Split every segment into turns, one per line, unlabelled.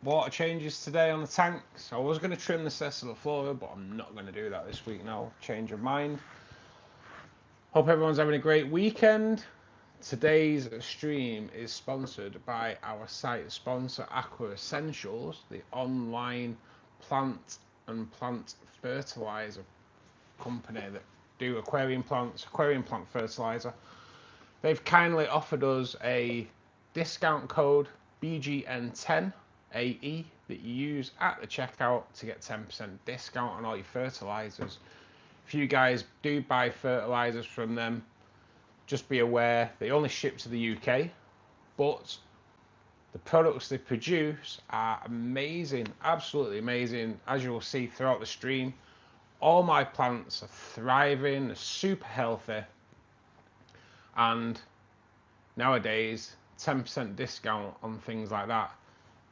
water changes today on the tanks. I was going to trim the Ceciliflora, but I'm not going to do that this week now. Change of mind. Hope everyone's having a great weekend. Today's stream is sponsored by our site sponsor, Aqua Essentials, the online plant and plant fertilizer company that do aquarium plants, aquarium plant fertilizer. They've kindly offered us a discount code BGN10 AE that you use at the checkout to get 10% discount on all your fertilizers. If you guys do buy fertilizers from them, just be aware they only ship to the UK, but the products they produce are amazing, absolutely amazing. As you will see throughout the stream, all my plants are thriving, they're super healthy, and nowadays 10% discount on things like that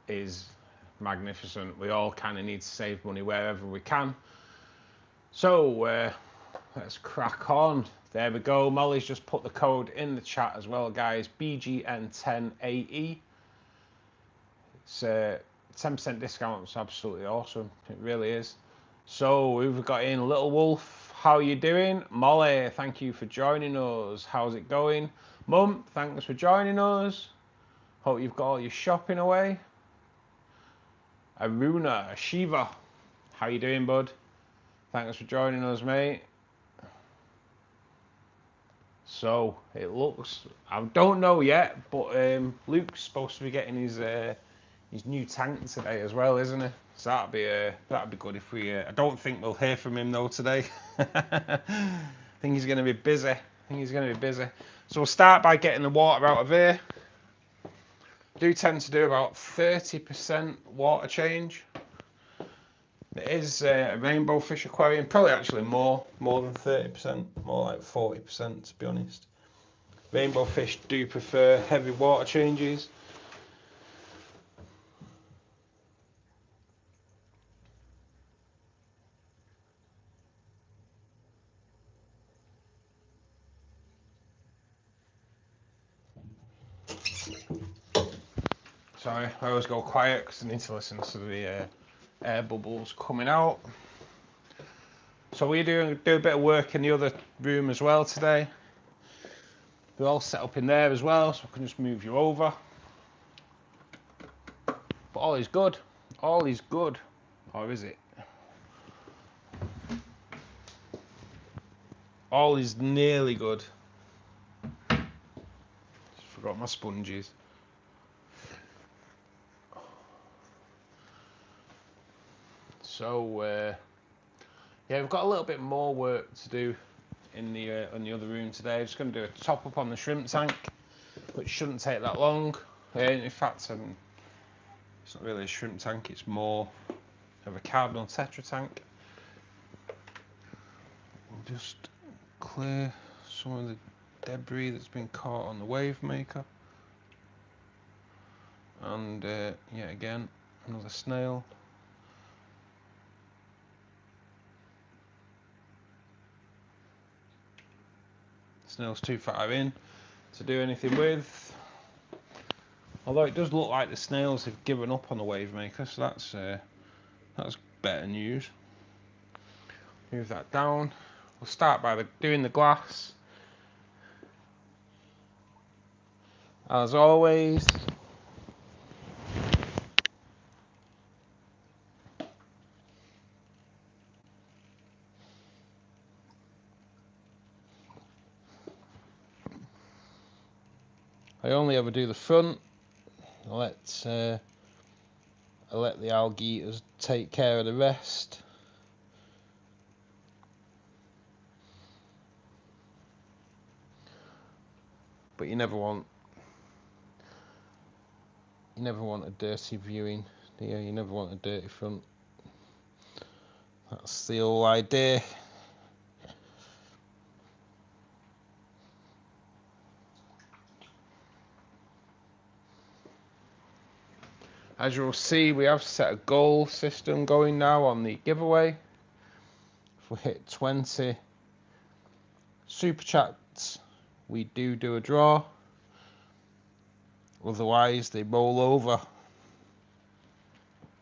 is magnificent. We all kind of need to save money wherever we can. So let's crack on. There we go. Molly's just put the code in the chat as well, guys. BGN10AE. It's 10% discount. It's absolutely awesome. It really is. So we've got in Little Wolf. How are you doing? Molly, thank you for joining us. How's it going? Mum, thanks for joining us. Hope you've got all your shopping away. Aruna, Shiva, how you doing, bud? Thanks for joining us, mate. So it looks, I don't know yet, but Luke's supposed to be getting his new tank today as well, isn't he? So that'd be good if we. I don't think we'll hear from him though today. I think he's going to be busy. So we'll start by getting the water out of here. Do tend to do about 30% water change. It is a rainbow fish aquarium, probably actually more than 30%, more like 40% to be honest. Rainbow fish do prefer heavy water changes. Sorry, I always go quiet because I need to listen to the air bubbles coming out. So we do a bit of work in the other room as well today. They're all set up in there as well, so I can just move you over. But all is good. All is good. Or is it? All is nearly good. Just forgot my sponges. So yeah, we've got a little bit more work to do in the other room today. I'm just going to do a top up on the shrimp tank, which shouldn't take that long. In fact, it's not really a shrimp tank; it's more of a Cardinal Tetra tank. We'll just clear some of the debris that's been caught on the wave maker, and yet again another snail. Snail's too far in to do anything with, although it does look like the snails have given up on the wave maker, so that's better news. Move that down. We'll start by doing the glass as always. I only ever do the front. I let the algae eaters take care of the rest. But you never want a dirty viewing, do you? You never want a dirty front. That's the whole idea. As you'll see, we have set a goal system going now on the giveaway. If we hit 20 super chats, we do a draw. Otherwise, they roll over.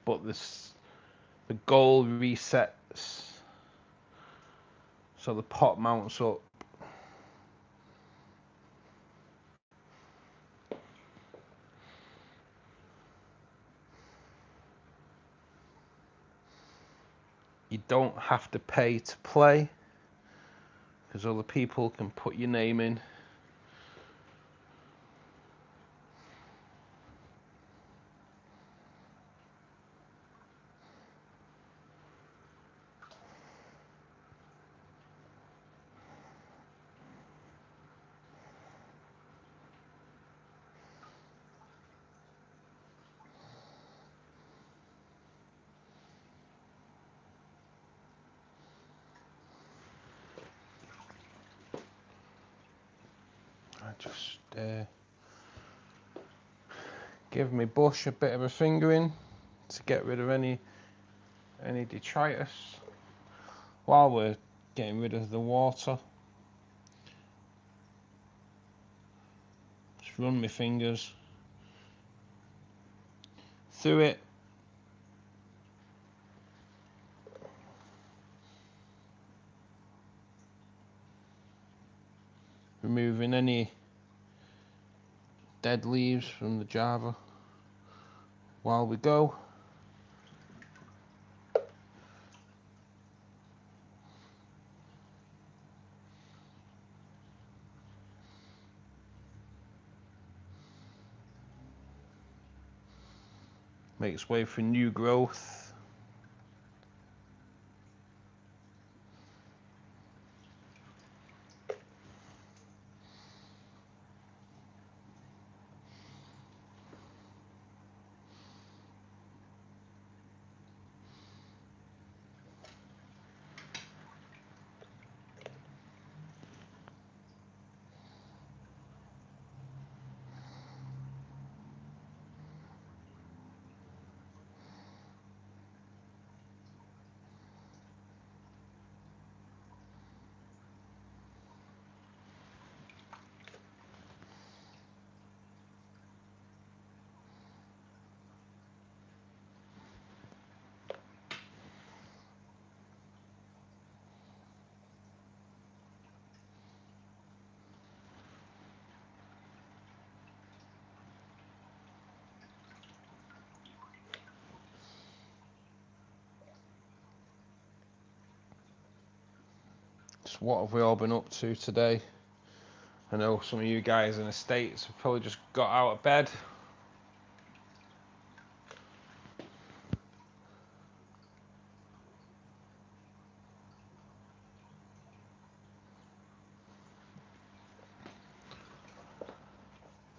but the goal resets, so the pot mounts up. You don't have to pay to play, because other people can put your name in. I just give my bush a bit of a fingering to get rid of any detritus while we're getting rid of the water. Just run my fingers through it. Removing any dead leaves from the Java while we go. Makes way for new growth. So what have we all been up to today? I know some of you guys in the States have probably just got out of bed.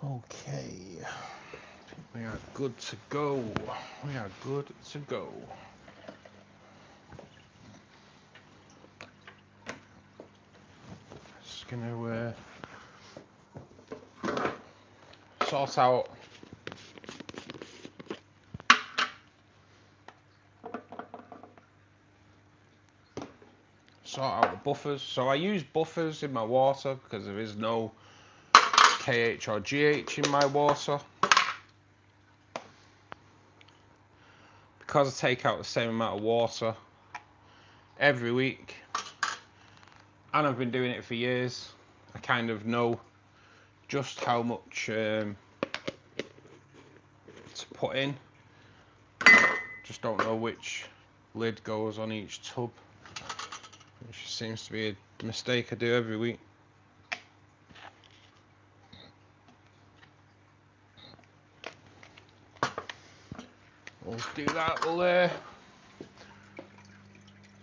Okay, we are good to go. We are good to go. Just gonna sort out the buffers. So I use buffers in my water because there is no KH or GH in my water. Because I take out the same amount of water every week, and I've been doing it for years, I kind of know just how much to put in. Just don't know which lid goes on each tub, which seems to be a mistake I do every week. We'll do that. We'll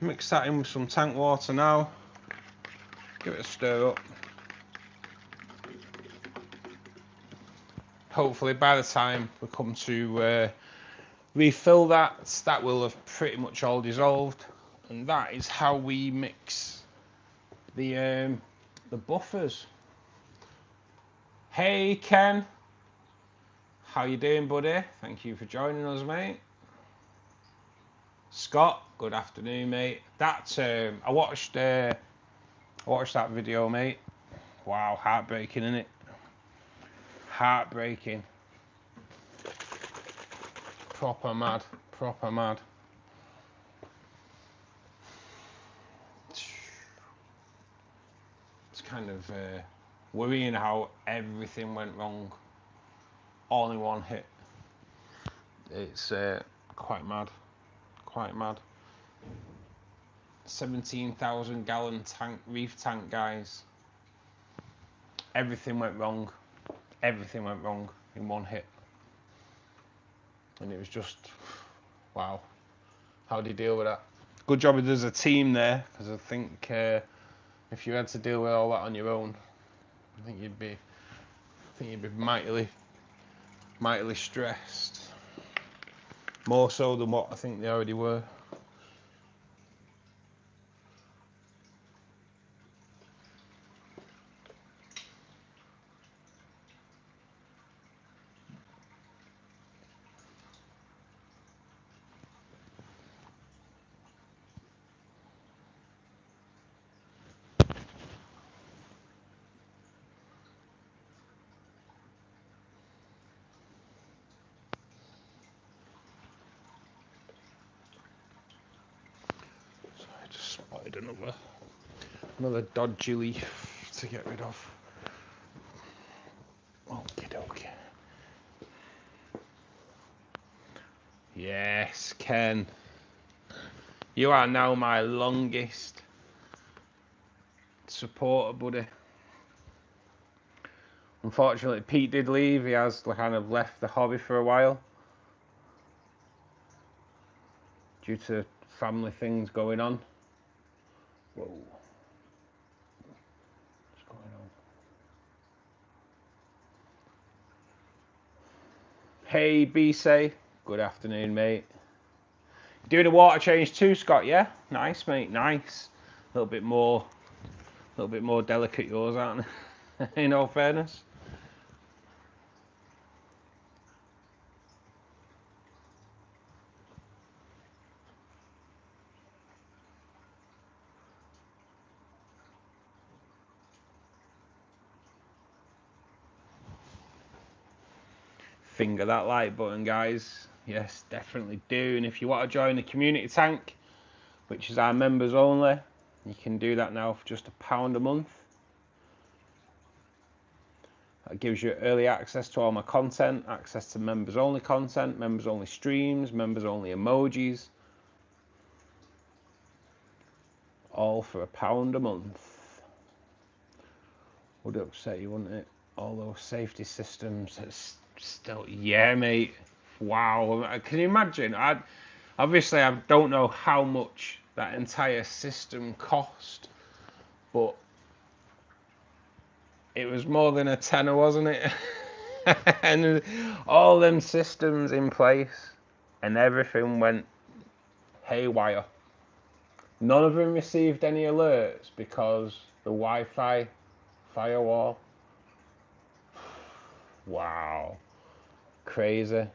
mix that in with some tank water now. Give it a stir up. Hopefully by the time we come to refill that will have pretty much all dissolved, and that is how we mix the buffers. Hey Ken, how you doing, buddy? Thank you for joining us, mate. Scott, good afternoon, mate. That I watched that video, mate. Wow, heartbreaking, isn't it? Heartbreaking. Proper mad. Proper mad. It's kind of worrying how everything went wrong all in one hit. It's quite mad. Quite mad. 17,000 gallon tank, reef tank, guys. Everything went wrong. Everything went wrong in one hit. And it was just, wow. How do you deal with that? Good job there's a team there, because I think if you had to deal with all that on your own, I think you'd be mightily stressed. More so than what I think they already were. I just spotted another dodgy leaf to get rid of. Okie dokie. Yes, Ken. You are now my longest supporter, buddy. Unfortunately, Pete did leave. He has kind of left the hobby for a while due to family things going on. Whoa. What's going on? Hey, B-Say. Good afternoon, mate. Doing a water change too, Scott, yeah? Nice, mate, nice. A little bit more delicate yours, aren't they? In all fairness. Finger that like button, guys. Yes, definitely do. And if you want to join the community tank, which is our members only, you can do that now for just £1 a month. That gives you early access to all my content, access to members only content, members only streams, members only emojis, all for £1 a month. Would upset you, wouldn't it? All those safety systems. It's still, yeah, mate. Wow. Can you imagine? Obviously I don't know how much that entire system cost, but it was more than a tenner, wasn't it? And all them systems in place and everything went haywire. None of them received any alerts because the Wi-Fi firewall. Wow. Crazy.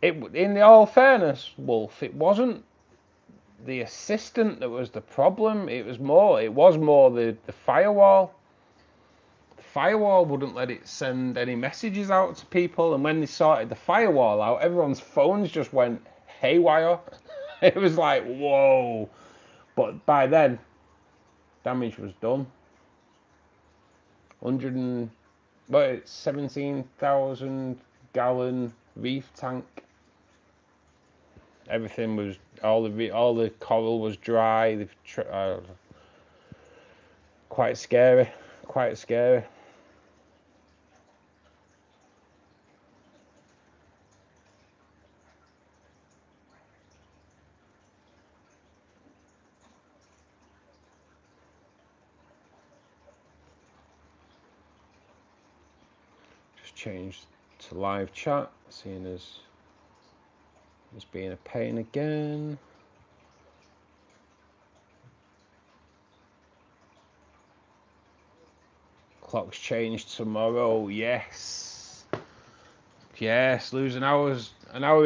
In all fairness, Wolf, it wasn't the assistant that was the problem. It was more the firewall. The firewall wouldn't let it send any messages out to people, and when they sorted the firewall out, everyone's phones just went haywire. It was like, whoa. But by then, damage was done. 17,000 gallon reef tank. Everything was, all the coral was dry. Quite scary. Quite scary. Just changed to live chat, seeing as it's being a pain again. Clock's changed tomorrow. Yes. Yes, lose an hour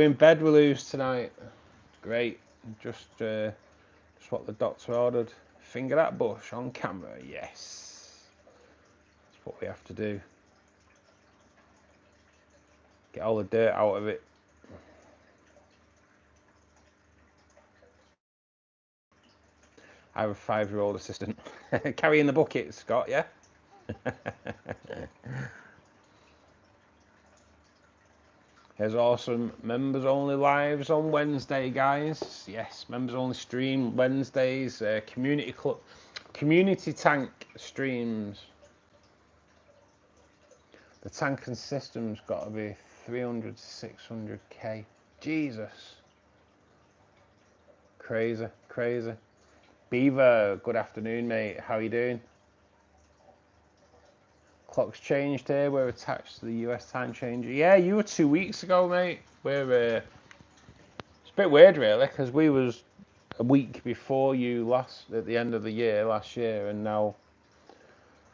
in bed we lose tonight. Great. Just what the doctor ordered. Finger that bush on camera. Yes. That's what we have to do. Get all the dirt out of it. I have a 5-year-old assistant. Carrying the bucket, Scott, yeah? There's awesome members only lives on Wednesday, guys. Yes, members only stream Wednesdays, community club, community tank streams. The tank and system's got to be 300 to 600k. Jesus. Crazy, crazy. Beaver, good afternoon, mate. How you doing? Clock's changed here. We're attached to the US time changer. Yeah, you were 2 weeks ago, mate. We're it's a bit weird, really, because we was a week before you last at the end of the year last year, and now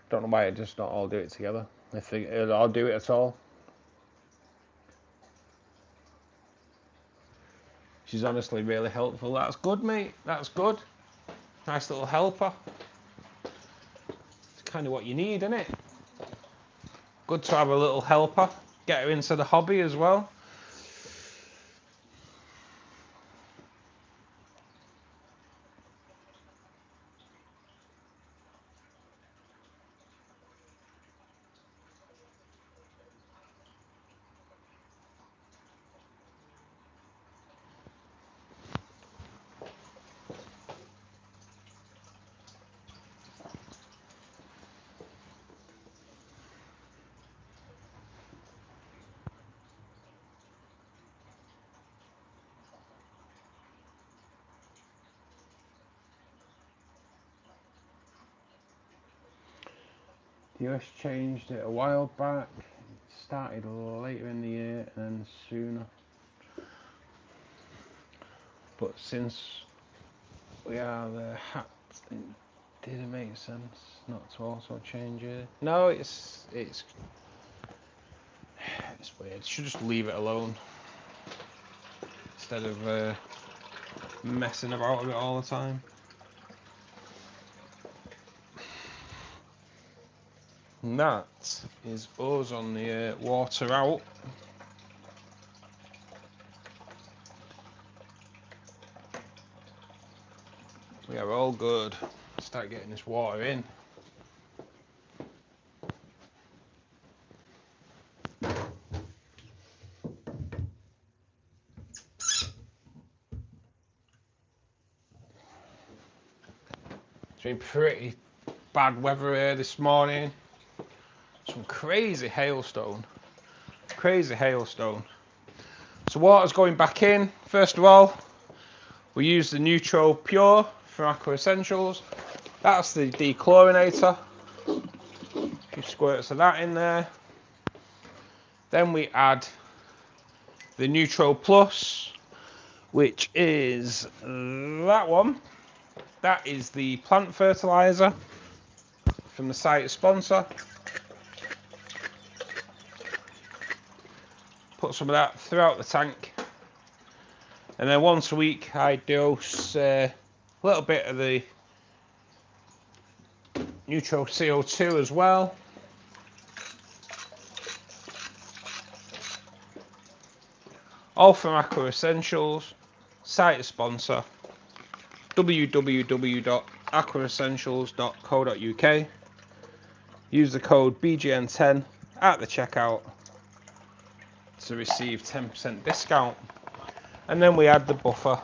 don't know why it just not all do it together. If it'll all do it at all. She's honestly really helpful. That's good, mate. That's good. Nice little helper. It's kind of what you need, isn't it? Good to have a little helper. Get her into the hobby as well. The US changed it a while back. It started later in the year and sooner. But since we are the hat, did it make sense not to also change it? No, it's weird. Should just leave it alone instead of messing about with it all the time. And that is us on the water out. We are all good. Start getting this water in. It's been pretty bad weather here this morning. Some crazy hailstone. Crazy hailstone. So water's going back in. First of all, we use the Neutro Pure from Aqua Essentials. That's the Dechlorinator. A few squirts of that in there. Then we add the Neutro Plus, which is that one. That is the plant fertilizer from the site sponsor. Put some of that throughout the tank. And then once a week I dose a little bit of the Neutro CO2 as well. All from Aqua Essentials, site sponsor, www.aquaessentials.co.uk. Use the code BGN10 at the checkout to receive 10% discount. And then we add the buffer.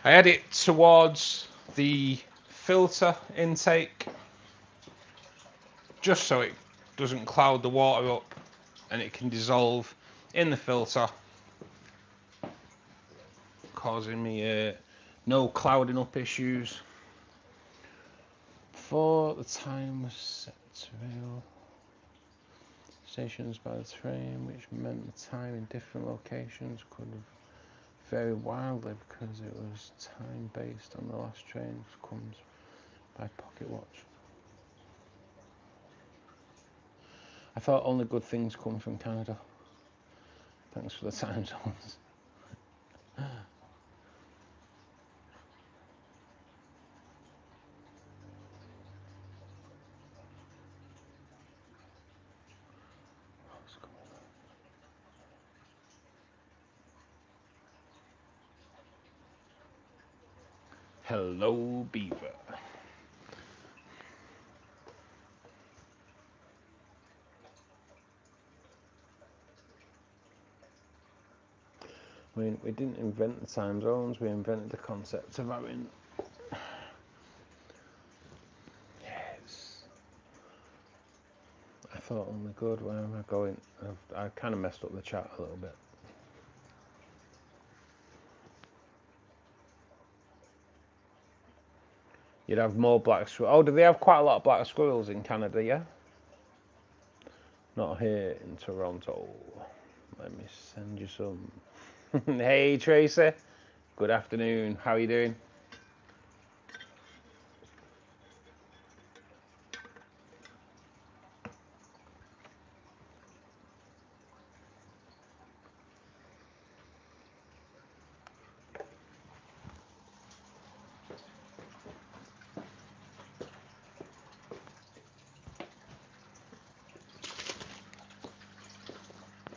I add it towards the filter intake just so it doesn't cloud the water up and it can dissolve in the filter, causing me no clouding up issues. Before the time was set to rail stations by the train, which meant the time in different locations could vary wildly because it was time based on the last train, which comes by pocket watch. I thought only good things come from Canada. Thanks for the time zones. Hello, beaver. We didn't invent the time zones, we invented the concept of having... Yes. I thought only good, where am I going? I kind of messed up the chat a little bit. You'd have more black squirrels. Oh, do they have quite a lot of black squirrels in Canada, yeah? Not here in Toronto. Let me send you some. Hey Tracy, good afternoon. How are you doing?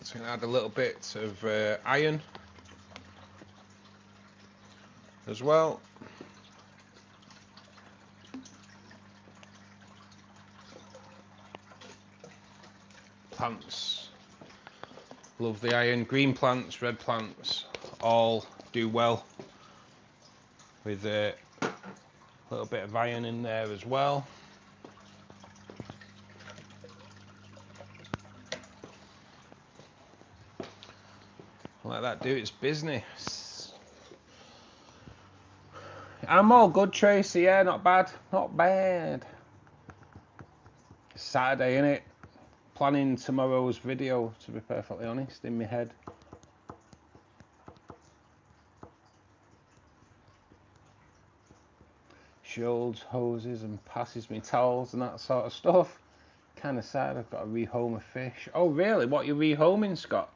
So I'm going to add a little bit of iron as well. Plants love the iron. Green plants, red plants, all do well with a little bit of iron in there as well. Let that do its business. I'm all good, Tracy. Yeah, not bad. Not bad. Saturday, innit? Planning tomorrow's video, to be perfectly honest, in my head. Shields, hoses, and passes me towels and that sort of stuff. Kind of sad. I've got to rehome a fish. Oh, really? What are you rehoming, Scott?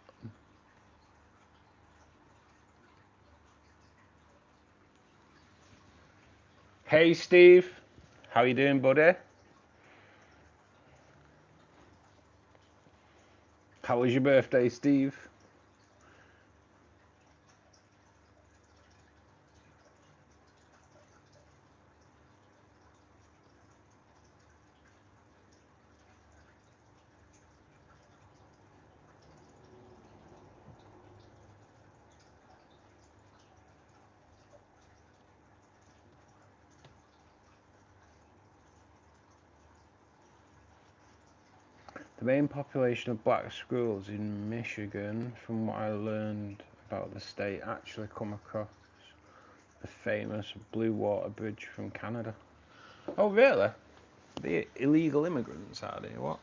Hey, Steve. How you doing, buddy? How was your birthday, Steve? The main population of black squirrels in Michigan, from what I learned about the state, actually come across the famous Blue Water Bridge from Canada. Oh, really? The illegal immigrants, are they? What?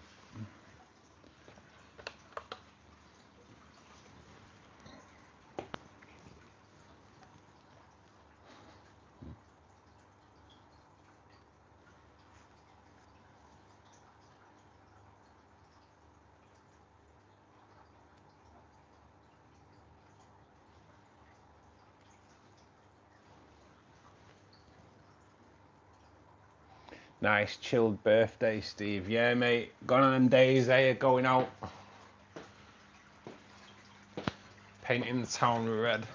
Nice chilled birthday, Steve. Yeah, mate. Gone on them days, eh? Going out, painting the town red.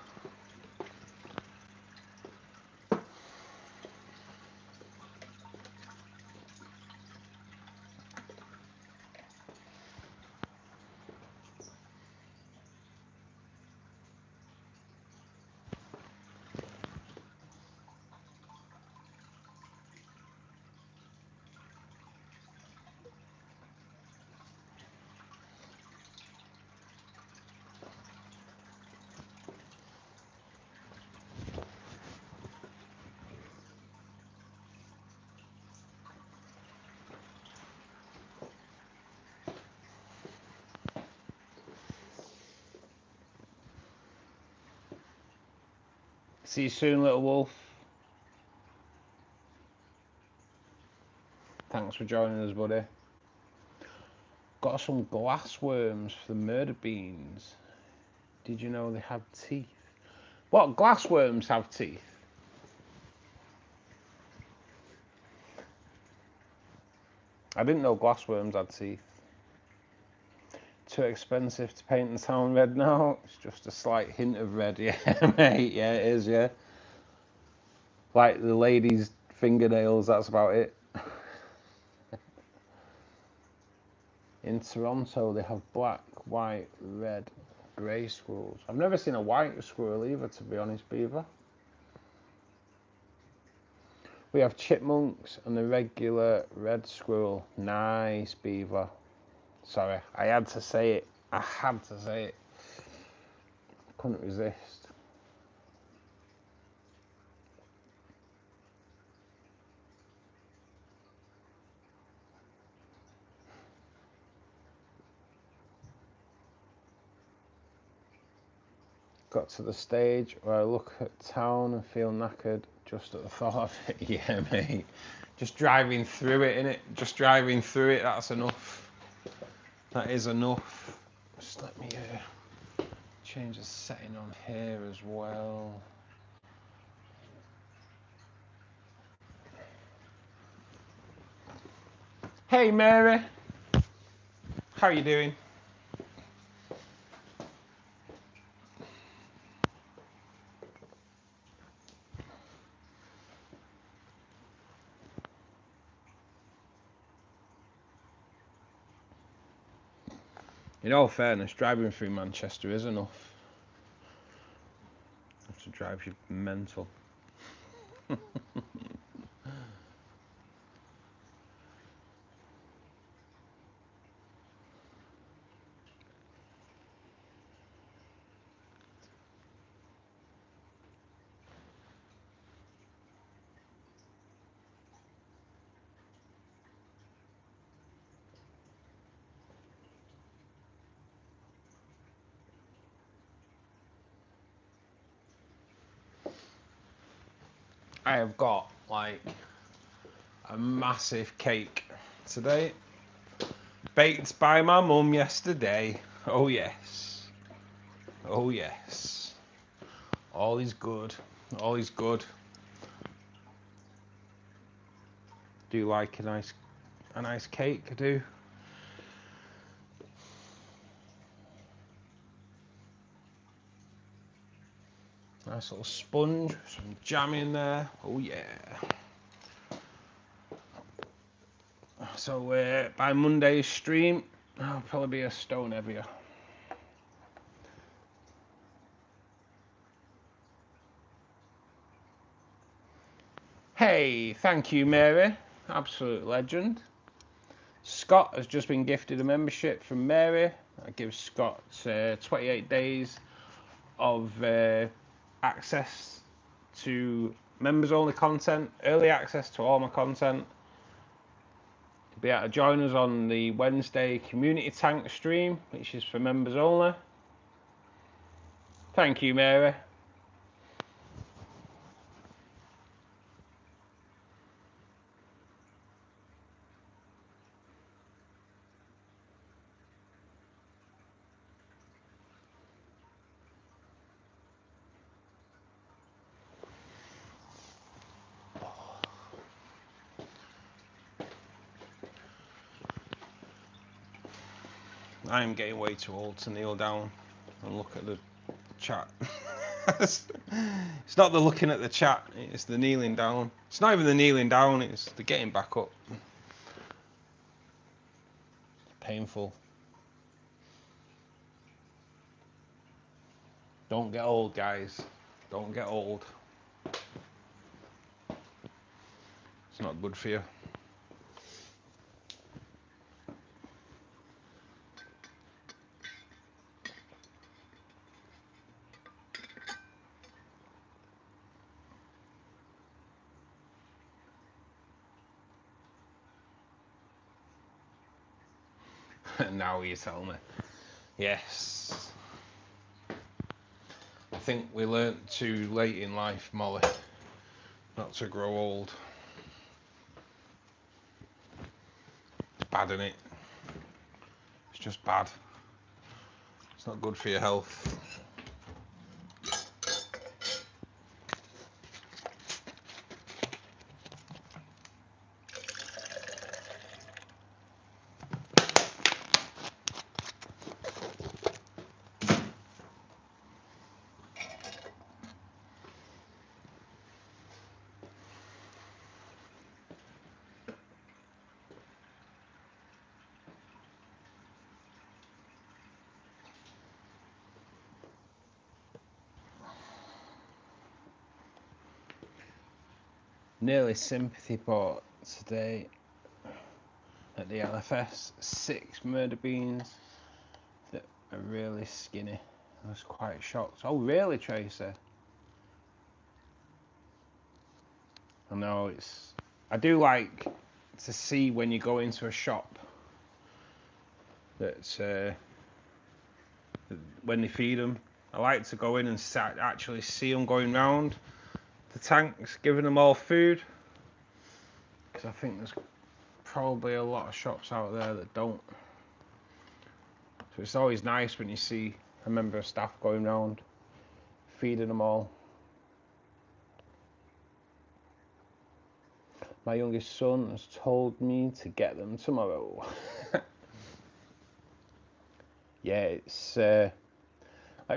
See you soon, little wolf. Thanks for joining us, buddy. Got some glassworms for the murder beans. Did you know they have teeth? What, glassworms have teeth? I didn't know glassworms had teeth. Too expensive to paint the town red now. It's just a slight hint of red, yeah, mate. Yeah, it is, yeah. like the ladies' fingernails, that's about it. In Toronto, they have black, white, red, grey squirrels. I've never seen a white squirrel either, to be honest, Beaver. We have chipmunks and the regular red squirrel. Nice, Beaver. Sorry, I had to say it. I had to say it. Couldn't resist. Got to the stage where I look at town and feel knackered just at the thought of it. Yeah, mate. Just driving through it, innit? Just driving through it, that's enough. That is enough. Just let me change the setting on here as well. Hey, Mary. How are you doing? In all fairness, driving through Manchester is enough. Have to drive you mental. I have got like a massive cake today, baked by my mum yesterday. Oh yes, oh yes, all is good, all is good. Do like a nice cake, I do. Nice little sponge, some jam in there. Oh yeah. So by Monday's stream, I'll probably be a stone heavier. Hey, thank you, Mary. Absolute legend. Scott has just been gifted a membership from Mary. That gives Scott 28 days of access to members only content, early access to all my content. You'll be able to join us on the Wednesday community tank stream, which is for members only. Thank you, Mary. I am getting way too old to kneel down and look at the chat. It's not the looking at the chat, it's the kneeling down. It's not even the kneeling down, it's the getting back up. Painful. Don't get old, guys. Don't get old. It's not good for you. Now you tell me. Yes. I think we learnt too late in life, Molly, not to grow old. It's bad, isn't it? It's just bad. It's not good for your health. nearly sympathy bought today at the LFS 6 murder beans that are really skinny. I was quite shocked. Oh really, Tracy? I know, I do like to see when you go into a shop that's when they feed them. I like to go in and actually see them going round the tanks, giving them all food, because I think there's probably a lot of shops out there that don't. So it's always nice when you see a member of staff going round feeding them all. My youngest son has told me to get them tomorrow. Yeah, it's like,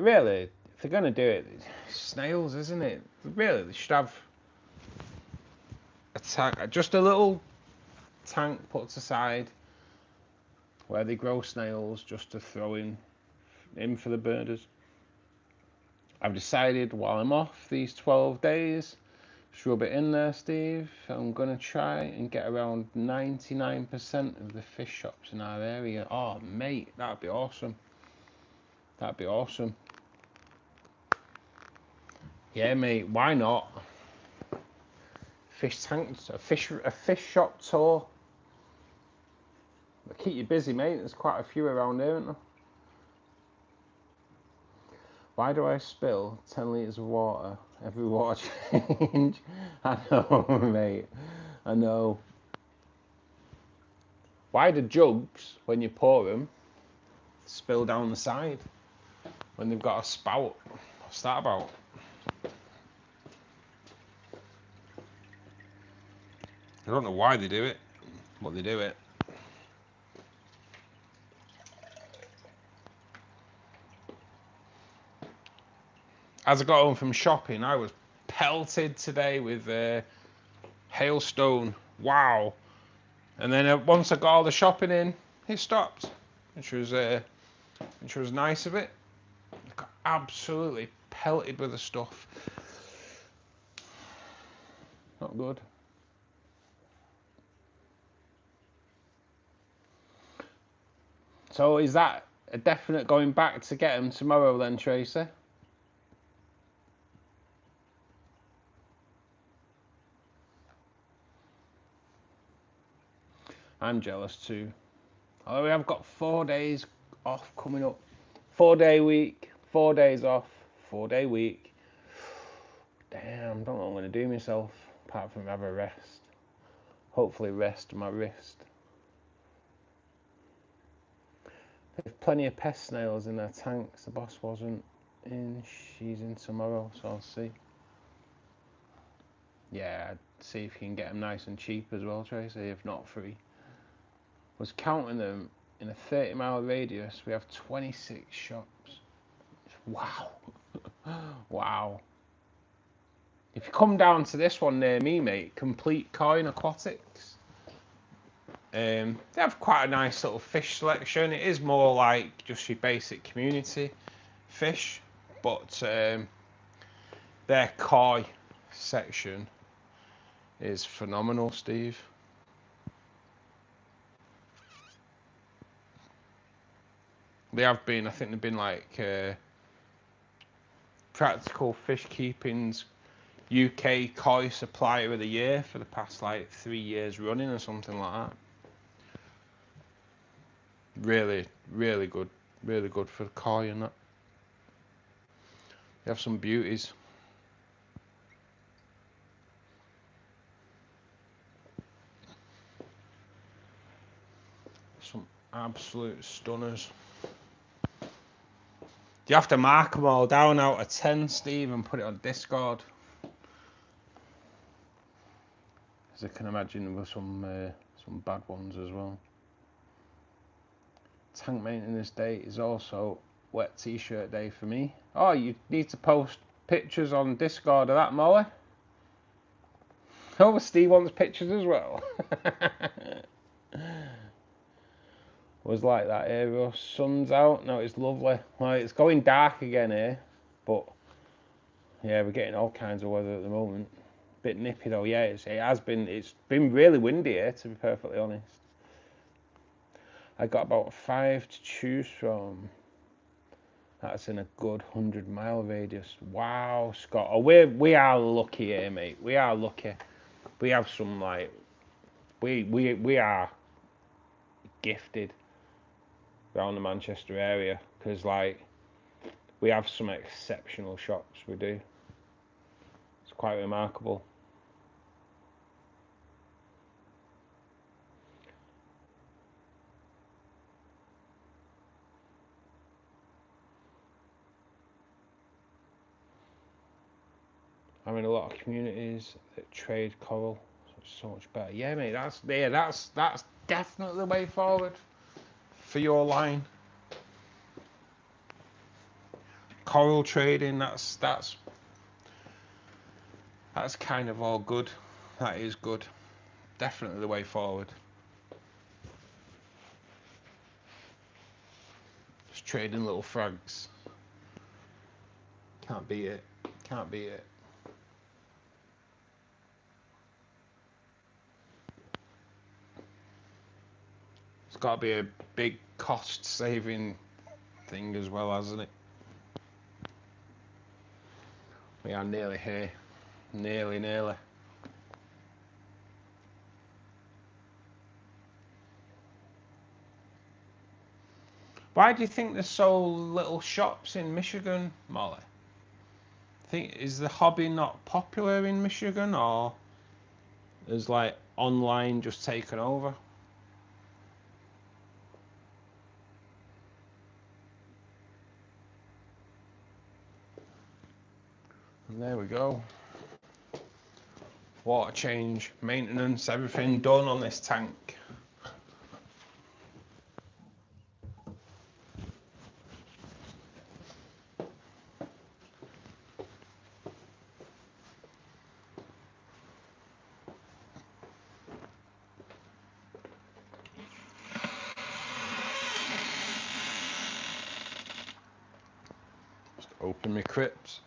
really, if they're going to do it, it's snails, isn't it? Really, they should have a tank, just a little tank put aside where they grow snails, just to throw in for the birders. I've decided while I'm off these 12 days, just rub it in there, Steve. I'm going to try and get around 99% of the fish shops in our area. Oh, mate, that'd be awesome. That'd be awesome. Yeah, mate, why not? Fish tanks, a fish shop tour. They'll keep you busy, mate. There's quite a few around here, aren't there? Why do I spill 10 litres of water every water change? I know, mate. I know. Why do jugs, when you pour them, spill down the side when they've got a spout? What's that about? I don't know why they do it, but they do it. As I got home from shopping, I was pelted today with hailstone. Wow. And then once I got all the shopping in, it stopped, which was nice of it. I got absolutely pelted with the stuff. Not good. So is that a definite going back to get them tomorrow then, Tracy? I'm jealous too. Although we have got 4 days off coming up. 4-day week, 4 days off, 4-day week. Damn, don't know what I'm going to do myself, apart from have a rest. Hopefully rest my wrist. There's plenty of pest snails in their tanks. The boss wasn't in. She's in tomorrow, so I'll see. Yeah, see if you can get them nice and cheap as well, Tracy, if not free. Was counting them in a 30-mile radius. We have 26 shops. Wow. Wow. If you come down to this one near me, mate, Complete Coin Aquatics, they have quite a nice little fish selection. It is more like just your basic community fish, but their koi section is phenomenal, Steve. They have been, I think they've been like Practical Fish Keeping's UK Koi Supplier of the Year for the past like 3 years running or something like that. Really, really good for the koi and that. They have some beauties. Some absolute stunners. You have to mark them all down out of 10, Steve, and put it on Discord. As I can imagine, there were some bad ones as well. Tank maintenance day is also wet t-shirt day for me. Oh, you need to post pictures on Discord of that, Molly. Oh, Steve wants pictures as well. Was like that here. Sun's out. No, it's lovely. Well, it's going dark again here, but yeah, we're getting all kinds of weather at the moment. Bit nippy though, yeah. It has been. It's been really windy here, to be perfectly honest. I got about 5 to choose from. That's in a good 100-mile radius. Wow, Scott. Oh, we are lucky here, mate. We are lucky. We have some like we are gifted around the Manchester area, because like we have some exceptional shops. We do. It's quite remarkable. I'm in a lot of communities that trade coral, so it's so much better. Yeah, mate, that's definitely the way forward for your line. Coral trading, that's kind of all good. That is good. Definitely the way forward. Just trading little frags. Can't beat it. Can't beat it. It's got to be a big cost saving thing as well, hasn't it? We are nearly here. Nearly. Why do you think there's so little shops in Michigan, Molly? Is the hobby not popular in Michigan, or is like online just taken over? And there we go. Water change, maintenance, everything done on this tank. Just open my crypts.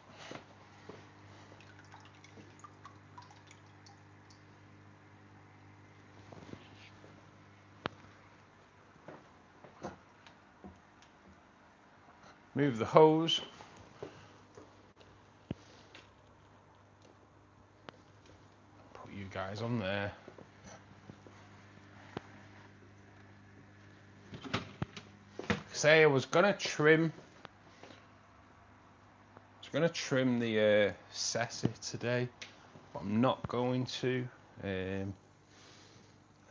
Move the hose. Put you guys on there. Say I was gonna trim the Ceci today, but I'm not going to. I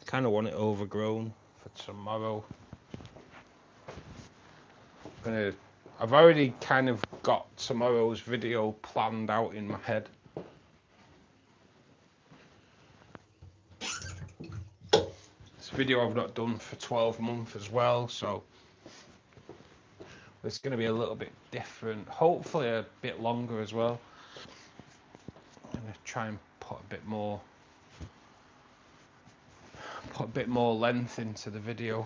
kind of want it overgrown for tomorrow. I've already kind of got tomorrow's video planned out in my head. This video I've not done for 12 months as well, so it's going to be a little bit different, hopefully a bit longer as well. I'm going to try and put a bit more length into the video.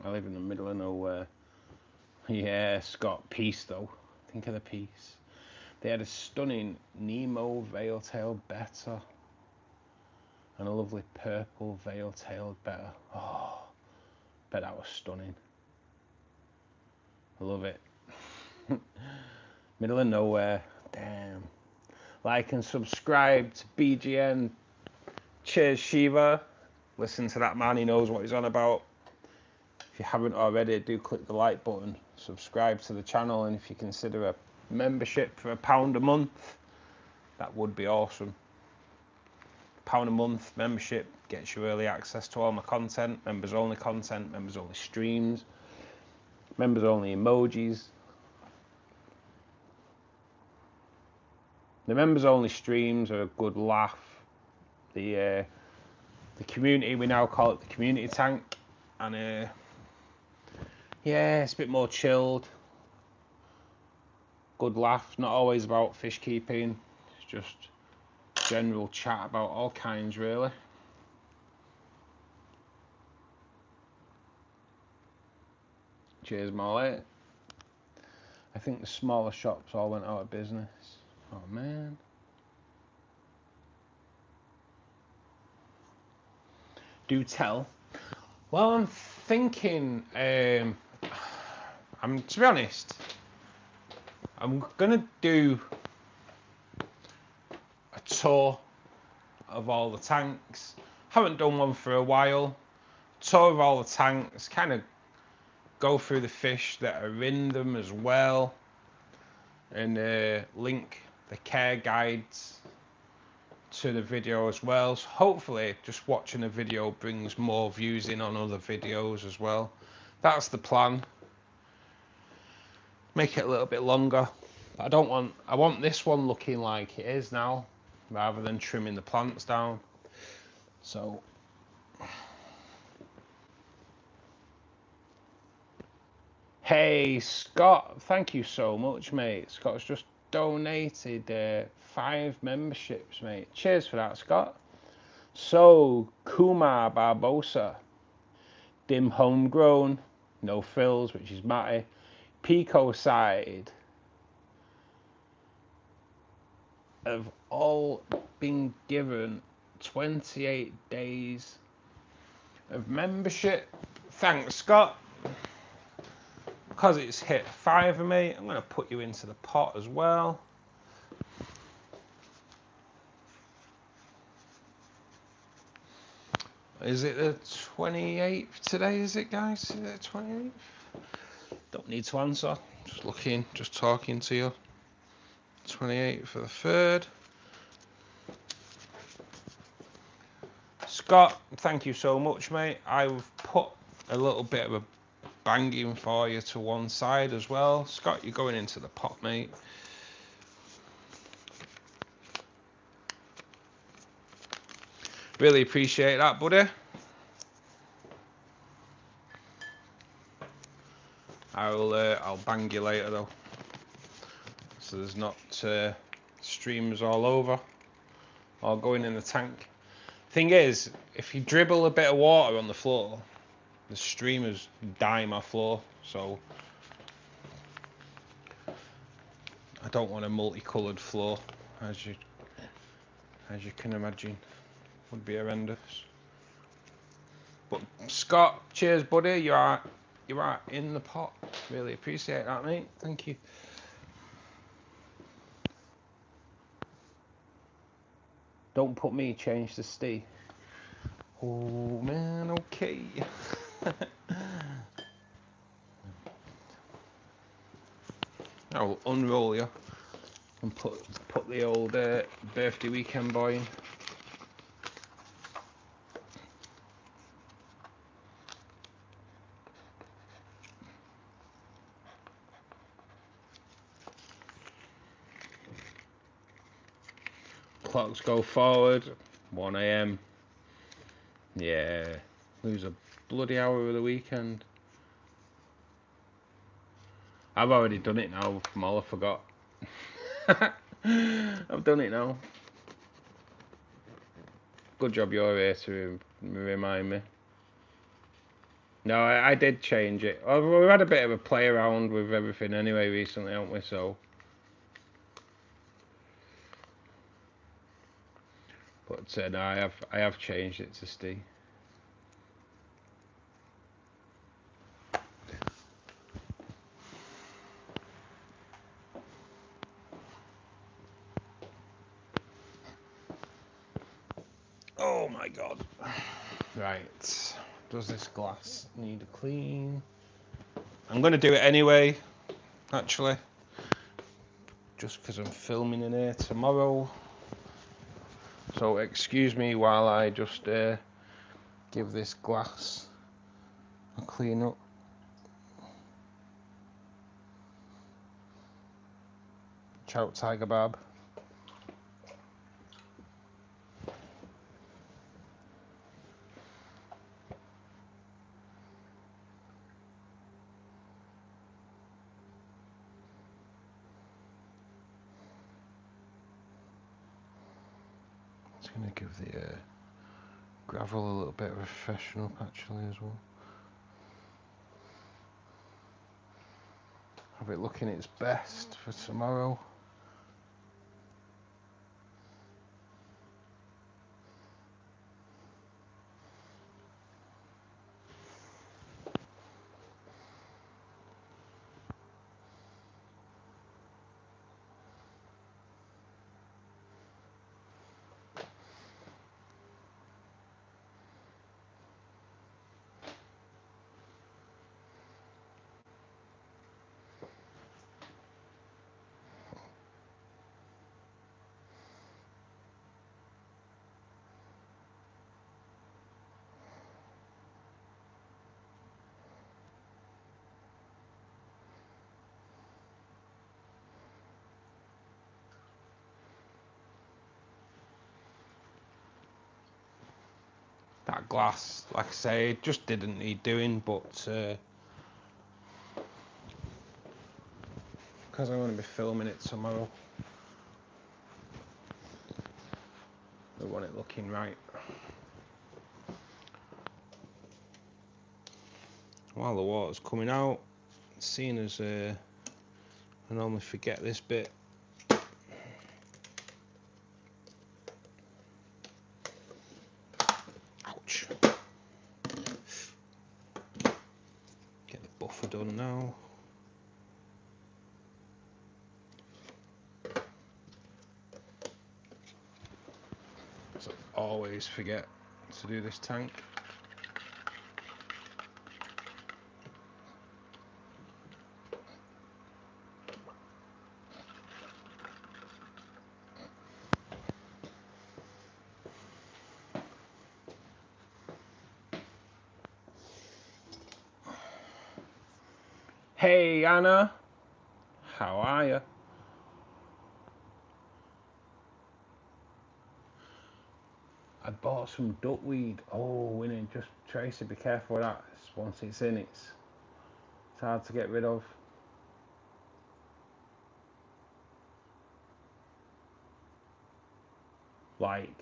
I live in the middle of nowhere. Yeah, Scott, piece though. Think of the piece. They had a stunning Nemo veil-tailed betta and a lovely purple veil-tailed betta. Oh, bet that was stunning. I love it. Middle of nowhere. Damn. Like and subscribe to BGN. Cheers, Shiva. Listen to that man, he knows what he's on about. If you haven't already, do click the like button, subscribe to the channel, and if you consider a membership for £1 a month, that would be awesome. £1 a month membership gets you early access to all my content, members only streams, members only emojis. The members only streams are a good laugh. The community, we now call it the community tank, and yeah, it's a bit more chilled. good laugh. Not always about fish keeping. It's just general chat about all kinds, really. Cheers, Molly. I think the smaller shops all went out of business. Oh, man. Do tell. Well, I'm thinking, to be honest, I'm going to do a tour of all the tanks. Haven't done one for a while. Tour of all the tanks, kind of go through the fish that are in them as well, and link the care guides to the video as well. So hopefully just watching a video brings more views in on other videos as well. That's the plan. Make it a little bit longer. I want this one looking like it is now, rather than trimming the plants down. So hey Scott, thank you so much, mate. Scott's just donated 5 memberships, mate. Cheers for that, Scott. So Kumar Barbosa, Dim Homegrown, No Frills, which is Matty, Pico Side, have all been given 28 days of membership. Thanks, Scott. Because it's hit 5 of me, I'm going to put you into the pot as well. Is it the 28th today, is it, guys? Is it the 28th? Don't need to answer. Just looking, just talking to you. 28th for the 3rd. Scott, thank you so much, mate. I've put a little bit of a banging for you to one side as well. Scott, you're going into the pot, mate. Really appreciate that, buddy. I'll bang you later though, so there's not streams all over or going in the tank. Thing is, if you dribble a bit of water on the floor, the streamers dye my floor, so I don't want a multicoloured floor, as you can imagine. Would be horrendous. But Scott, cheers, buddy. You are in the pot. Really appreciate that, mate. Thank you. Don't put me, change to Steve. Oh man, okay. I'll unroll you and put the old birthday weekend boy in. Clocks go forward, 1 AM. Yeah, lose a bloody hour of the weekend. I've already done it now from all I forgot. I've done it now. Good job you're here to remind me. No, I did change it. We've had a bit of a play around with everything anyway recently, haven't we? So, but no, I have changed it to Steve. Oh my god. Right. Does this glass need a clean? I'm going to do it anyway, actually. Just because I'm filming in here tomorrow. So excuse me while I just give this glass a clean up. Ciao, Tiger Barb. Just going to give the gravel a little bit of a freshen up actually as well. Have it looking its best for tomorrow. That glass, like I say, it just didn't need doing, but because I'm going to be filming it tomorrow, I want it looking right. While the water's coming out, seeing as I normally forget this bit, ouch, get the buffer done now. So always forget to do this tank. Hey Anna, how are you? I bought some duckweed. Oh, Winnie, just Tracy, be careful with that. Once it's in, it's hard to get rid of. Like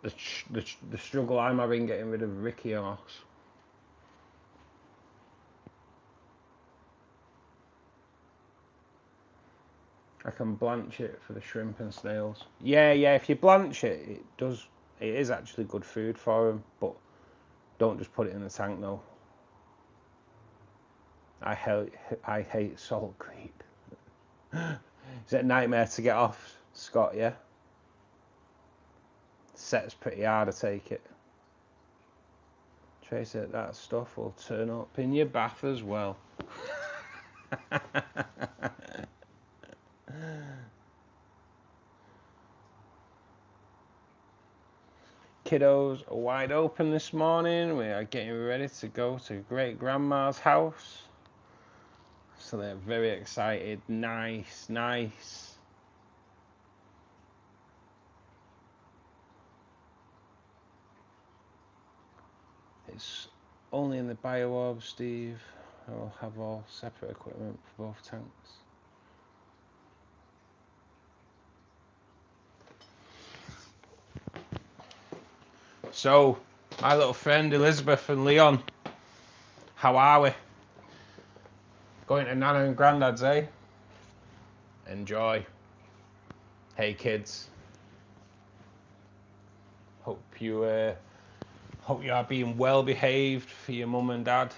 the struggle I'm having getting rid of Ricky moss. I can blanch it for the shrimp and snails. Yeah, if you blanch it, it is actually good food for them, but don't just put it in the tank though. I hate salt creep. Is it a nightmare to get off, Scott, yeah? Sets pretty hard, I take it. Tracy, that stuff will turn up in your bath as well. Kiddos are wide open this morning. We are getting ready to go to great grandma's house. So they're very excited. Nice. It's only in the bio-orb, Steve. I will have all separate equipment for both tanks. So, my little friend Elizabeth and Leon, how are we? Going to Nana and Grandad's, eh? Enjoy. Hey kids. Hope you are being well behaved for your mum and dad.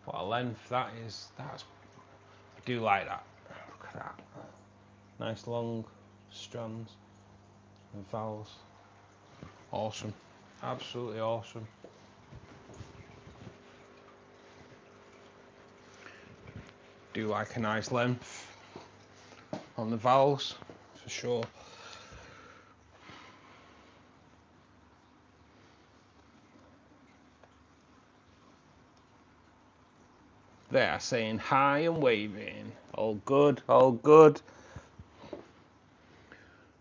What a length that is. I do like that. Look at that. Nice long strands and vowels. Awesome. Absolutely awesome. Do like a nice length on the vowels for sure. They are saying hi and waving. All good, all good.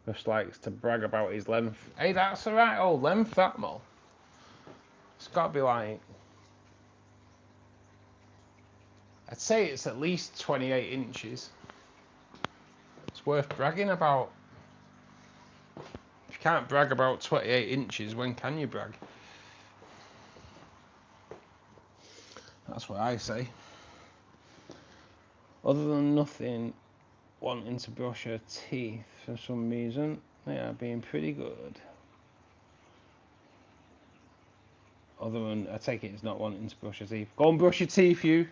Just likes to brag about his length. Hey, that's the right old length, that, Mo. It's got to be like, I'd say it's at least 28 inches. It's worth bragging about. If you can't brag about 28 inches, when can you brag? That's what I say. Other than nothing wanting to brush her teeth for some reason, they are being pretty good. Other than, I take it it's not wanting to brush her teeth. Go and brush your teeth, you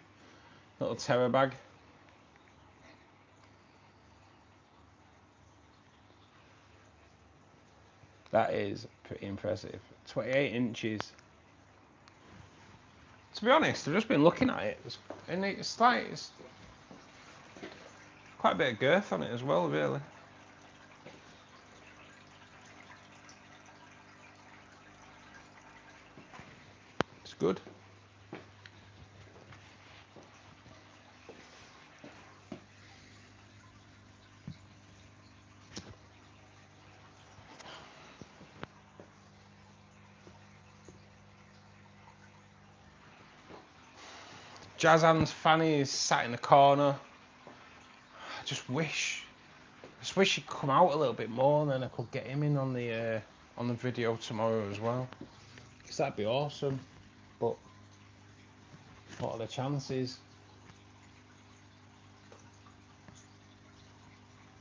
little terror bag. That is pretty impressive. 28 inches. To be honest, I've just been looking at it, and it's like, it's quite a bit of girth on it as well, really. It's good. Jazan's Fanny is sat in the corner. I just wish he'd come out a little bit more, and then I could get him in on the video tomorrow as well. Because that'd be awesome. But what are the chances?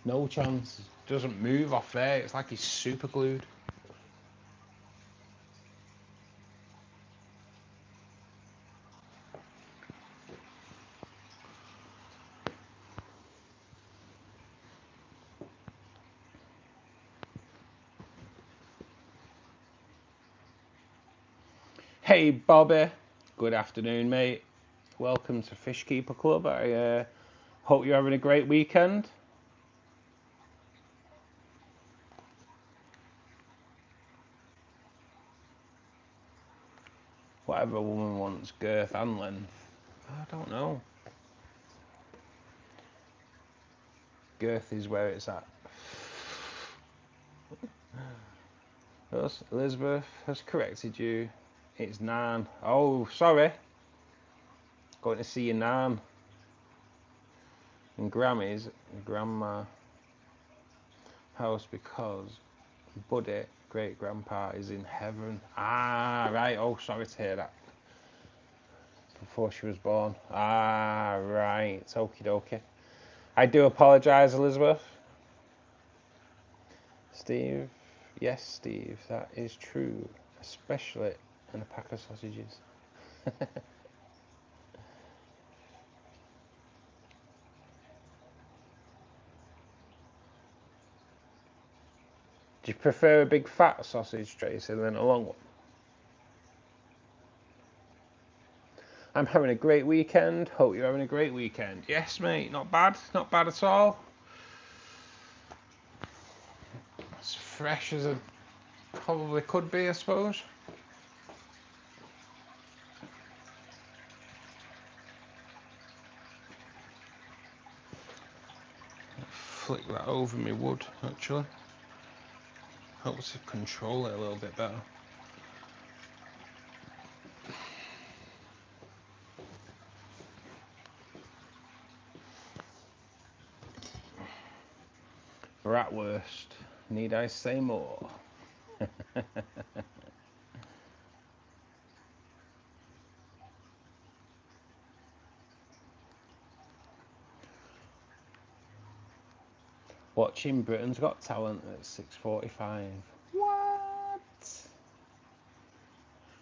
No chance. Doesn't move off there. It's like he's super glued. Hey Bobby, good afternoon mate. Welcome to Fishkeeper Club. I hope you're having a great weekend. Whatever a woman wants, girth and length. I don't know. Girth is where it's at. Elizabeth has corrected you. It's Nan. Oh, sorry. Going to see your Nan. And Grammy's grandma house because Buddy, great grandpa, is in heaven. Ah, right. Oh, sorry to hear that. Before she was born. Ah, right. Okie dokie. I do apologise, Elizabeth. Steve. Yes, Steve, that is true. Especially in a pack of sausages. Do you prefer a big fat sausage, Tracy, than a long one? I'm having a great weekend. Hope you're having a great weekend. Yes, mate. Not bad. Not bad at all. As fresh as it probably could be, I suppose. Flick that over my wood, actually. Helps to control it a little bit better. Bratwurst. Need I say more? Watching Britain's Got Talent at 6:45. What?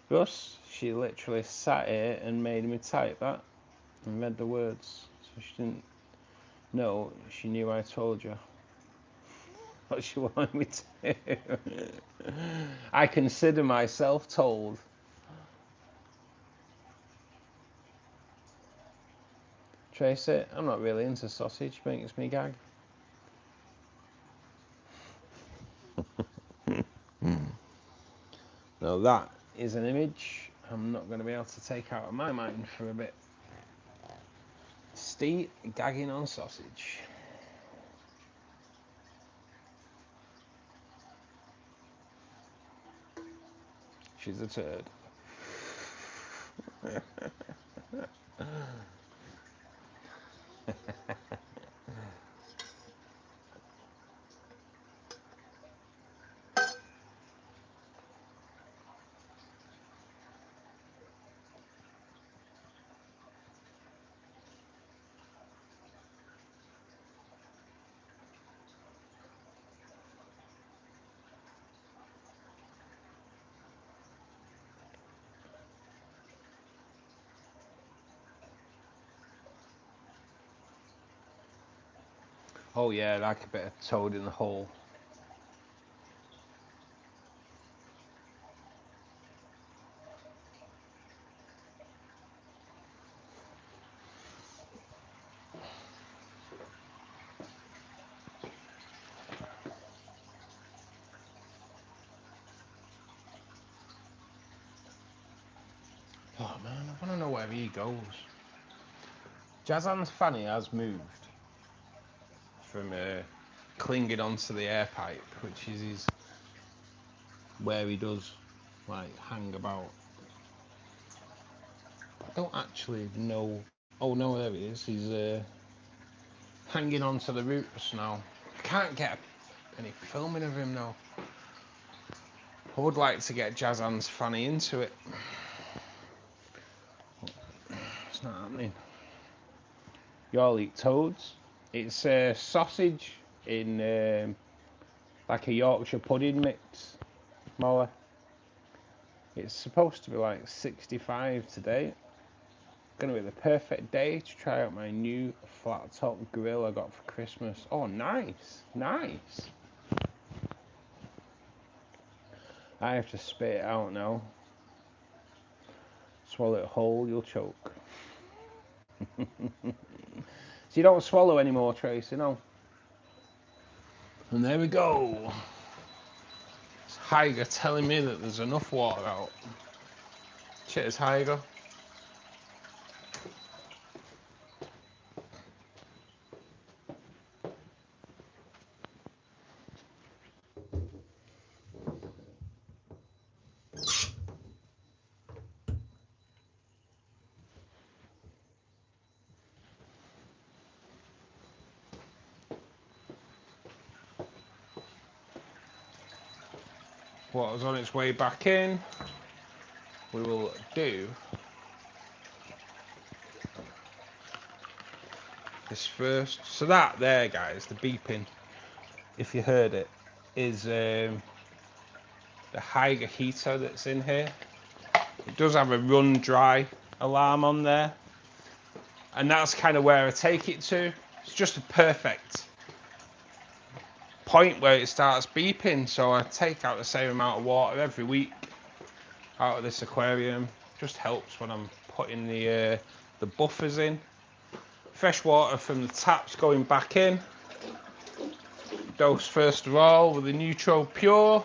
Russ, she literally sat here and made me type that and read the words. So she didn't know, she knew I told you what she wanted me to do. I consider myself told. Tracy, I'm not really into sausage, makes me gag. Now that is an image I'm not going to be able to take out of my mind for a bit. Steve gagging on sausage. She's a turd. Oh yeah, like a bit of toad in the hole. Oh man, I want to know where he goes. Jazan's fanny has moved from clinging onto the air pipe, which is his where he does like hang about. I don't actually know. Oh no, there he is. He's hanging onto the roots now. I can't get any filming of him now. I would like to get Jazan's fanny into it. It's not happening. You all eat toads. It's sausage in like a Yorkshire pudding mix, more. It's supposed to be like 65 today. Gonna be the perfect day to try out my new flat top grill I got for Christmas. Oh, nice, nice. I have to spit it out now. Swallow it whole, you'll choke. So you don't swallow anymore, Tracy, no? And there we go. It's Hyger telling me that there's enough water out. Cheers, Hyger. Water's on its way back in. We will do this first. So that there, guys, the beeping, if you heard it, is the Hyger heater that's in here. It does have a run dry alarm on there, and that's kind of where I take it to. It's just a perfect point where it starts beeping, so I take out the same amount of water every week out of this aquarium. Just helps when I'm putting the buffers in. Fresh water from the taps going back in. Dose first of all with the Neutro Pure.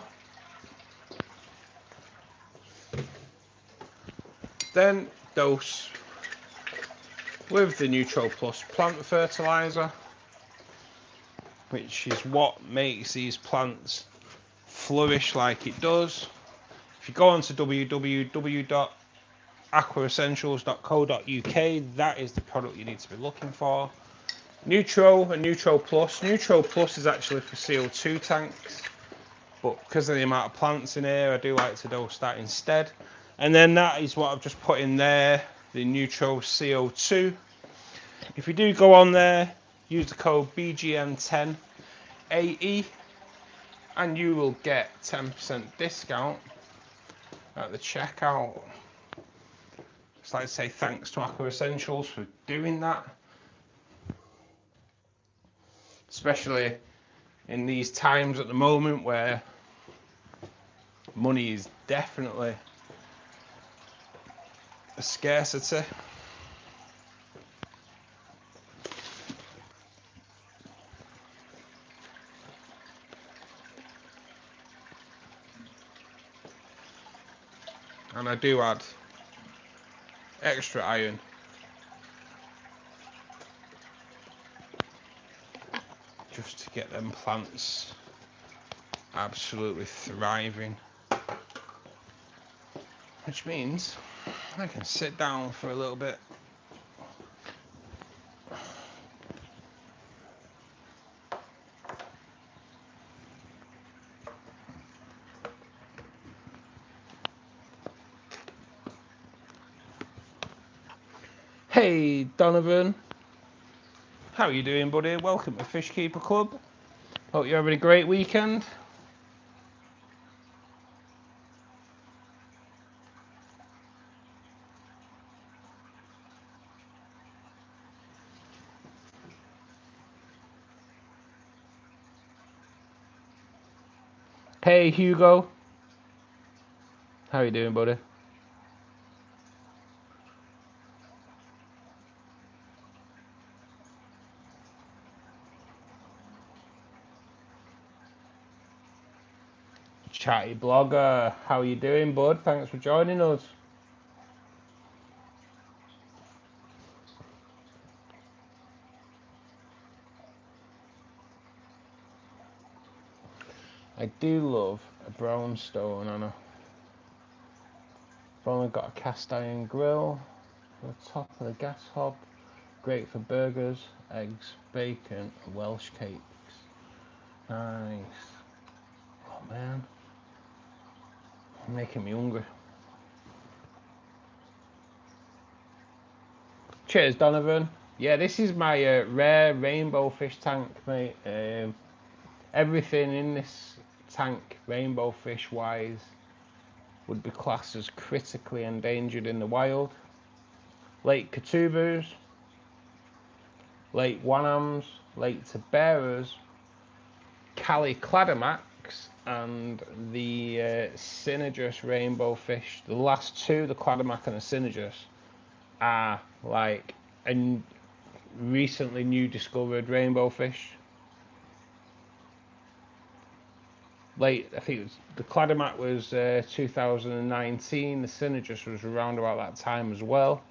Then dose with the Neutro Plus plant fertilizer, which is what makes these plants flourish like it does. If you go onto www.aquaessentials.co.uk, that is the product you need to be looking for. Neutro and Neutro Plus. Neutro Plus is actually for CO2 tanks, but because of the amount of plants in here, I do like to dose that instead. And then that is what I've just put in there, the Neutro CO2. If you do go on there, use the code BGN10AE and you will get 10% discount at the checkout. Just like to say thanks to Aqua Essentials for doing that, especially in these times at the moment where money is definitely a scarcity. And I do add extra iron just to get them plants absolutely thriving, which means I can sit down for a little bit. Hey Donovan, how are you doing, buddy? Welcome to Fishkeeper Club. Hope you're having a great weekend. Hey Hugo, how are you doing, buddy? Chatty blogger, how are you doing, bud? Thanks for joining us. I do love a brownstone on a. I've only got a cast iron grill on the top of the gas hob. Great for burgers, eggs, bacon, and Welsh cakes. Nice. Oh man, making me hungry. Cheers, Donovan. Yeah, this is my rare rainbow fish tank, mate. Everything in this tank, rainbow fish wise, would be classed as critically endangered in the wild. Lake Catubus, Lake Wanams, Lake Taberas, Cali Cladamax, and the Synergis rainbow fish. The last two, the Cladamac and the Synergis, are like a recently new discovered rainbow fish. I think it was, the Cladamac was 2019, the Synergis was around about that time as well.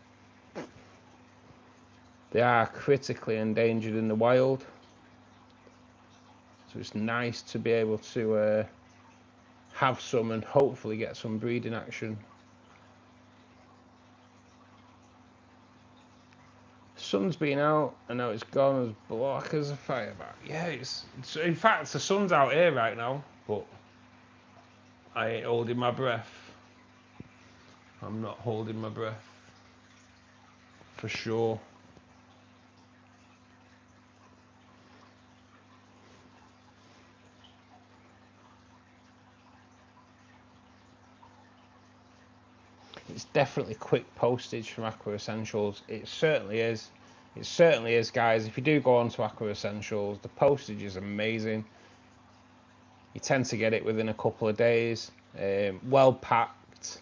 They are critically endangered in the wild, so it's nice to be able to have some and hopefully get some breeding action. Sun's been out and now it's gone as black as a fire back. Yeah, it's in fact the sun's out here right now, but I ain't holding my breath. I'm not holding my breath for sure. It's definitely quick postage from Aqua Essentials. It certainly is. It certainly is, guys. If you do go on to Aqua Essentials, the postage is amazing. You tend to get it within a couple of days. Well packed.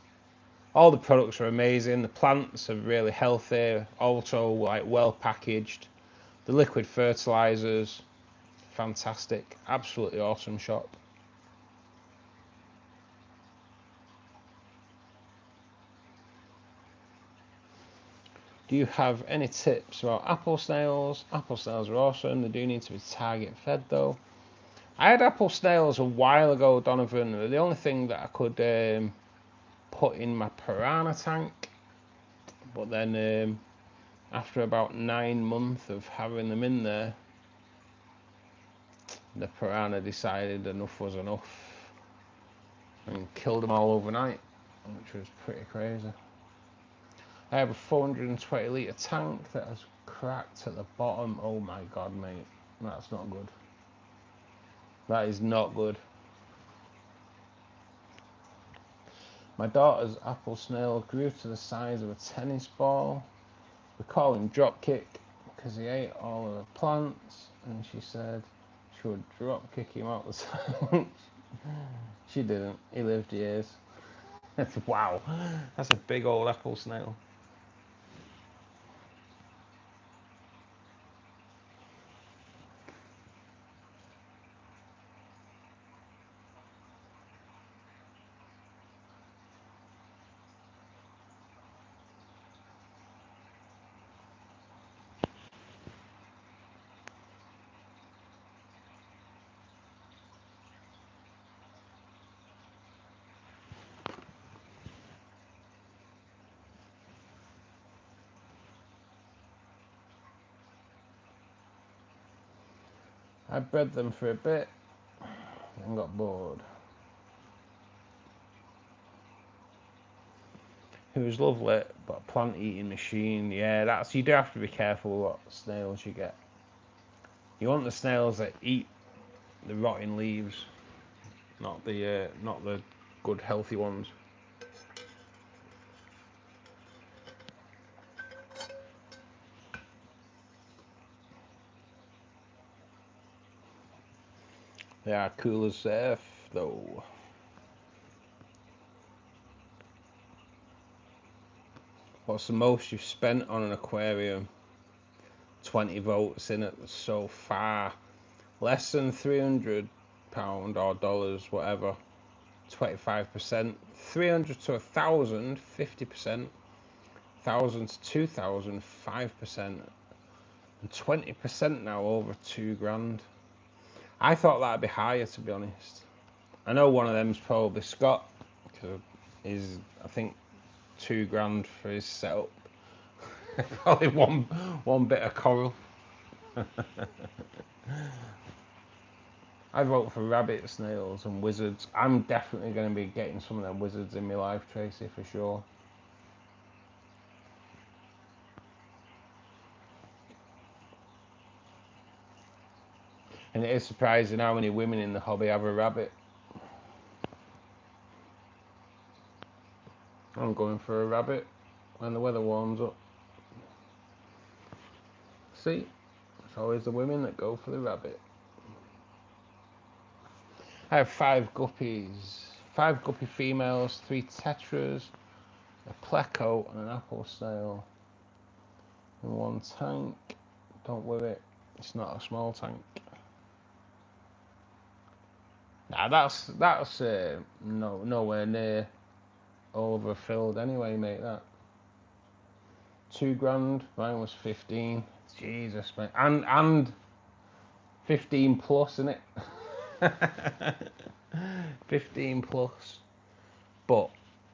All the products are amazing. The plants are really healthy. Also, like well packaged. The liquid fertilizers, fantastic. Absolutely awesome shop. Do you have any tips about apple snails? Apple snails are awesome. They do need to be target fed though. I had apple snails a while ago, Donovan. The only thing that I could put in my piranha tank, but then after about 9 months of having them in there, the piranha decided enough was enough and killed them all overnight, which was pretty crazy. I have a 420 litre tank that has cracked at the bottom. Oh my god, mate. That's not good. That is not good. My daughter's apple snail grew to the size of a tennis ball. We call him Dropkick because he ate all of the plants, and she said she would drop kick him out the tank. She didn't. He lived years. Wow, that's a big old apple snail. I bred them for a bit and got bored. It was lovely, but a plant eating machine, yeah, you do have to be careful what snails you get. You want the snails that eat the rotting leaves, not the good healthy ones. They are cool as surf, though. What's the most you've spent on an aquarium? 20 votes in it so far. Less than £300 or dollars, whatever. 25%. 300 to 1,000, 50%. 1,000 to 2,000, 5%. And 20% now over £2,000. I thought that'd be higher, to be honest. I know one of them's probably Scott, because he's, I think, £2,000 for his setup. Probably one bit of coral. I vote for rabbit, snails and wizards. I'm definitely going to be getting some of them wizards in my life, Tracy, for sure. And it is surprising how many women in the hobby have a rabbit. I'm going for a rabbit when the weather warms up. See, it's always the women that go for the rabbit. I have 5 guppies, 5 guppy females, 3 tetras, a pleco and an apple snail in 1 tank. Don't worry, it's not a small tank. Nah, that's nowhere near overfilled anyway, mate. That £2,000, mine was 15. Jesus, mate, and 15 plus, innit? 15 plus. But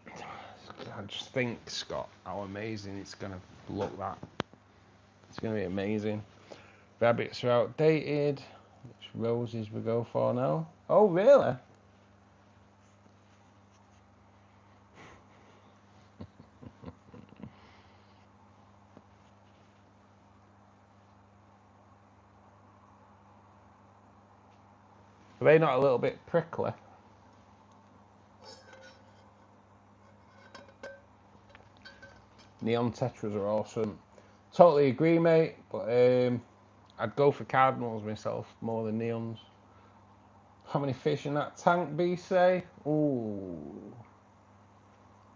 I just think, Scott, how amazing it's gonna look. That it's gonna be amazing. Rabbits are outdated. Which roses we go for now? Oh, really? Are they not a little bit prickly? Neon tetras are awesome. Totally agree, mate. But I'd go for Cardinals myself more than neons. How many fish in that tank, B say? Ooh,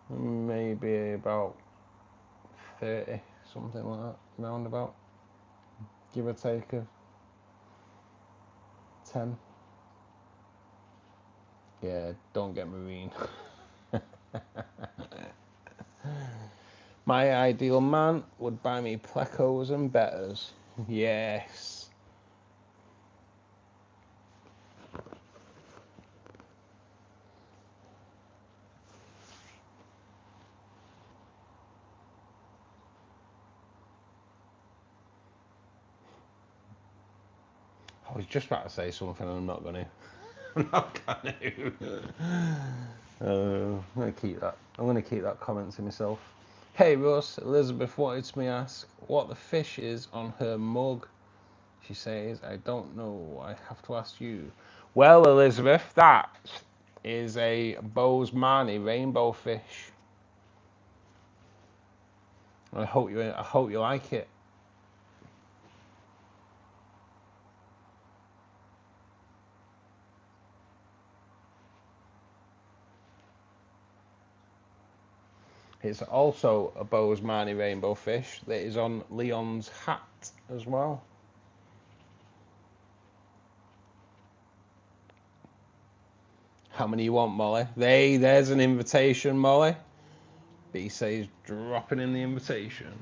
maybe about 30, something like that, roundabout. Give or take a 10. Yeah, don't get marine. My ideal man would buy me plecos and bettas. Yes. I was just about to say something and I'm not going to. I'm not going to. I'm going to keep that. I'm going to keep that comment to myself. Hey Russ, Elizabeth wanted me to ask what the fish is on her mug. She says, I don't know, I have to ask you. Well, Elizabeth, that is a Bozeman rainbow fish. I hope you like it. It's also a Bozeman rainbow fish that is on Leon's hat as well. How many you want, Molly? There's an invitation, Molly. B says dropping in the invitation.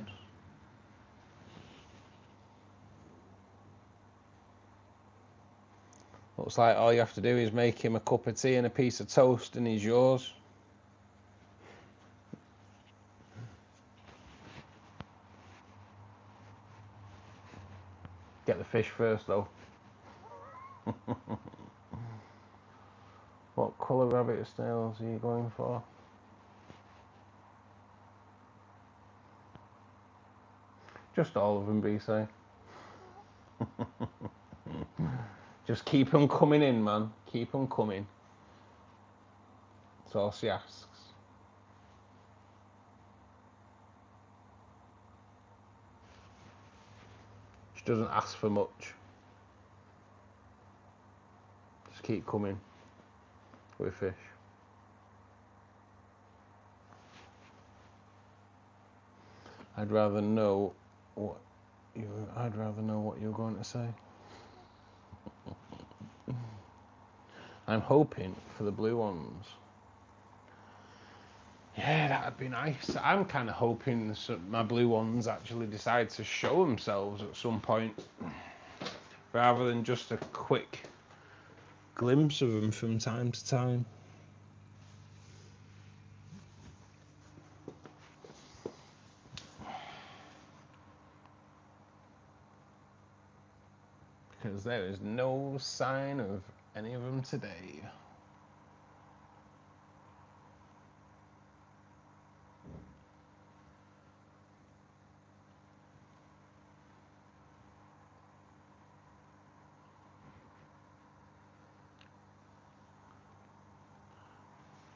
Looks like all you have to do is make him a cup of tea and a piece of toast and he's yours. Get the fish first though. What colour rabbit snails are you going for? Just all of them, BC. Just keep them coming in, man. Keep them coming. That's all she asks. She doesn't ask for much. Just keep coming with fish. I'd rather know what you're going to say. I'm hoping for the blue ones. Yeah, that'd be nice. I'm kind of hoping my blue ones actually decide to show themselves at some point, rather than just a quick glimpse of them from time to time. Because there is no sign of any of them today.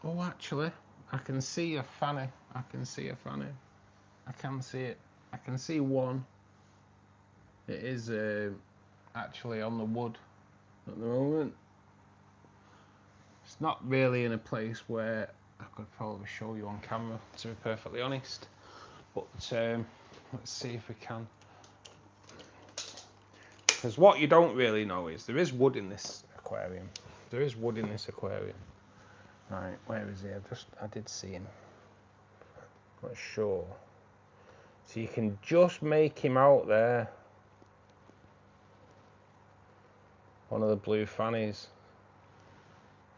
Oh, actually, I can see a fanny. I can see a fanny. I can see it. I can see one. It is actually on the wood at the moment. It's not really in a place where I could probably show you on camera, to be perfectly honest. But let's see if we can. Because what you don't really know is there is wood in this aquarium. There is wood in this aquarium. Right, where is he? I did see him. Not sure. So you can just make him out there. One of the blue fannies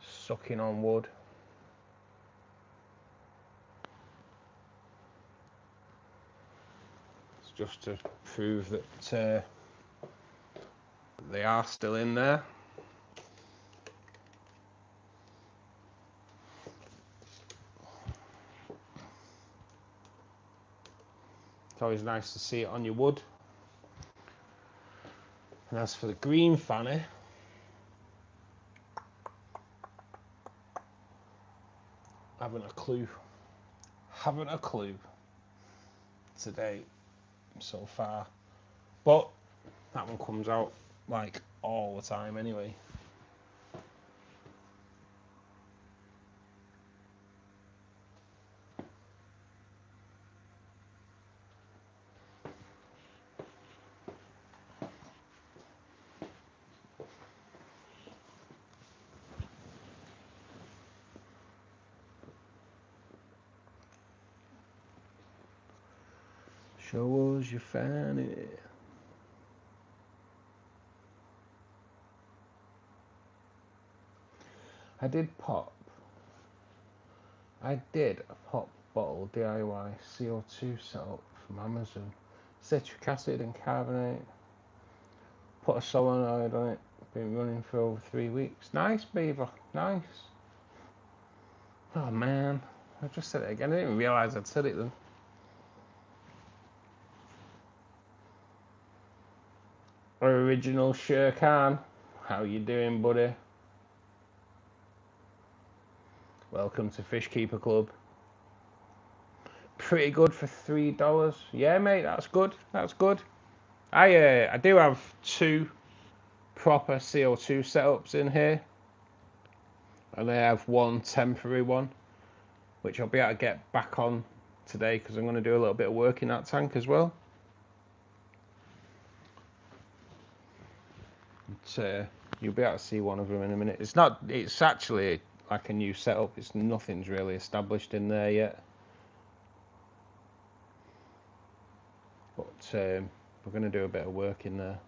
sucking on wood. It's just to prove that they are still in there. It's always nice to see it on your wood. And as for the green fanny, haven't a clue. Haven't a clue today so far. But that one comes out like all the time anyway. Show us your fanny. I did a pop bottle DIY CO2 setup from Amazon. Citric acid and carbonate. Put a solenoid on it. Been running for over 3 weeks. Nice, beaver. Nice. Oh man, I just said it again. I didn't even realise I'd said it then. Original Sher Khan. How you doing, buddy? Welcome to Fishkeeper Club. Pretty good for $3. Yeah, mate, that's good. That's good. I do have 2 proper CO2 setups in here, and I have 1 temporary one, which I'll be able to get back on today because I'm going to do a little bit of work in that tank as well. You'll be able to see one of them in a minute. It's actually like a new setup. Nothing's really established in there yet. But we're going to do a bit of work in there.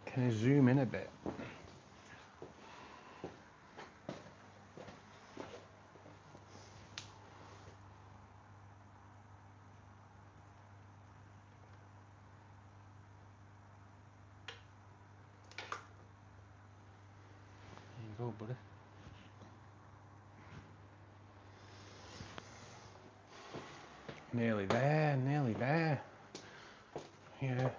Can you zoom in a bit? go, buddy. Nearly there, nearly there. Yeah.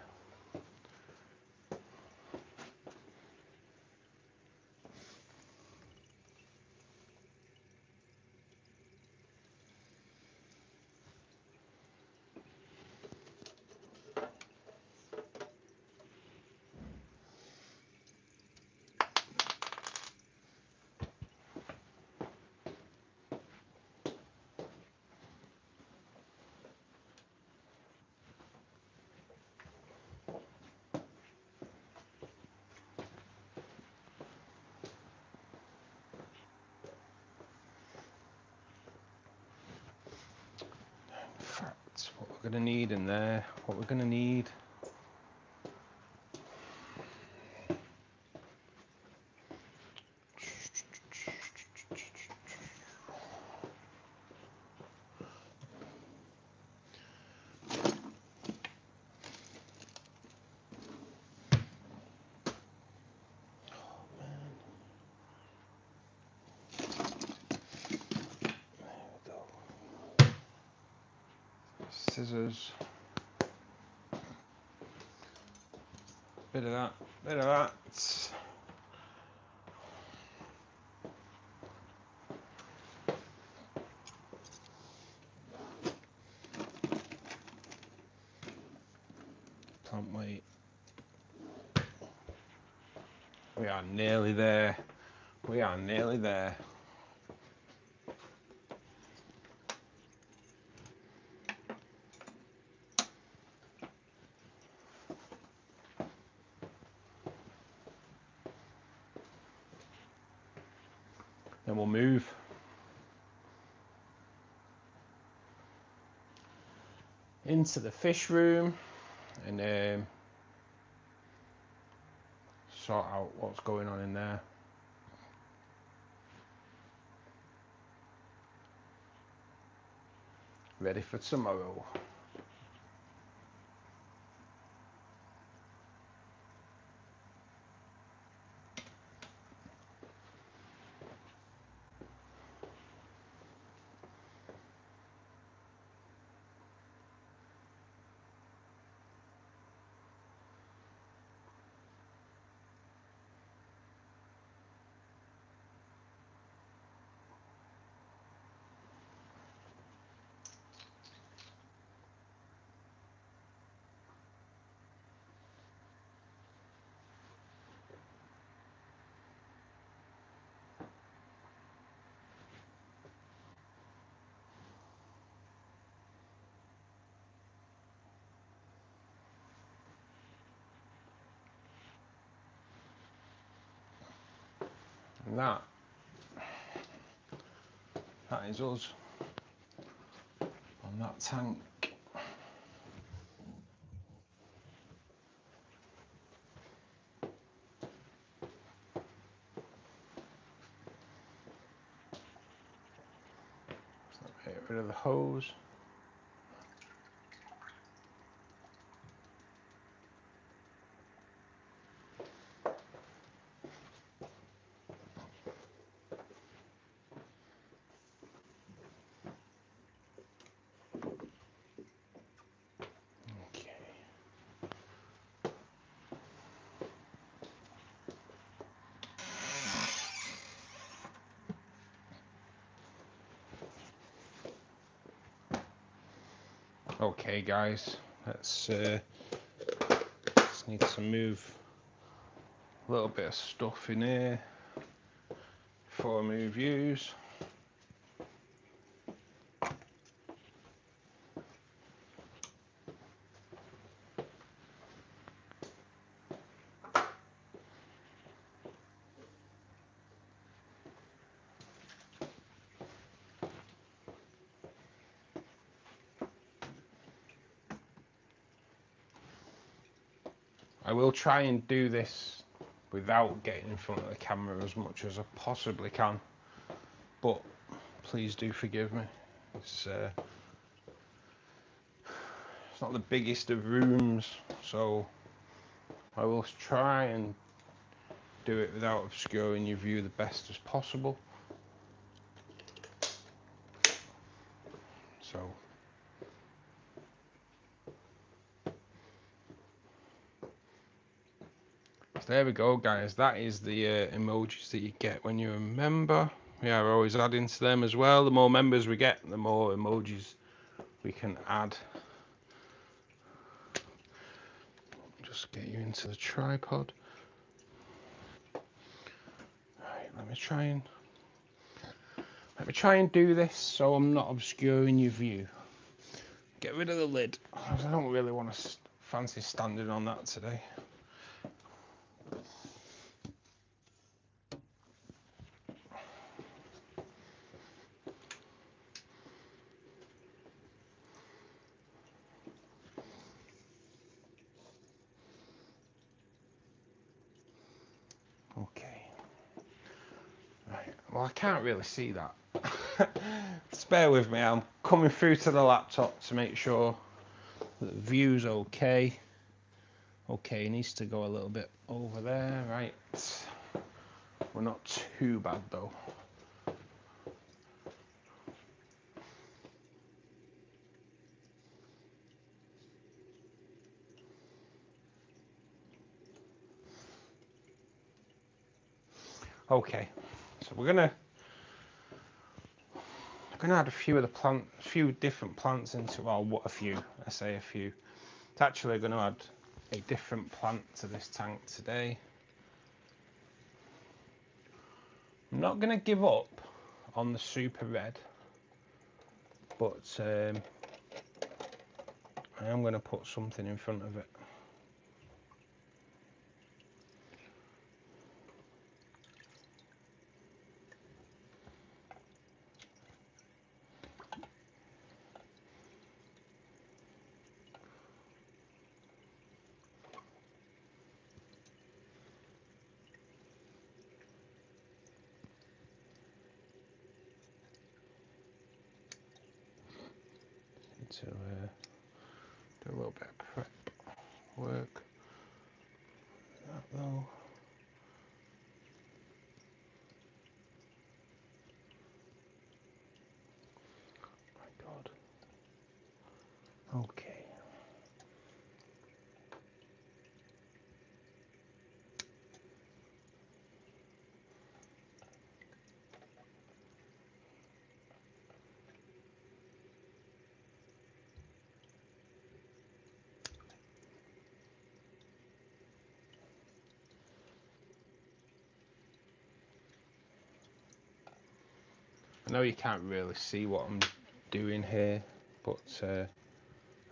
That's what we're going to need in there, what we're going to need. Scissors, bit of that, bit of that. Plant weight. We are nearly there. We are nearly there. Then we'll move. Into the fish room and sort out what's going on in there. Ready for tomorrow. And that is us on that tank. So get rid of the hose. Okay guys, let's just need to move a little bit of stuff in here before I move views. I will try and do this without getting in front of the camera as much as I possibly can, but please do forgive me. It's not the biggest of rooms, so I will try and do it without obscuring your view the best as possible. So there we go, guys. That is the emojis that you get when you're a member. Yeah, we're always adding to them as well. The more members we get, the more emojis we can add. Just get you into the tripod. Right, let me try and do this so I'm not obscuring your view. Get rid of the lid. I don't really want to fancy standing on that today. Okay. Right. Well, I can't really see that. Just bear with me. I'm coming through to the laptop to make sure that the view's okay. Okay, it needs to go a little bit over there. Right. We're not too bad though. Okay, so we're gonna add a few different plants into, well, what a few, I say a few. It's actually going to add a different plant to this tank today. I'm not going to give up on the super red, but I am going to put something in front of it. To do a little bit of prep work. That though. My God. Okay. I know you can't really see what I'm doing here, but I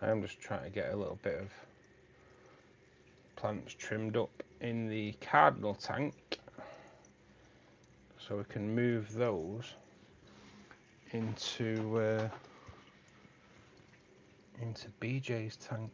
am just trying to get a little bit of plants trimmed up in the Cardinal tank so we can move those into BJ's tank.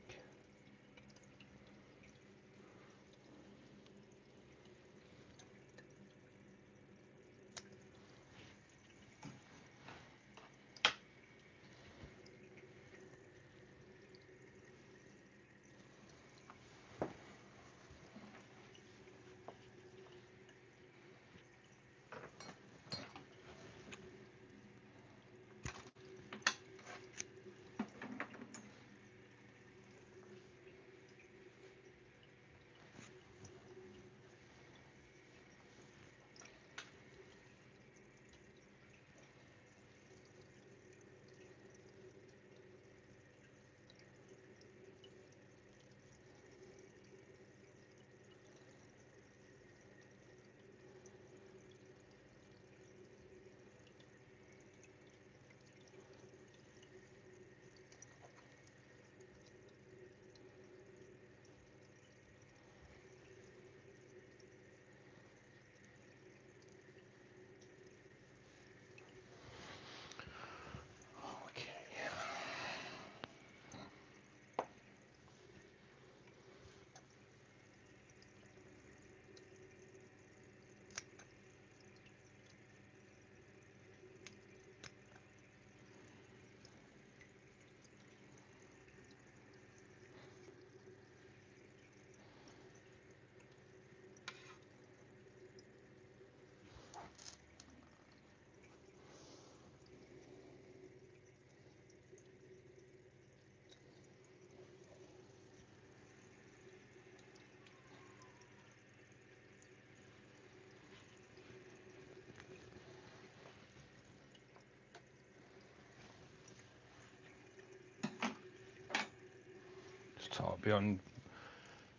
be on.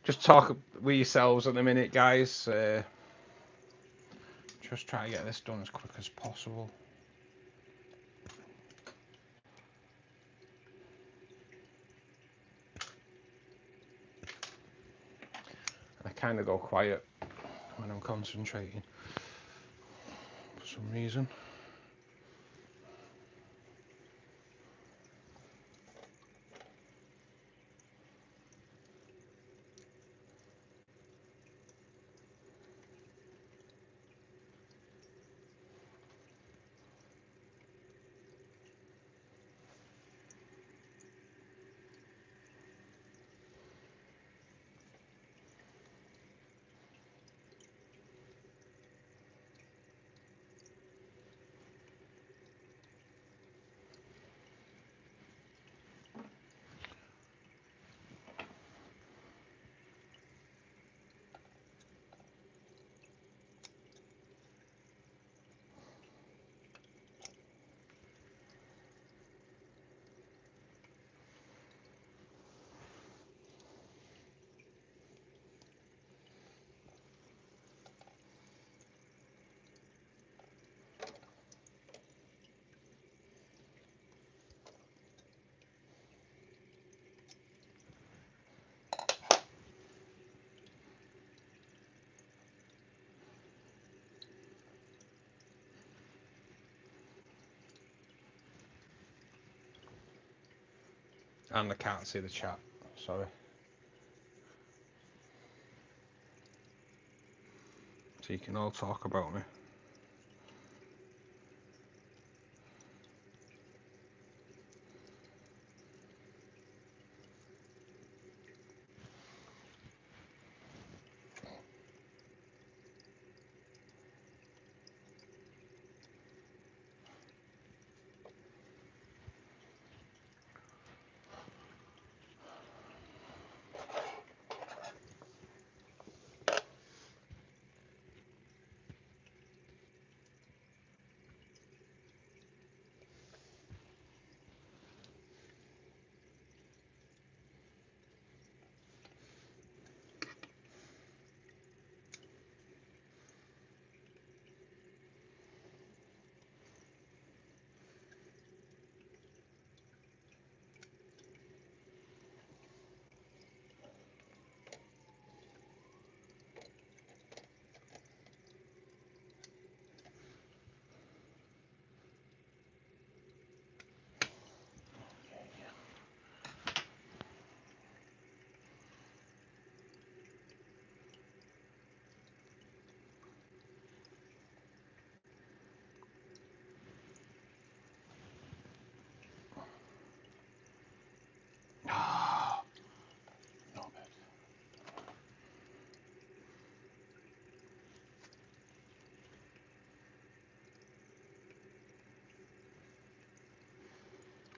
Just talk with yourselves at the minute, guys. Just try to get this done as quick as possible. I kind of go quiet when I'm concentrating for some reason. And I can't see the chat, sorry. So you can all talk about me.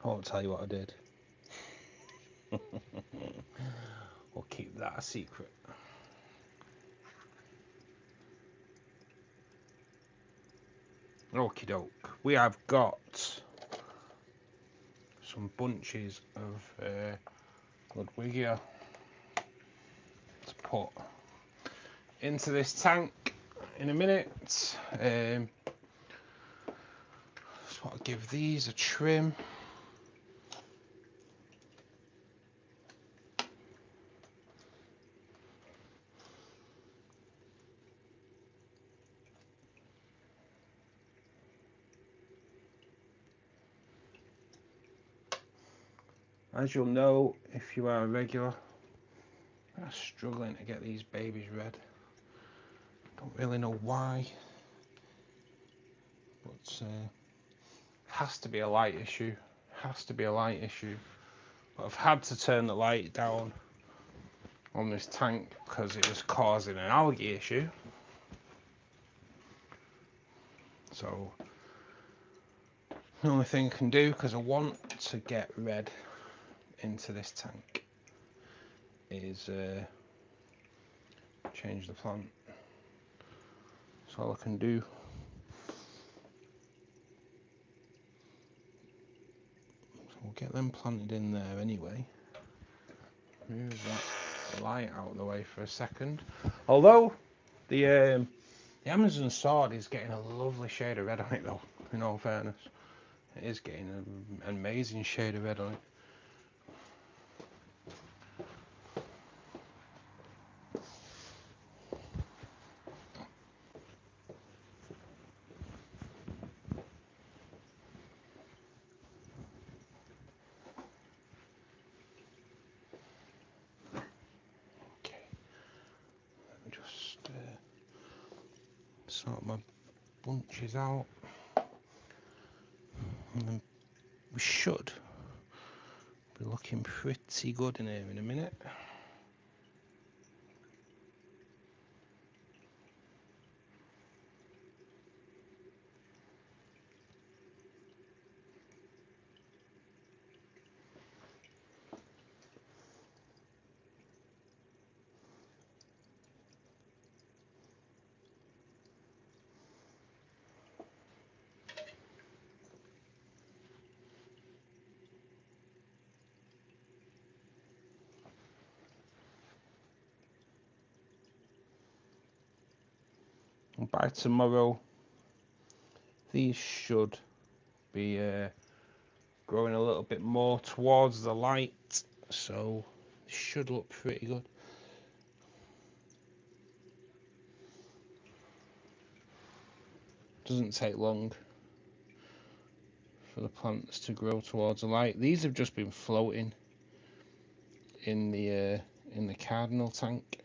I won't tell you what I did. We'll keep that a secret. Okie doke. We have got some bunches of Ludwig here to put into this tank in a minute. Just want to give these a trim. As you'll know, if you are a regular, I'm struggling to get these babies red. Don't really know why, but has to be a light issue. Has to be a light issue. But I've had to turn the light down on this tank because it was causing an algae issue. So the only thing I can do, because I want to get red into this tank, is change the plant. That's all I can do. So we'll get them planted in there anyway. move that light out of the way for a second. Although the Amazon sword is getting a lovely shade of red on it though, in all fairness. It is getting an amazing shade of red on it. Sort my bunches out, and then we should be looking pretty good in here in a minute. And by tomorrow, these should be growing a little bit more towards the light, so it should look pretty good. Doesn't take long for the plants to grow towards the light. These have just been floating in the Cardinal tank.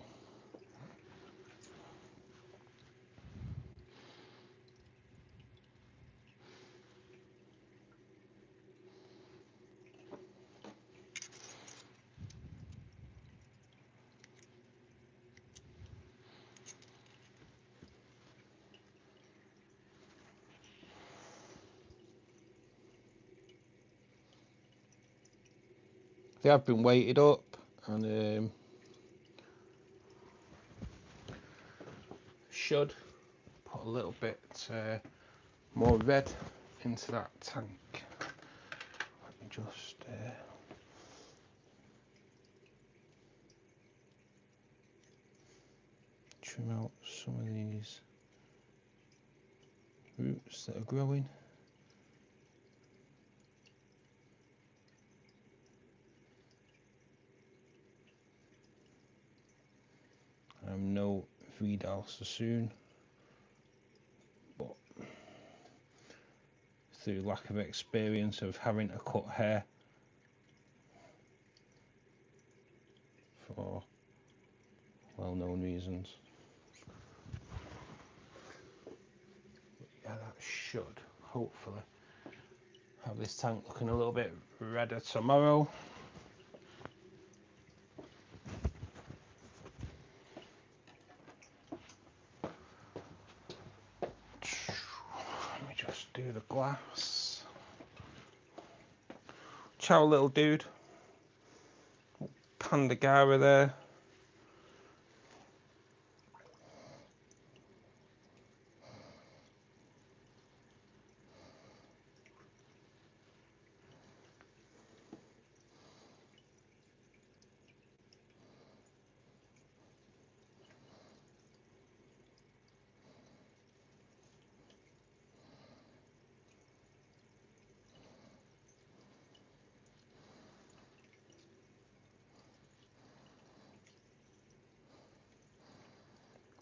They have been weighted up, and should put a little bit more red into that tank. Let me just trim out some of these roots that are growing. I'm no Vidal Sassoon, but through lack of experience of having to cut hair for well-known reasons. But yeah, that should hopefully have this tank looking a little bit redder tomorrow. Let me just do the glass. Ciao, little dude. Pandagara there.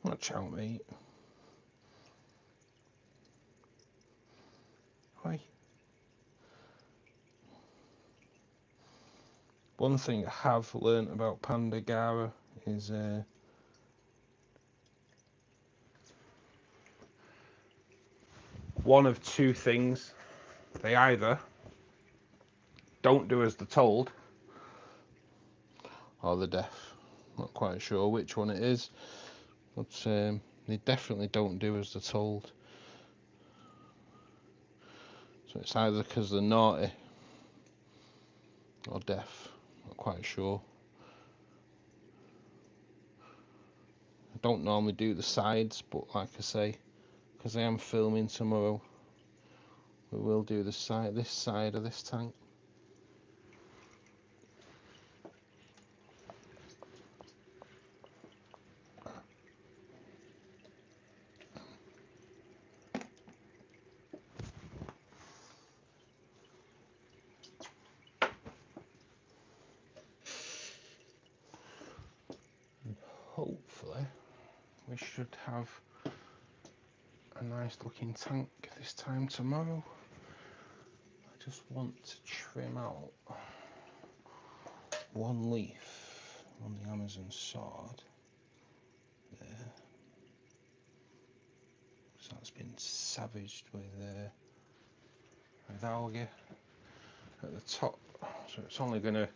Watch out, mate. Hi. One thing I have learnt about Pandagara is one of two things. They either don't do as they're told, or they're deaf. Not quite sure which one it is, but they definitely don't do as they're told. So it's either because they're naughty or deaf. Not quite sure. I don't normally do the sides, but like I say, because I am filming tomorrow, we will do this side of this tank. we should have a nice looking tank this time tomorrow. I just want to trim out one leaf on the Amazon sword there. So that's been savaged with algae at the top. So it's only gonna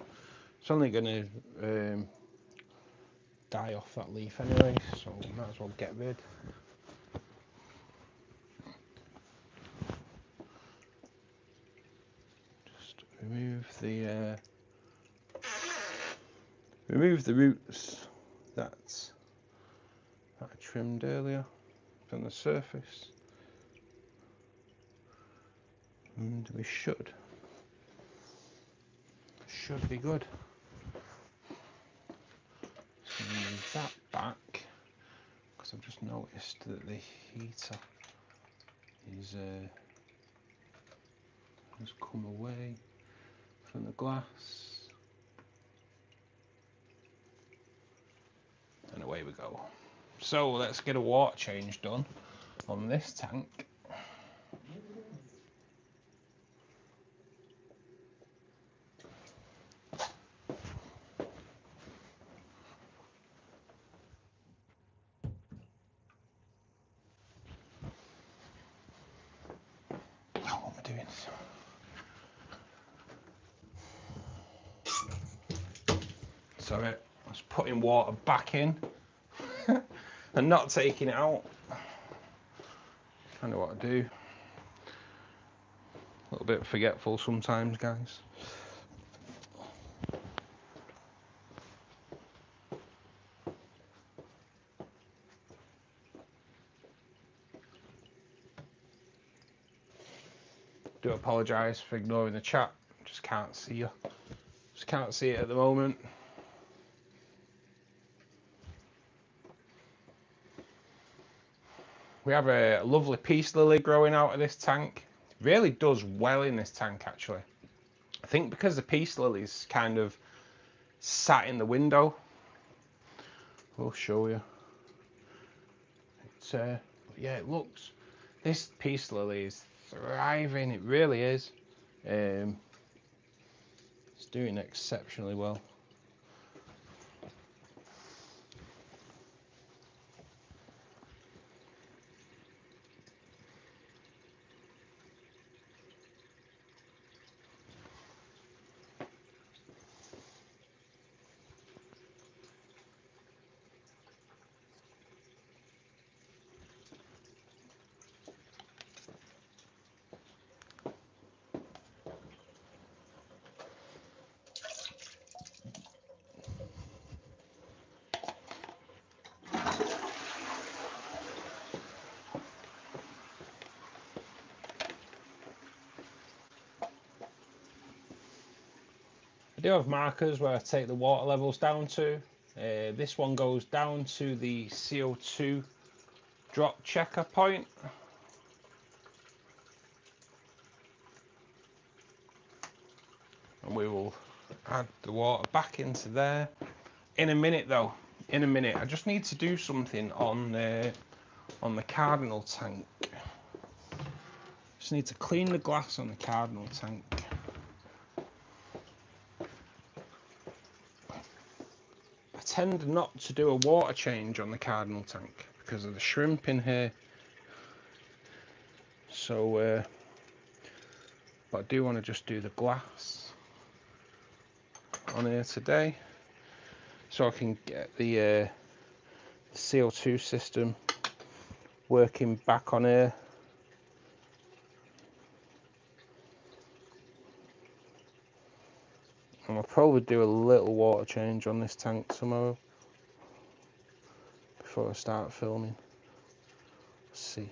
die off that leaf anyway, so we might as well get rid. Just remove the roots that I trimmed earlier from the surface, and we should be good. So move that back, because I've just noticed that the heater has come away from the glass, and away we go. So let's get a water change done on this tank. Sorry, I was putting water back in and not taking it out. Kind of what I do. A little bit forgetful sometimes, guys. Do apologise for ignoring the chat. Just can't see you. Just can't see it at the moment. We have a lovely peace lily growing out of this tank. It really does well in this tank, actually. I think because the peace lily's kind of sat in the window. We'll show you. Yeah, it looks. This peace lily is thriving. It really is. It's doing exceptionally well. I do have markers where I take the water levels down to. This one goes down to the CO2 drop checker point. And we will add the water back into there. In a minute though, in a minute. I just need to do something on the Cardinal tank. Just need to clean the glass on the Cardinal tank. I tend not to do a water change on the Cardinal tank because of the shrimp in here. So, but I do want to just do the glass on here today, so I can get the CO2 system working back on here. And I'll probably do a little water change on this tank tomorrow before I start filming. Let's see.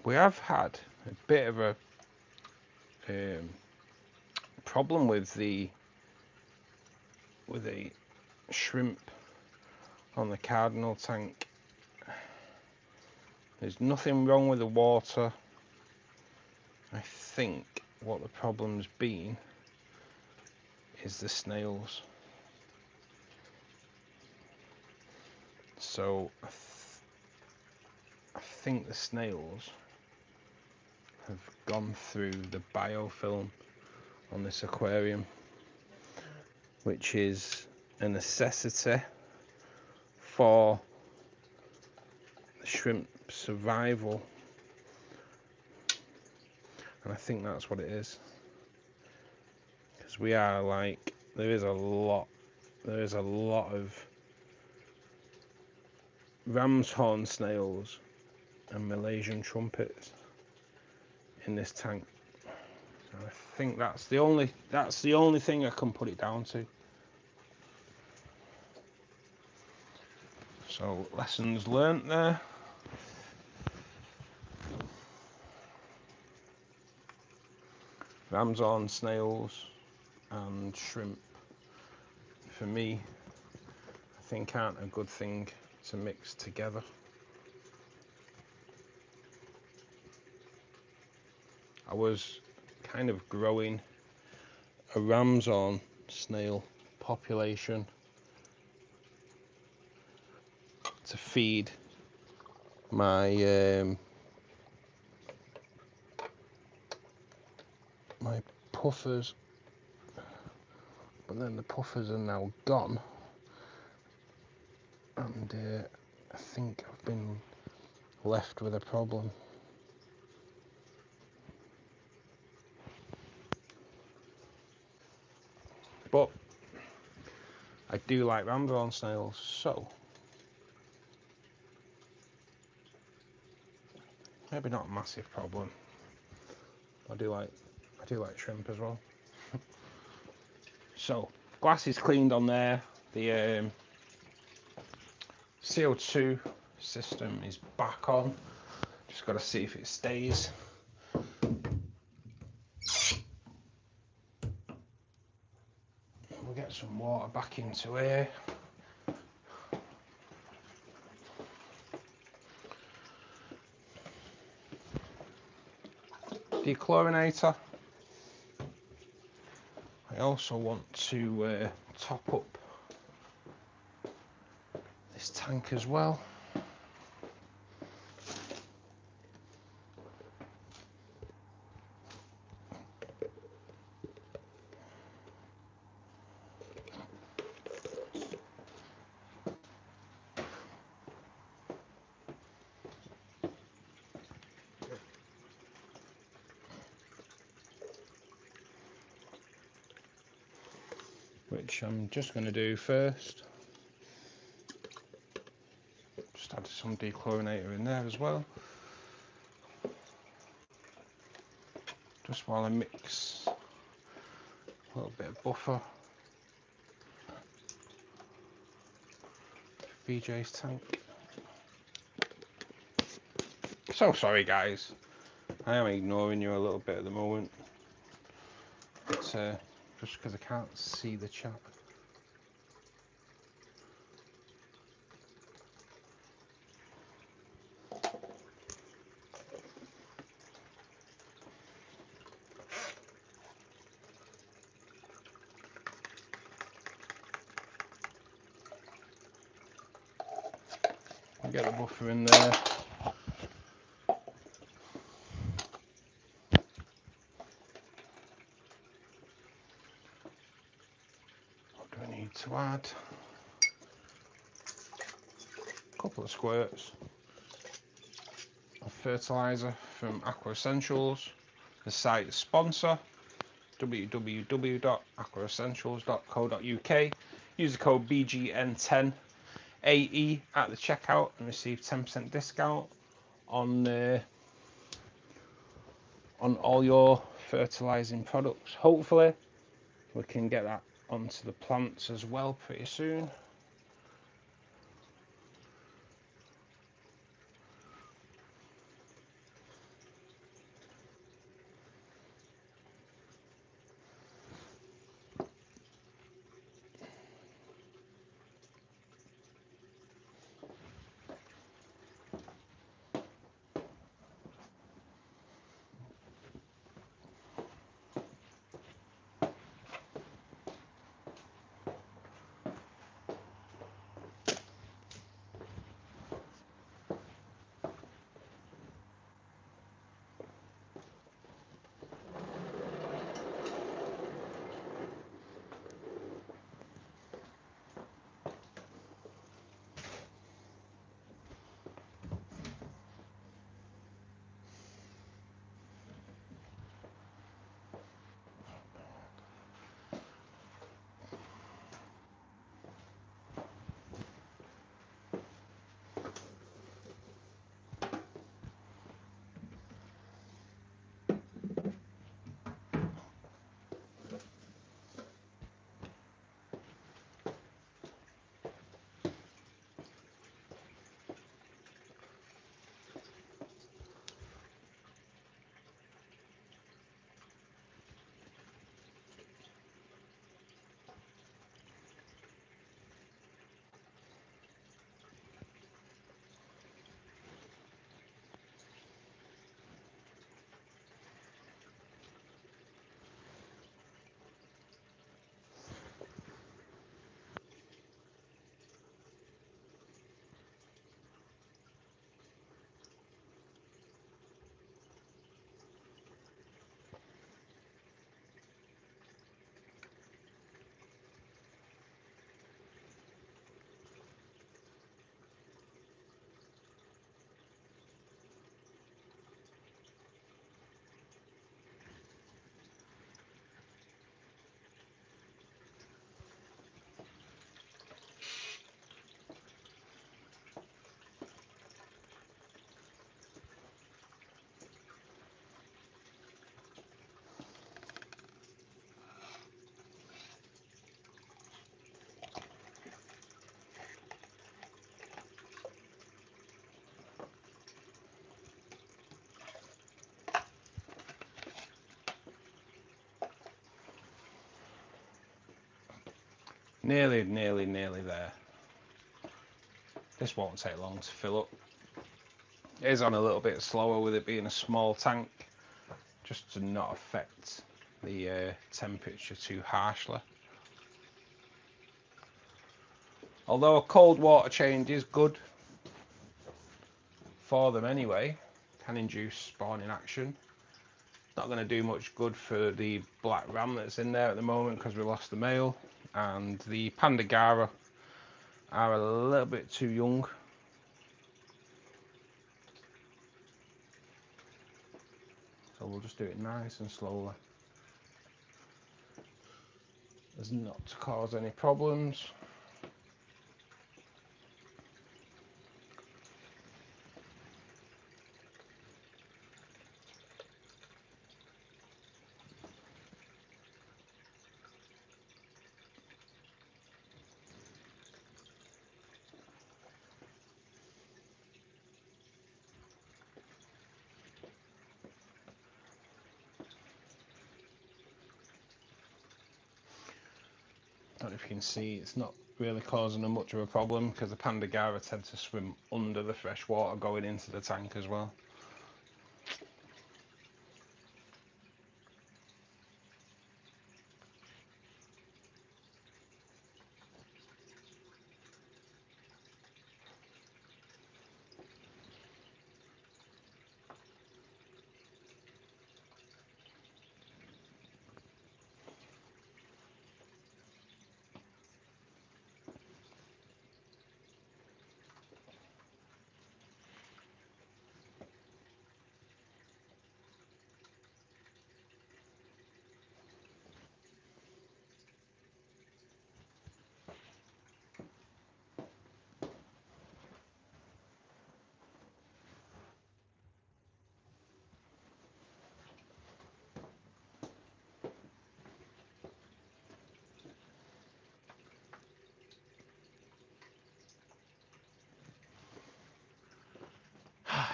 We have had a bit of a problem with the shrimp on the Cardinal tank. There's nothing wrong with the water. I think what the problem's been is the snails. So I think the snails have gone through the biofilm on this aquarium, which is a necessity for the shrimp survival, and I think that's what it is, because we are like, there is a lot of ram's horn snails and Malaysian trumpets in this tank. And I think that's the only thing I can put it down to. So lessons learnt there. Ram's horn snails and shrimp, for me, I think aren't a good thing to mix together. I was kind of growing a ram's horn snail population to feed my my puffers, but then the puffers are now gone, and I think I've been left with a problem. But I do like ram's horn snails, so maybe not a massive problem. I do like shrimp as well. So glass is cleaned on there. The CO2 system is back on. Just got to see if it stays. We'll get some water back into here. Dechlorinator. I also want to top up this tank as well. Which I'm just going to do first. Just add some dechlorinator in there as well. Just while I mix a little bit of buffer. VJ's tank. So sorry guys, I am ignoring you a little bit at the moment. It's just because I can't see the chat. Get the buffer in there. What do I need to add? A couple of squirts of fertilizer from Aqua Essentials, the site sponsor, www.aquaessentials.co.uk. Use the code BGN10 AE at the checkout and receive 10% discount on all your fertilizing products. Hopefully we can get that onto the plants as well pretty soon. Nearly there. This won't take long to fill up. It is on a little bit slower with it being a small tank, just to not affect the temperature too harshly. Although a cold water change is good for them anyway, can induce spawning action. Not going to do much good for the black ram that's in there at the moment because we lost the male, and the Pandagara are a little bit too young. So we'll just do it nice and slowly, as not to cause any problems. I don't know if you can see, it's not really causing them much of a problem because the Pandagara tend to swim under the fresh water going into the tank as well.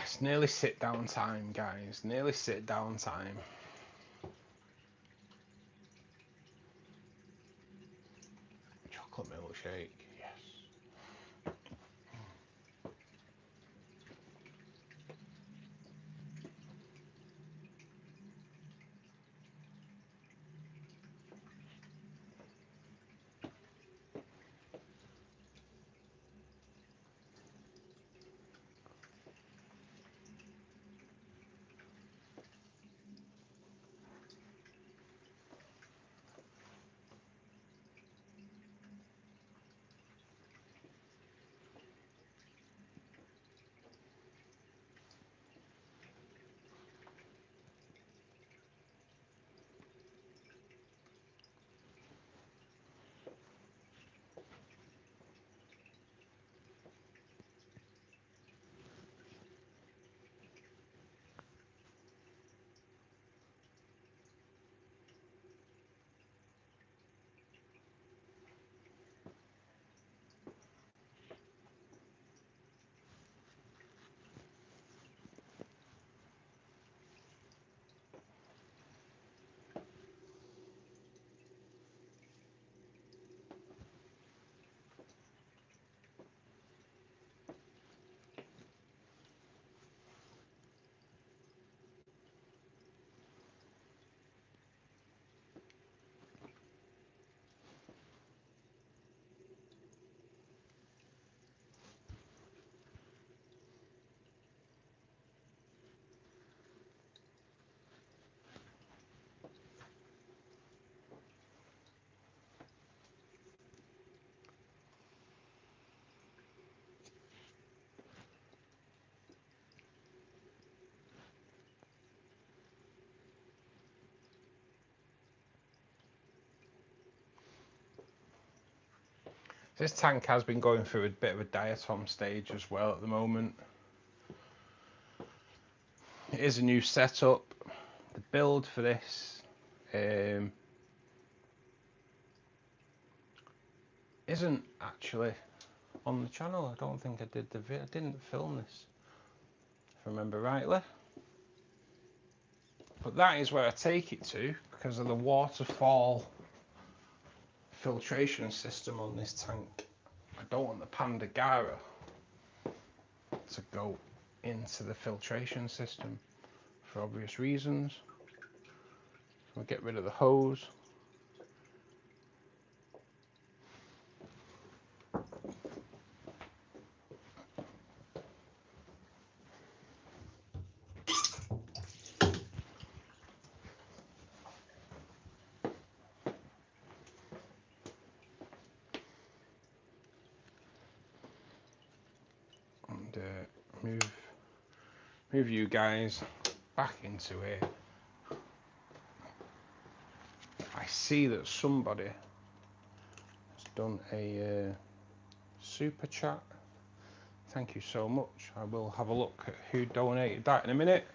It's nearly sit down time, guys. Nearly sit down time. Chocolate milkshake, yes. This tank has been going through a bit of a diatom stage as well at the moment. It is a new setup. The build for this isn't actually on the channel. I don't think I did the video. I didn't film this, if I remember rightly. But that is where I take it to because of the waterfall filtration system on this tank. I don't want the Pandagara to go into the filtration system for obvious reasons. We'll get rid of the hose. And move you guys back into it. I see that somebody has done a super chat. Thank you so much. I will have a look at who donated that in a minute.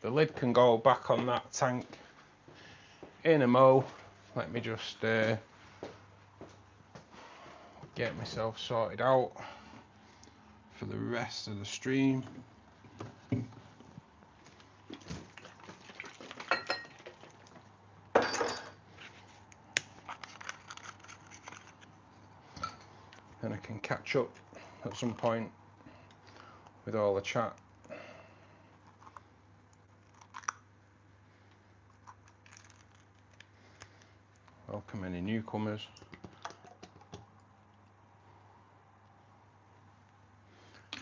The lid can go back on that tank in a mo. Let me just get myself sorted out for the rest of the stream. And I can catch up at some point with all the chat. Welcome any newcomers.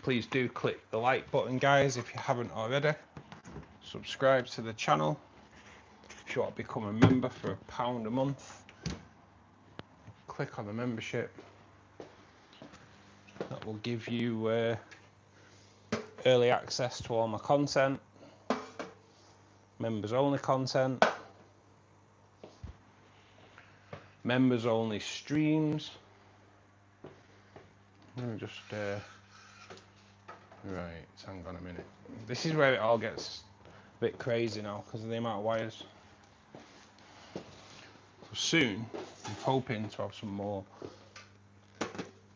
Please do click the like button, guys, if you haven't already. Subscribe to the channel. If you want to become a member for £1 a month, click on the membership. That will give you early access to all my content, members only content, members only streams. Let me just right, hang on a minute. This is where it all gets a bit crazy now because of the amount of wires. So soon I'm hoping to have some more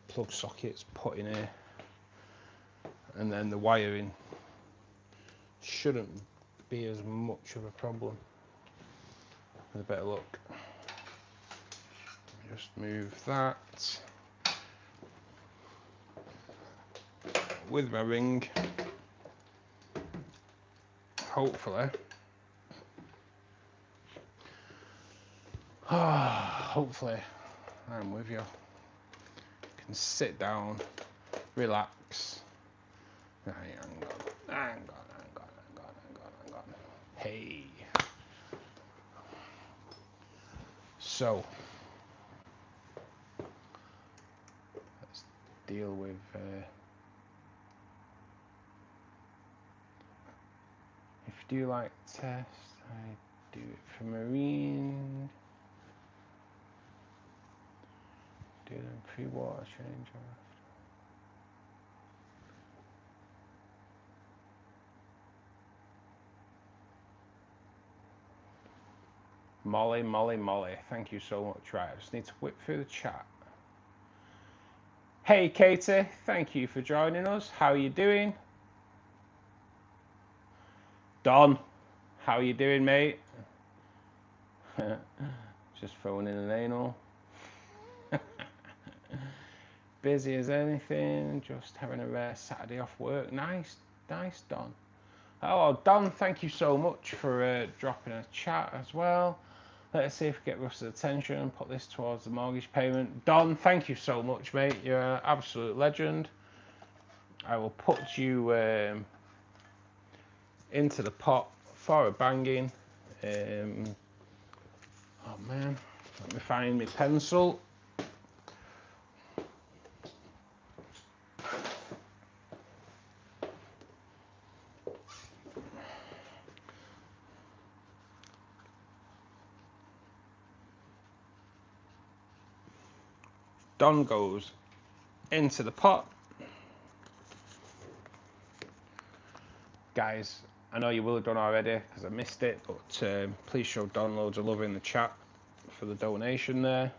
plug sockets put in here, and then the wiring shouldn't be as much of a problem with a better luck. Just move that with my ring, hopefully. Hopefully I'm with you. Can sit down, relax. Hang on. Hey. So let's deal with if you do like test, I do it for marine. Do them pre-water change after. Molly, thank you so much. Right, I just need to whip through the chat. Hey Katie, thank you for joining us. How are you doing? Don, how are you doing, mate? Just throwing in an anal. Busy as anything, just having a rare Saturday off work. Nice, Don. Oh, Don, thank you so much for dropping a chat as well. Let's see if we get Russ's attention and put this towards the mortgage payment. Don, thank you so much, mate. You're an absolute legend. I will put you into the pot for a banging. Oh man, let me find my pencil. Don goes into the pot. Guys, I know you will have done already because I missed it, but please show Don loads of love in the chat for the donation there.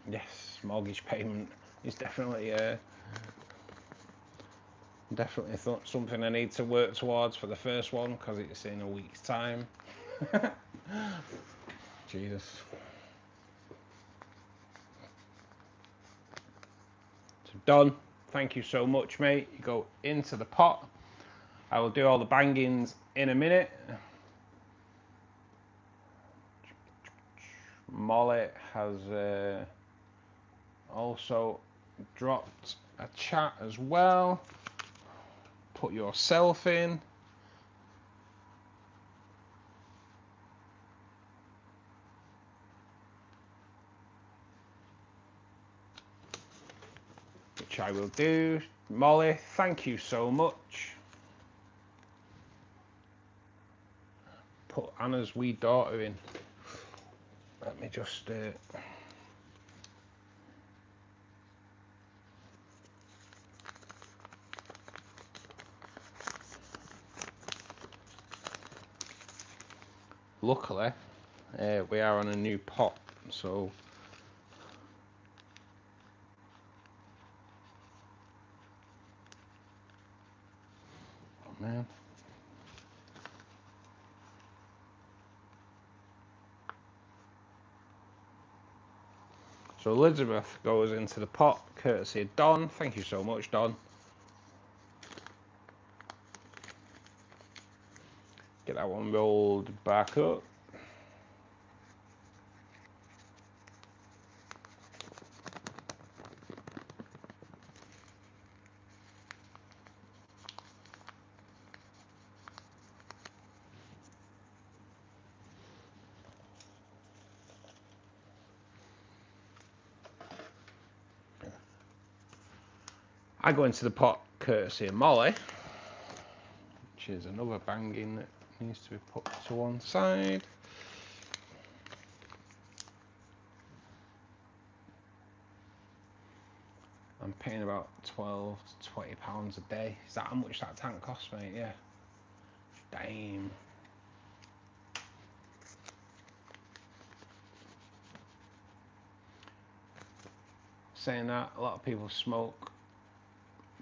Yes, mortgage payment is definitely something I need to work towards for the first one because it's in a week's time. Jesus. So Don, thank you so much, mate. You go into the pot. I will do all the bangings in a minute. Molly has also dropped a chat as well. Put yourself in. Which I will do. Molly, thank you so much. Put Anna's wee daughter in. Let me just luckily we are on a new pot, so oh man. So Elizabeth goes into the pot, courtesy of Don. Thank you so much, Don. Get that one rolled back up. I go into the pot courtesy of Molly, which is another banging that needs to be put to one side. I'm paying about 12 to 20 pounds a day. Is that how much that tank costs, mate? Yeah. Damn. Saying that, a lot of people smoke.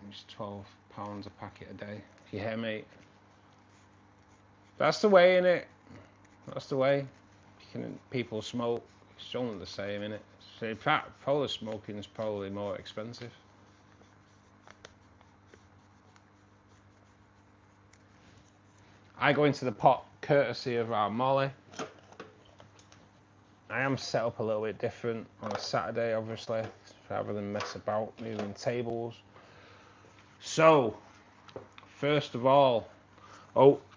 It's 12 pounds a packet a day. You hear, mate? That's the way, innit? That's the way. People smoke. It's only the same, innit? So in fact, probably smoking is probably more expensive. I go into the pot courtesy of our Molly. I am set up a little bit different on a Saturday, obviously, rather than mess about moving tables. So, first of all,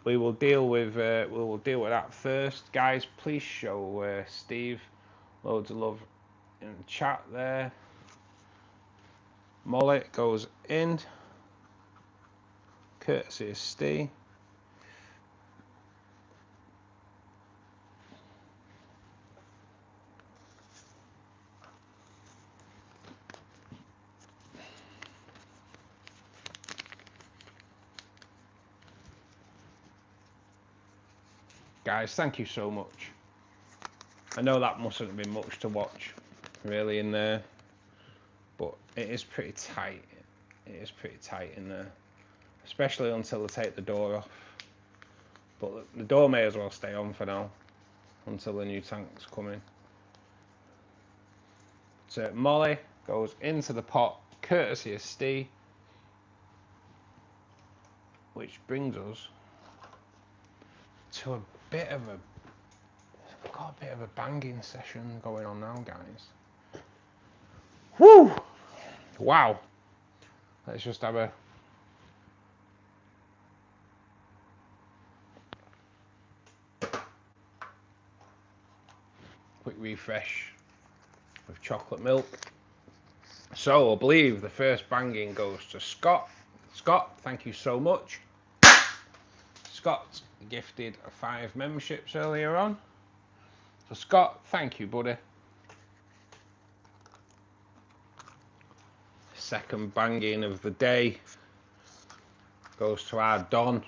we will deal with that first, guys. Please show Steve loads of love in the chat there. Molly goes in, courtesy of Steve. Guys, thank you so much. I know that mustn't have been much to watch, really, in there, but it is pretty tight. It is pretty tight in there, especially until they take the door off. But the door may as well stay on for now, until the new tank's coming. So Molly goes into the pot, courtesy of Steve, which brings us to a bit of a banging session going on now, guys. Woo! Wow. Let's just have a quick refresh with chocolate milk. So I believe the first banging goes to Scott. Scott, thank you so much. Scott gifted 5 memberships earlier on. So Scott, thank you, buddy. Second banging of the day goes to our Don.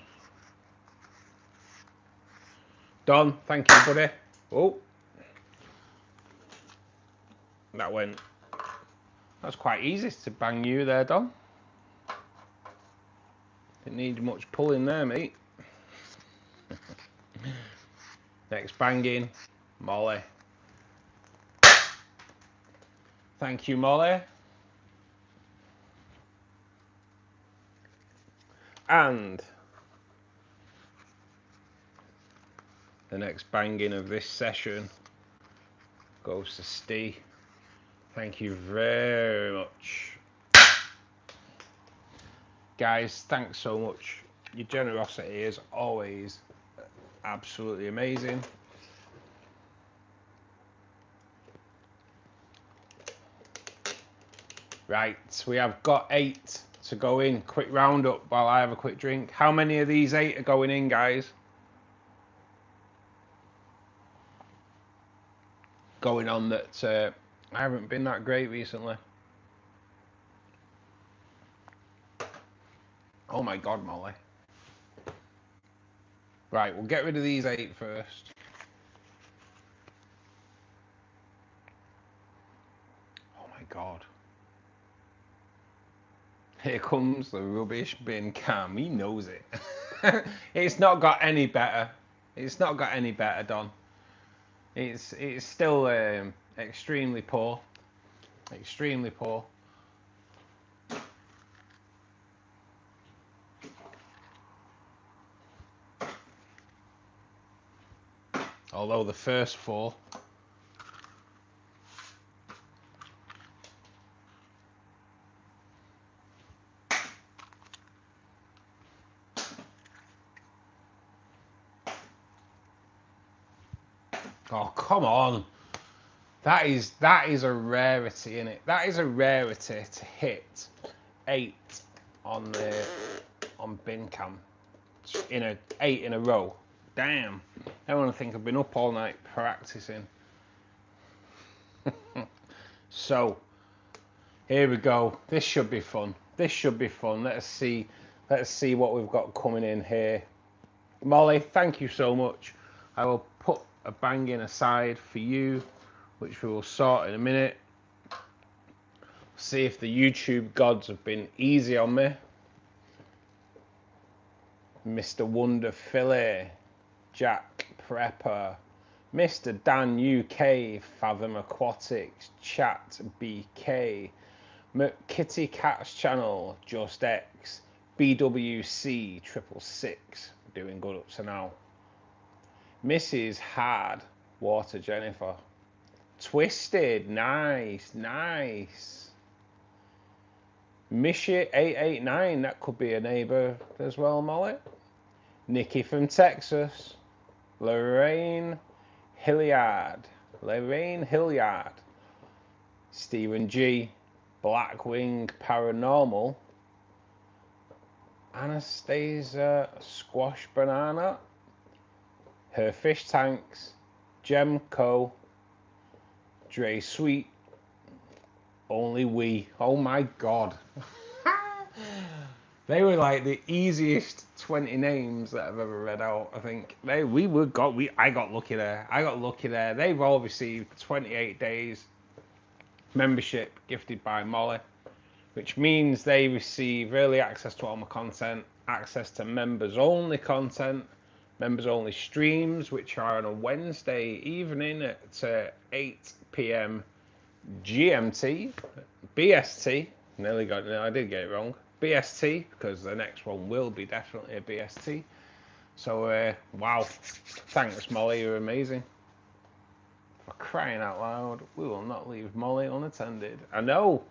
Don, thank you, buddy. Oh, that's quite easy to bang you there, Don. Didn't need much pulling there, mate. Next banging, Molly. Thank you, Molly. And the next banging of this session goes to Steve. Thank you very much. Guys, thanks so much. Your generosity is always absolutely amazing. Right, we have got 8 to go in. Quick roundup while I have a quick drink. How many of these 8 are going in, guys? Going on that I haven't been that great recently. Oh my God, Molly. Right, we'll get rid of these 8 first. Oh my God. Here comes the rubbish bin cam. He knows it. It's not got any better. It's not got any better, Don. It's still extremely poor. Extremely poor. Although the first 4. Oh, come on. That is a rarity, isn't it? That is a rarity to hit 8 on bin cam in 8 in a row. Damn. I want to think I've been up all night practicing. So here we go. This should be fun. This should be fun. Let's see what we've got coming in here. Molly, thank you so much. I will put a banging aside for you, which we will sort in a minute. See if the YouTube gods have been easy on me. Mr. Wonder Philly, Jack Prepper, Mr. Dan UK, Fathom Aquatics, Chat BK, Kitty Cat's channel, Just X, BWC 666, doing good up to now. Mrs. Hard, Water Jennifer, Twisted, nice, nice. Mishy 889, that could be a neighbour as well, Molly. Nikki from Texas, Lorraine Hilliard, Stephen G, Blackwing Paranormal, Anastasia Squash Banana, Her Fish Tanks, Gem Co, Dre Sweet, Only We. Oh my God. They were like the easiest 20 names that I've ever read out, I think. I got lucky there. They've all received 28 days membership gifted by Molly, which means they receive early access to all my content, access to members only content, members only streams, which are on a Wednesday evening at 8 p.m. GMT, BST. I did get it wrong. BST, because the next one will be definitely a BST. So, wow. Thanks, Molly. You're amazing. For crying out loud, we will not leave Molly unattended. I know.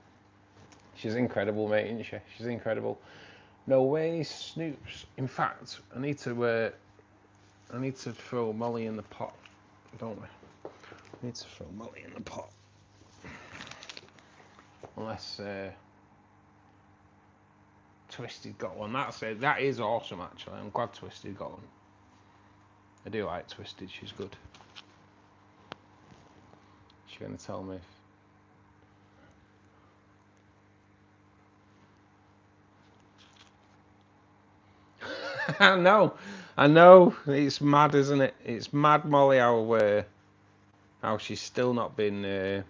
She's incredible, mate, isn't she? She's incredible. No way, Snoops. In fact, I need to throw Molly in the pot, don't we? I need to throw Molly in the pot. Unless Twisted got one. That is awesome, actually. I'm glad Twisted got one. I do like Twisted. She's good. She's going to tell me. I know. It's mad, isn't it? It's mad, Molly, how she's still not been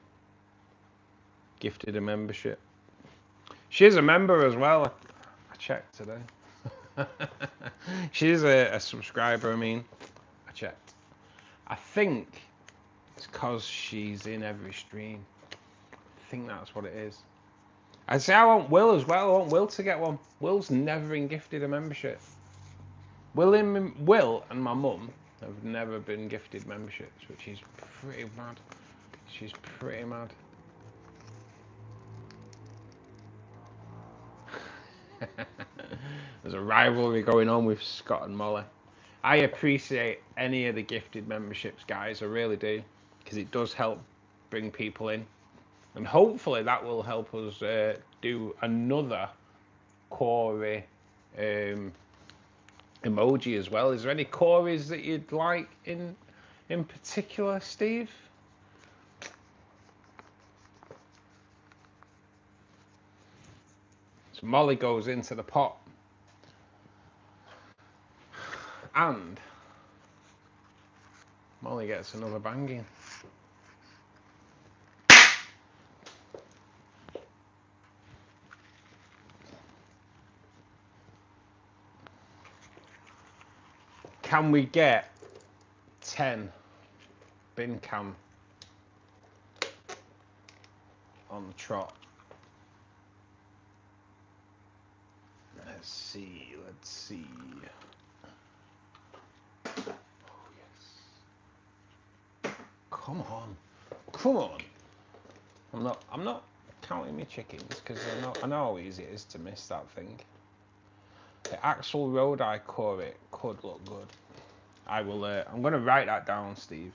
gifted a membership. She's a member as well. I checked today. She's a subscriber, I checked. I think it's because she's in every stream. I think that's what it is. I say I want Will as well. I want Will to get one. Will's never been gifted a membership. Will and my mum have never been gifted memberships, which is pretty mad. She's pretty mad. There's a rivalry going on with Scott and Molly. I appreciate any of the gifted memberships, guys. I really do, because it does help bring people in, and hopefully that will help us do another Corey emoji as well. Is there any Corys that you'd like in particular, Steve? So Molly goes into the pot, and Molly gets another banging. Can we get 10 bin cam on the trot? Let's see. Oh yes. Come on. I'm not counting my chickens, because I know how easy it is to miss that thing. The Axel Rodi Corey could look good. I will. I'm going to write that down, Steve.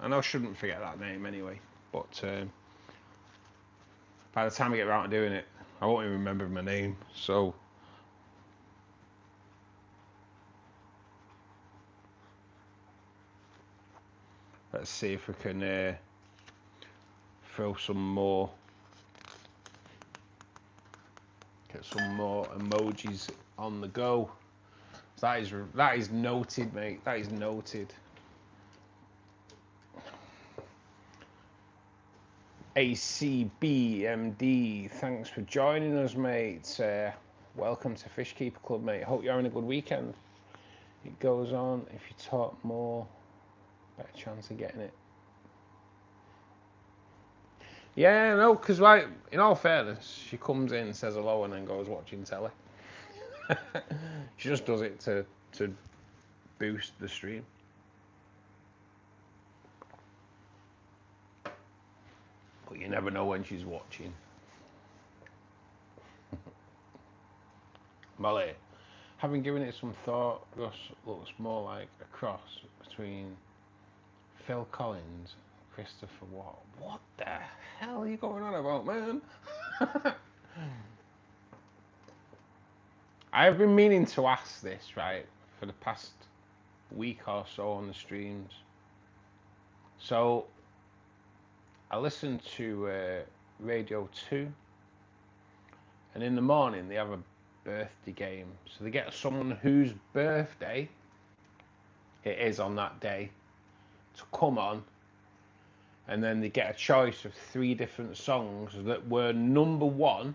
And I shouldn't forget that name anyway. But by the time I get around to doing it, I won't even remember my name. So let's see if we can throw some more. Get some more emojis on the go. That is noted, mate. That is noted. ACBMD, thanks for joining us, mate. Welcome to Fishkeeper Club, mate. Hope you're having a good weekend. It goes on, if you talk more, better chance of getting it. Yeah, no, because like, in all fairness, she comes in, says hello, and then goes watching telly. She just does it to boost the stream. But you never know when she's watching. Molly, having given it some thought, Russ looks more like a cross between Phil Collins and Christopher Watt. What the hell are you going on about, man? I've been meaning to ask this, right, for the past week or so on the streams. So I listened to Radio 2, and in the morning they have a birthday game. So they get someone whose birthday it is on that day to come on, and then they get a choice of 3 different songs that were number 1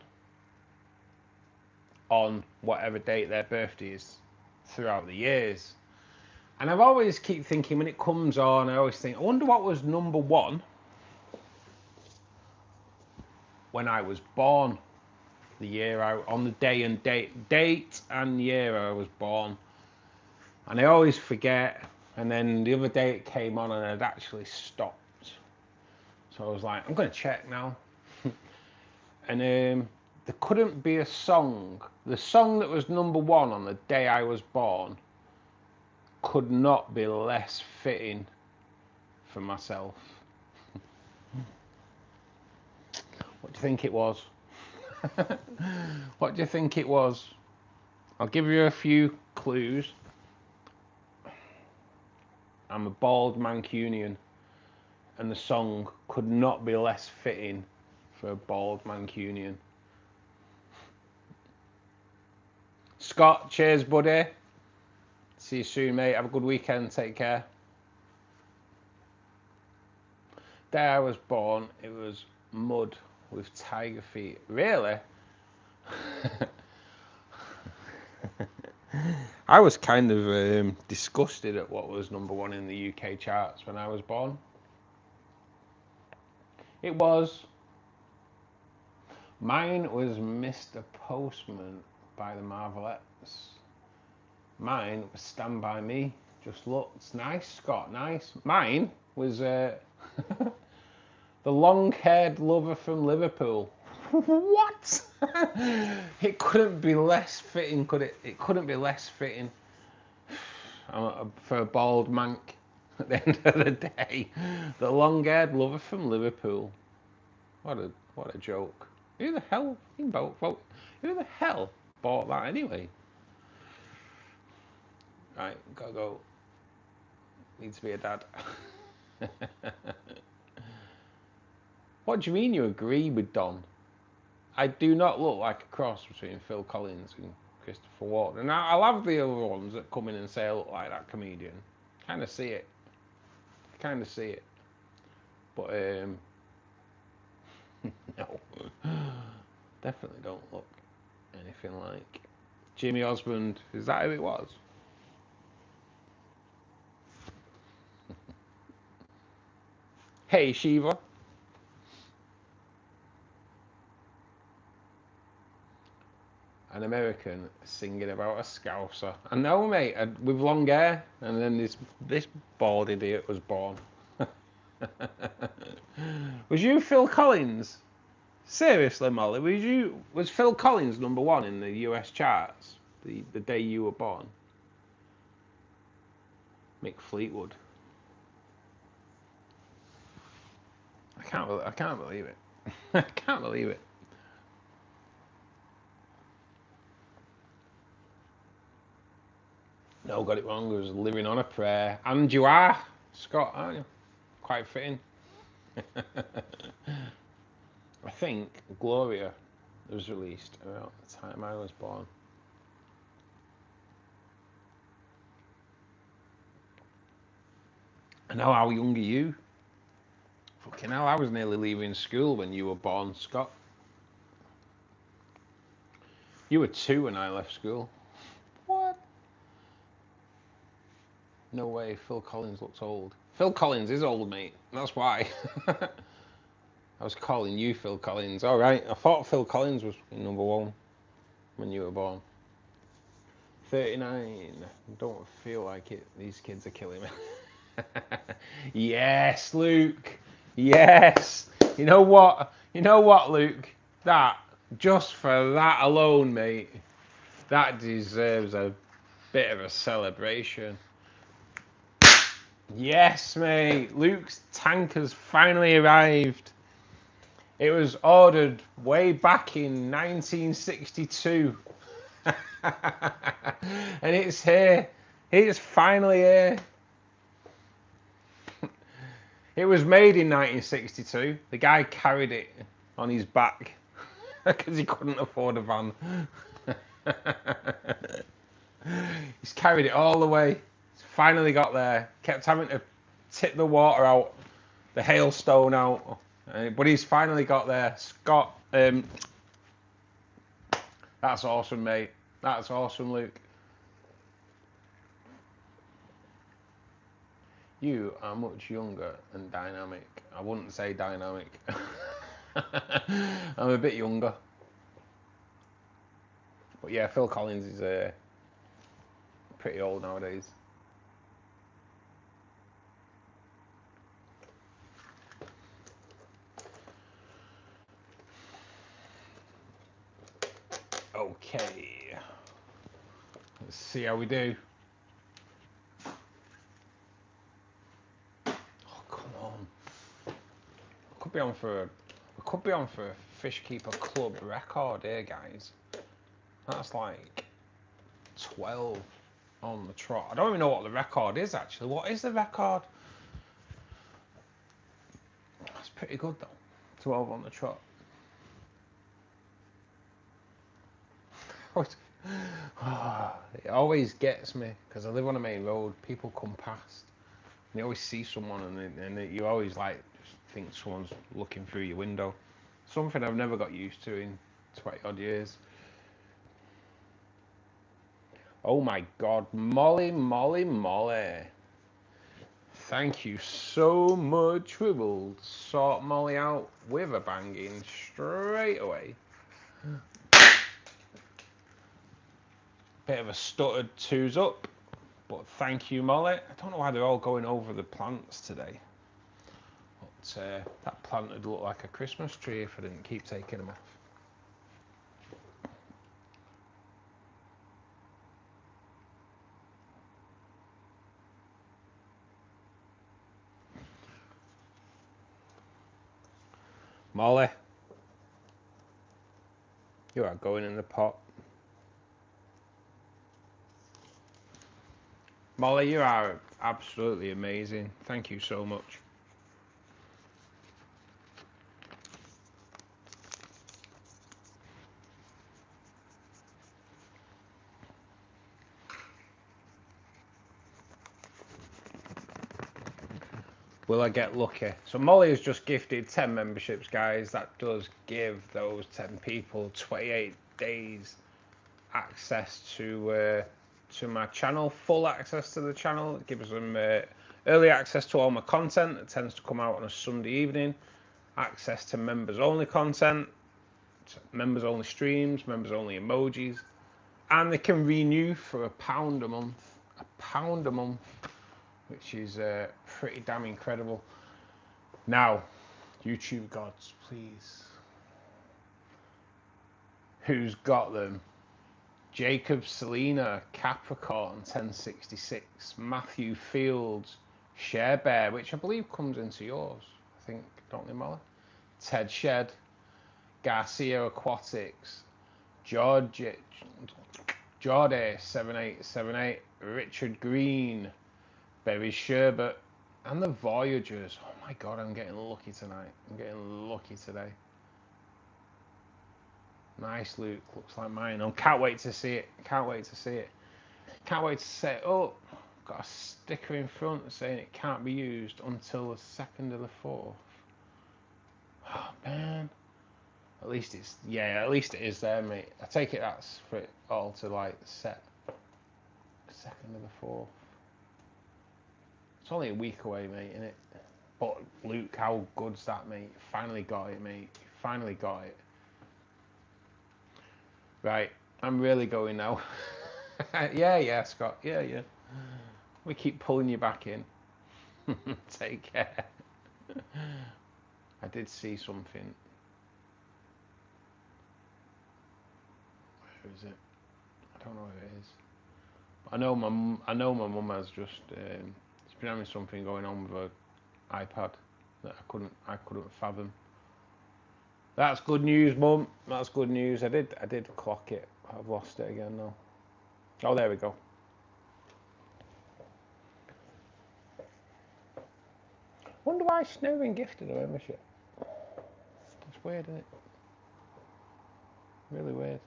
on whatever date their birthday is throughout the years. And I've always keep thinking, when it comes on, I always think, I wonder what was number 1 when I was born, the year on the day and date and year I was born. And I always forget, and then the other day it came on and I'd actually stopped. So I was like, I'm going to check now. And there couldn't be a song. The song that was number 1 on the day I was born could not be less fitting for myself. What do you think it was? What do you think it was? I'll give you a few clues. I'm a bald Mancunian, and the song could not be less fitting for a bald Mancunian. Scott, cheers, buddy. See you soon, mate. Have a good weekend. Take care. Day I was born, it was mud with tiger feet. Really? I was kind of disgusted at what was #1 in the UK charts when I was born. It was. Mine was Mr. Postman by the Marvelettes. Mine was Stand By Me. Just look, it's nice, Scott, nice. Mine was the long-haired lover from Liverpool. What? It couldn't be less fitting, could it? It couldn't be less fitting for a bald mank at the end of the day. The long-haired lover from Liverpool. What a joke. Who the hell bought that anyway? Right, gotta go. Needs to be a dad. What do you mean you agree with Don? I do not look like a cross between Phil Collins and Christopher Walken. And I'll have the other ones that come in and say I look like that comedian. Kind of see it. But no, definitely don't look anything like Jimmy Osmond. Is that who it was? Hey Shiva. An American singing about a Scouser. I know, mate, with long hair, and then this bald idiot was born. Was you Phil Collins? Seriously, Molly, was Phil Collins #1 in the US charts the day you were born? Mick Fleetwood. I can't believe it. I can't believe it. No, got it wrong. It was Living on a Prayer. And you are, Scott, aren't you? Quite fitting. I think Gloria was released around the time I was born. I know, how young are you? Fucking hell, I was nearly leaving school when you were born, Scott. You were 2 when I left school. What? No way, Phil Collins looks old. Phil Collins is old, mate. That's why. I was calling you Phil Collins. All right, I thought Phil Collins was #1 when you were born. 39. Don't feel like it. These kids are killing me. Yes, Luke. Yes. You know what, Luke? That, just for that alone, mate, that deserves a bit of a celebration. Yes, mate. Luke's tank has finally arrived. It was ordered way back in 1962. And it's here. It's finally here. It was made in 1962. The guy carried it on his back because he couldn't afford a van. He's carried it all the way. He's finally got there. Kept having to tip the water out, the hailstone out. But he's finally got there. Scott, that's awesome, mate. That's awesome, Luke. You are much younger and dynamic. I wouldn't say dynamic. I'm a bit younger. But yeah, Phil Collins is pretty old nowadays. Okay. Let's see how we do. Could be on for a Fishkeeper Club record here, guys. That's like 12 on the trot. I don't even know what the record is, actually. What is the record? That's pretty good, though. 12 on the trot. It always gets me, because I live on a main road. People come past, and you always see someone, and you always like think someone's looking through your window. Something I've never got used to in 20 odd years. Oh my God, Molly, Molly, Molly. Thank you so much. We will sort Molly out with a banging straight away. Bit of a stuttered 2's up, but thank you, Molly. I don't know why they're all going over the plants today. But that plant would look like a Christmas tree if I didn't keep taking them off. Molly, you are going in the pot. Molly, you are absolutely amazing. Thank you so much. Will I get lucky? So Molly has just gifted 10 memberships, guys. That does give those 10 people 28 days access to my channel, full access to the channel. It gives them early access to all my content. It tends to come out on a Sunday evening. Access to members only content, members only streams, members only emojis, and they can renew for £1 a month. £1 a month, which is pretty damn incredible. Now, YouTube gods, please. Who's got them? Jacob Selena, Capricorn 1066, Matthew Fields, Share Bear, which I believe comes into yours, I think, don't they, Molly? Ted Shed, Garcia Aquatics, George 7878, Richard Green, Berry Sherbet, and the Voyagers. Oh my God, I'm getting lucky tonight. I'm getting lucky today. Nice, Luke. Looks like mine. I can't wait to see it. Can't wait to see it. Can't wait to set it up. Got a sticker in front saying it can't be used until the 2nd of the 4th. Oh man. At least it's, yeah, at least it is there, mate. I take it that's for it all to like set 2nd of the 4th. It's only a week away, mate, isn't it? But Luke, how good's that, mate? Finally got it, mate. Finally got it. Right, I'm really going now. Yeah, Scott. Yeah. We keep pulling you back in. Take care. I did see something. Where is it? I don't know where it is. I know my mum has just. She's been having something going on with her iPad that I couldn't fathom. That's good news, Mum. That's good news. I did clock it. I've lost it again now. Oh, there we go. Wonder why she's never been gifted a membership. It's weird, isn't it? Really weird.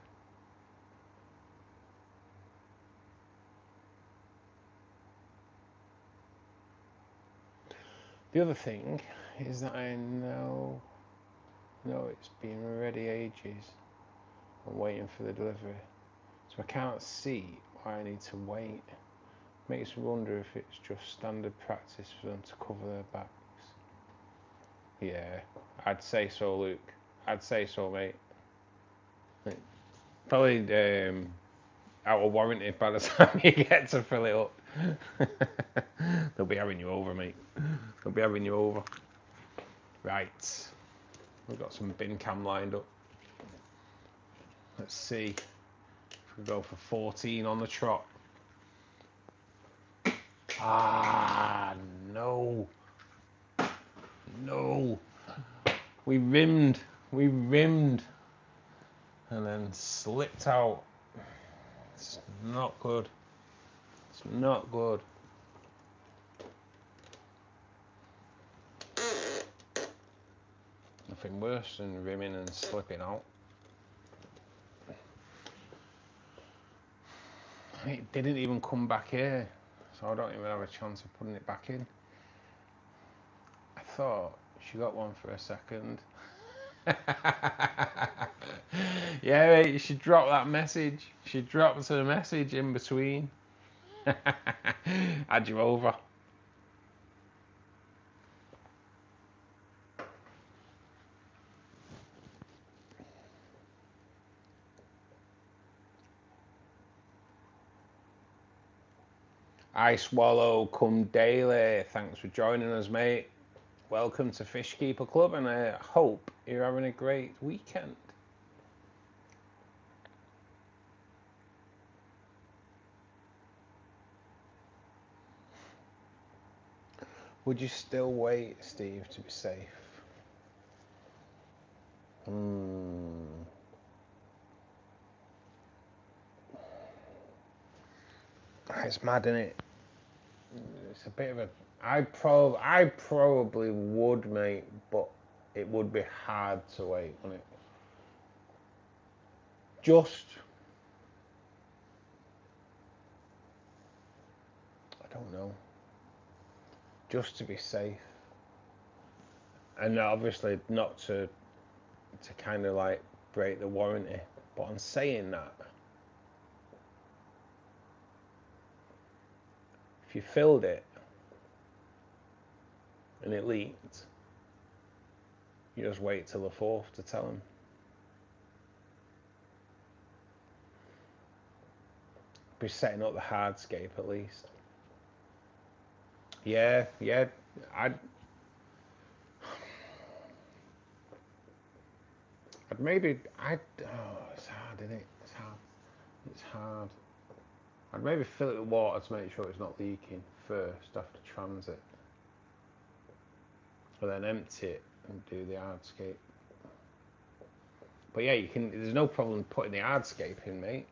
The other thing is that I know it's been ready ages. I'm waiting for the delivery. So I can't see why I need to wait. Makes me wonder if it's just standard practice for them to cover their backs. Yeah, I'd say so, Luke. I'd say so, mate. Probably out of warranty by the time you get to fill it up. They'll be having you over, mate. They'll be having you over. Right. We've got some bin cam lined up. Let's see if we go for 14 on the trot. Ah, no. No. We rimmed. And then slipped out. It's not good. It's not good. Nothing worse than rimming and slipping out. It didn't even come back here, so I don't even have a chance of putting it back in. I thought she got one for a second. Yeah, mate, you should drop that message. You should drop the message in between. Add you over. I swallow come daily. Thanks for joining us, mate. Welcome to Fishkeeper Club, and I hope you're having a great weekend. Would you still wait, Steve, to be safe? It's mad, isn't it? It's a bit of a. I probably would, mate, but it would be hard to wait, wouldn't it? I don't know. Just to be safe, and obviously not to kind of like break the warranty. But on saying that, if you filled it and it leaked, you just wait till the 4th to tell them. Be setting up the hardscape at least. Yeah, I'd maybe it's hard, isn't it? It's hard. I'd maybe fill it with water to make sure it's not leaking first after transit, and then empty it and do the hardscape. But yeah, you can. There's no problem putting the hardscape in, mate,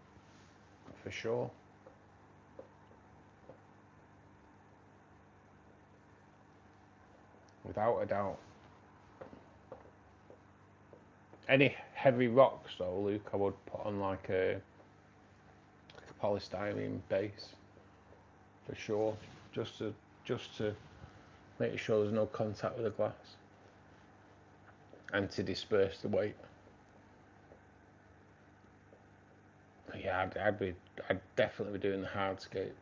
for sure. Without a doubt. Any heavy rocks though, Luke, I would put on like a polystyrene base for sure, just to make sure there's no contact with the glass and to disperse the weight. But yeah, I'd definitely be doing the hardscape.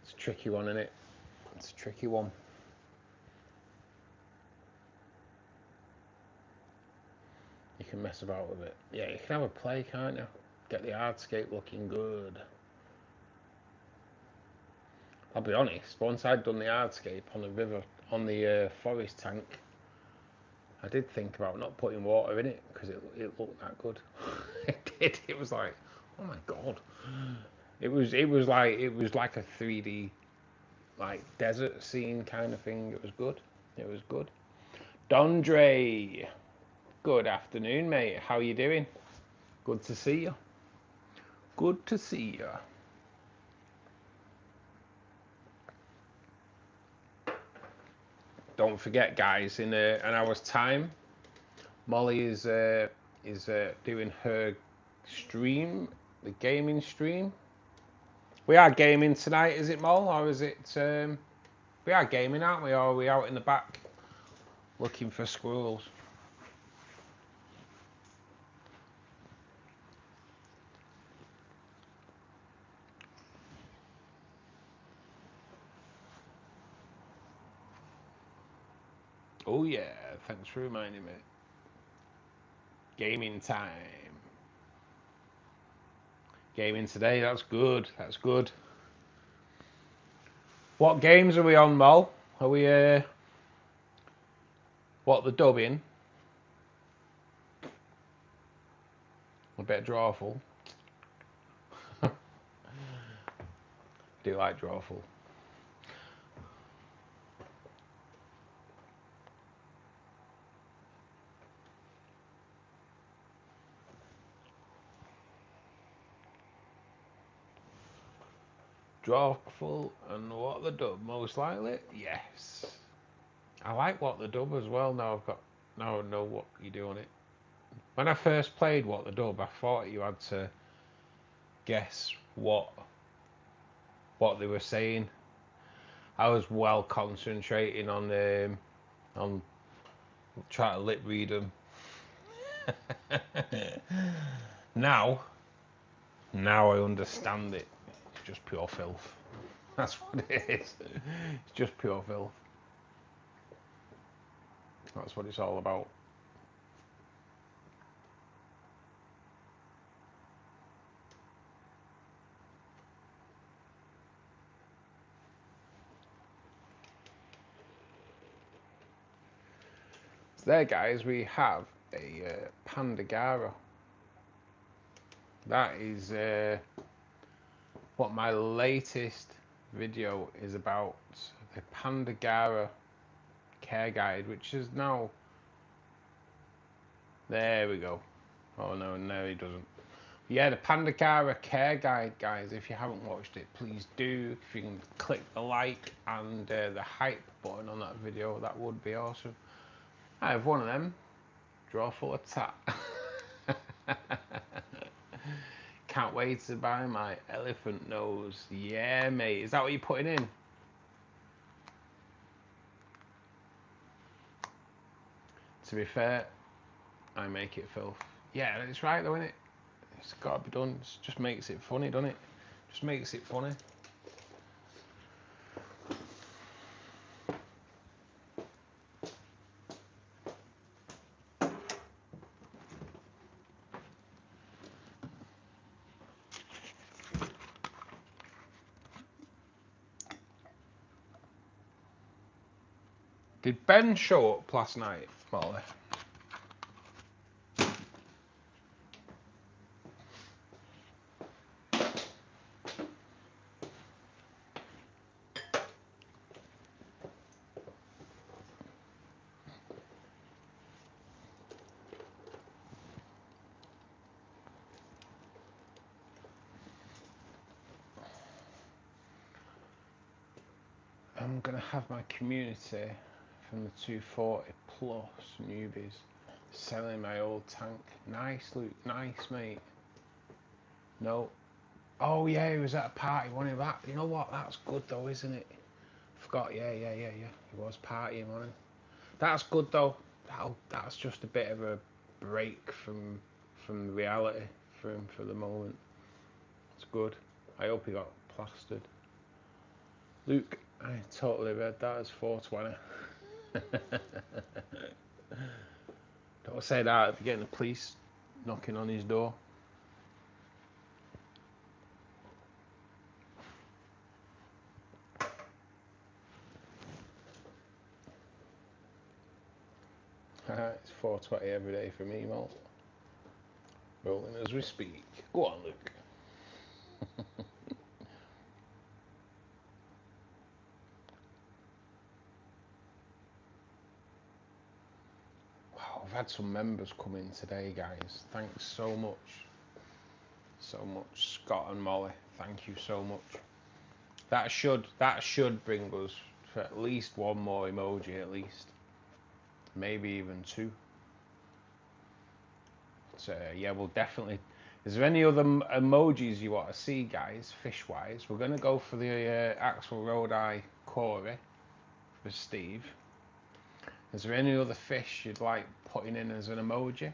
It's a tricky one, isn't it? It's a tricky one. You can mess about with it. Yeah, you can have a play, can't you? Get the hardscape looking good. I'll be honest, once I'd done the hardscape on the river, on the forest tank, I did think about not putting water in it because it looked that good. It did. It was like, oh my god. It was like a 3D like desert scene kind of thing. It was good. It was good. Dondre, good afternoon, mate. How you doing? Good to see you. Good to see you. Don't forget, guys, in an hour's time, Molly is doing her stream, the gaming stream. We are gaming tonight, is it, Mol, or is it? We are gaming, aren't we? Or are we out in the back looking for squirrels? Oh yeah, thanks for reminding me. Gaming time. Gaming today, that's good. That's good. What games are we on, Mol? Are we what, the dubbing? A bit drawful. Do like drawful. Drawful and what the dub, most likely? Yes. I like what the dub as well. Now I know what you do on it. When I first played what the dub, I thought you had to guess what they were saying. I was well concentrating on I'll try to lip read them. Now I understand it. It's just pure filth. That's what it is. It's just pure filth. That's what it's all about. So there, guys, we have a Pandagara. That is what my latest video is about. The Pandagara care guide, which is now... There we go. Oh no, he doesn't. Yeah, the Pandagara care guide, guys. If you haven't watched it, please do. If you can click the like and the hype button on that video, that would be awesome. I have one of them. Drawer full of tat. Can't wait to buy my elephant nose. Yeah, mate. Is that what you're putting in? To be fair, I make it filth. Yeah, it's right though, isn't it? It's got to be done. It just makes it funny, doesn't it? Just makes it funny. Did Ben show up last night, Molly? I'm going to have my community from the 240 plus newbies selling my old tank. Nice, Luke. Nice, mate. No. Oh, yeah, he was at a party, wasn't he? That, you know what? That's good, though, isn't it? Forgot. Yeah. He was partying, wasn't he? That's good, though. That's just a bit of a break from reality for him for the moment. It's good. I hope he got plastered. Luke, I totally read that as 420. Don't say that if you're getting the police knocking on his door. It's 420 every day for me, Malt. Rolling as we speak. Go on, Luke. Wow, I've had some members come in today, guys. Thanks so much. So much. Scott and Molly, thank you so much. That should bring us for at least one more emoji, at least. Maybe even two. So yeah, we'll definitely... Is there any other emojis you want to see, guys, fish-wise? We're going to go for the Axel Road-Eye Corey for Steve. Is there any other fish you'd like putting in as an emoji?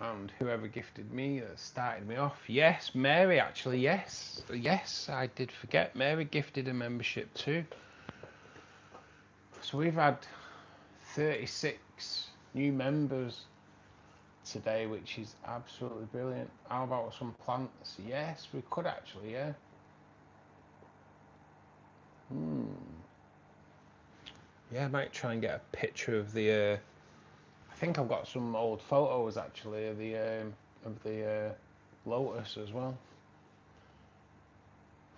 And whoever gifted me, that started me off. Yes, Mary, actually, yes. Yes, I did forget. Mary gifted a membership too. So we've had 36 new members today, which is absolutely brilliant. How about some plants? Yes, we could actually, yeah. Yeah, I might try and get a picture of the... I think I've got some old photos actually of the Lotus as well.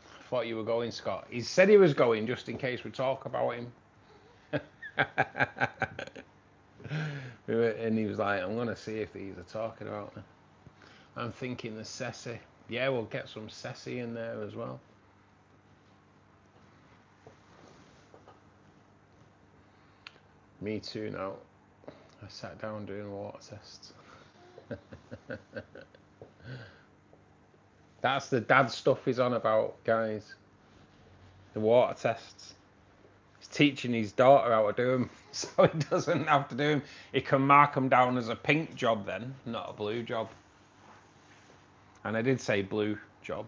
I thought you were going, Scott. He said he was going just in case we talk about him. And he was like, I'm going to see if these are talking about me. I'm thinking the Ceci. Yeah, we'll get some Ceci in there as well. Me too now. I sat down doing water tests. That's the dad stuff he's on about, guys. The water tests. He's teaching his daughter how to do them, so he doesn't have to do them. He can mark them down as a pink job then, not a blue job. And I did say blue job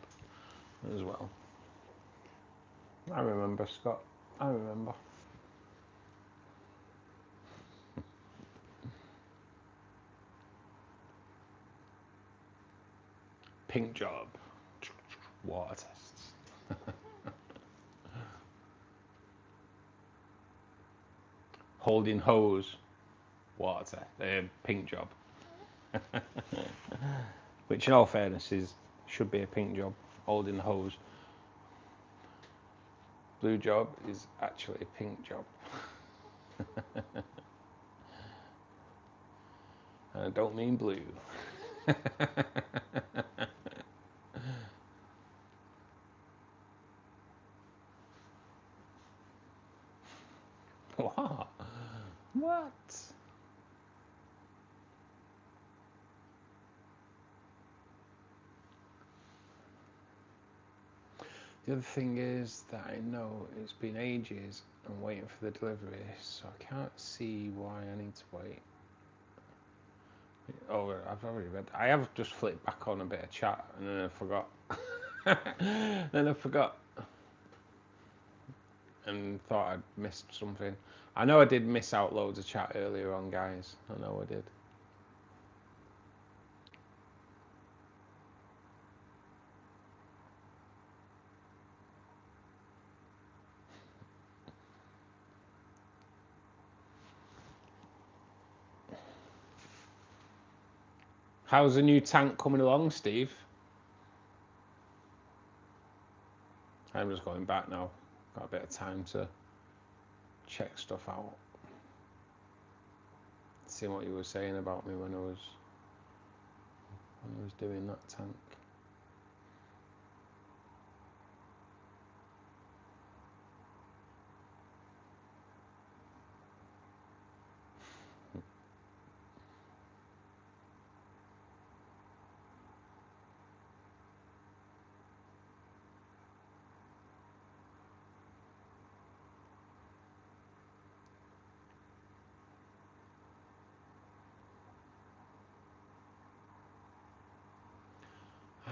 as well. I remember, Scott. I remember. Pink job. Water tests. Holding hose. Water test. Pink job. Which in all fairness should be a pink job. Holding the hose. Blue job is actually a pink job. And I don't mean blue. What? What? The other thing is that I know it's been ages and waiting for the delivery, so I can't see why I need to wait. Oh, I've already read. I have just flipped back on a bit of chat and then I forgot. Then I forgot and thought I'd missed something. I know I did miss out loads of chat earlier on, guys. I know I did. How's the new tank coming along, Steve? I'm just going back now. Got a bit of time to check stuff out. See what you were saying about me when I was doing that tank.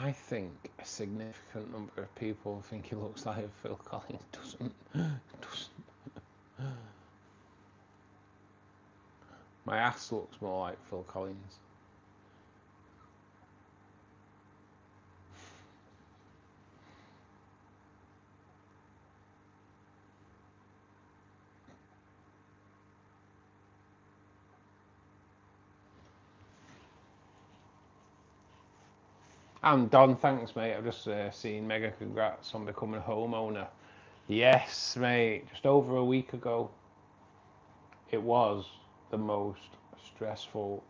I think a significant number of people think he looks like Phil Collins. Doesn't. My ass looks more like Phil Collins. And Don, thanks, mate. I've just seen mega congrats on becoming a homeowner. Yes, mate. Just over a week ago. It was the most stressful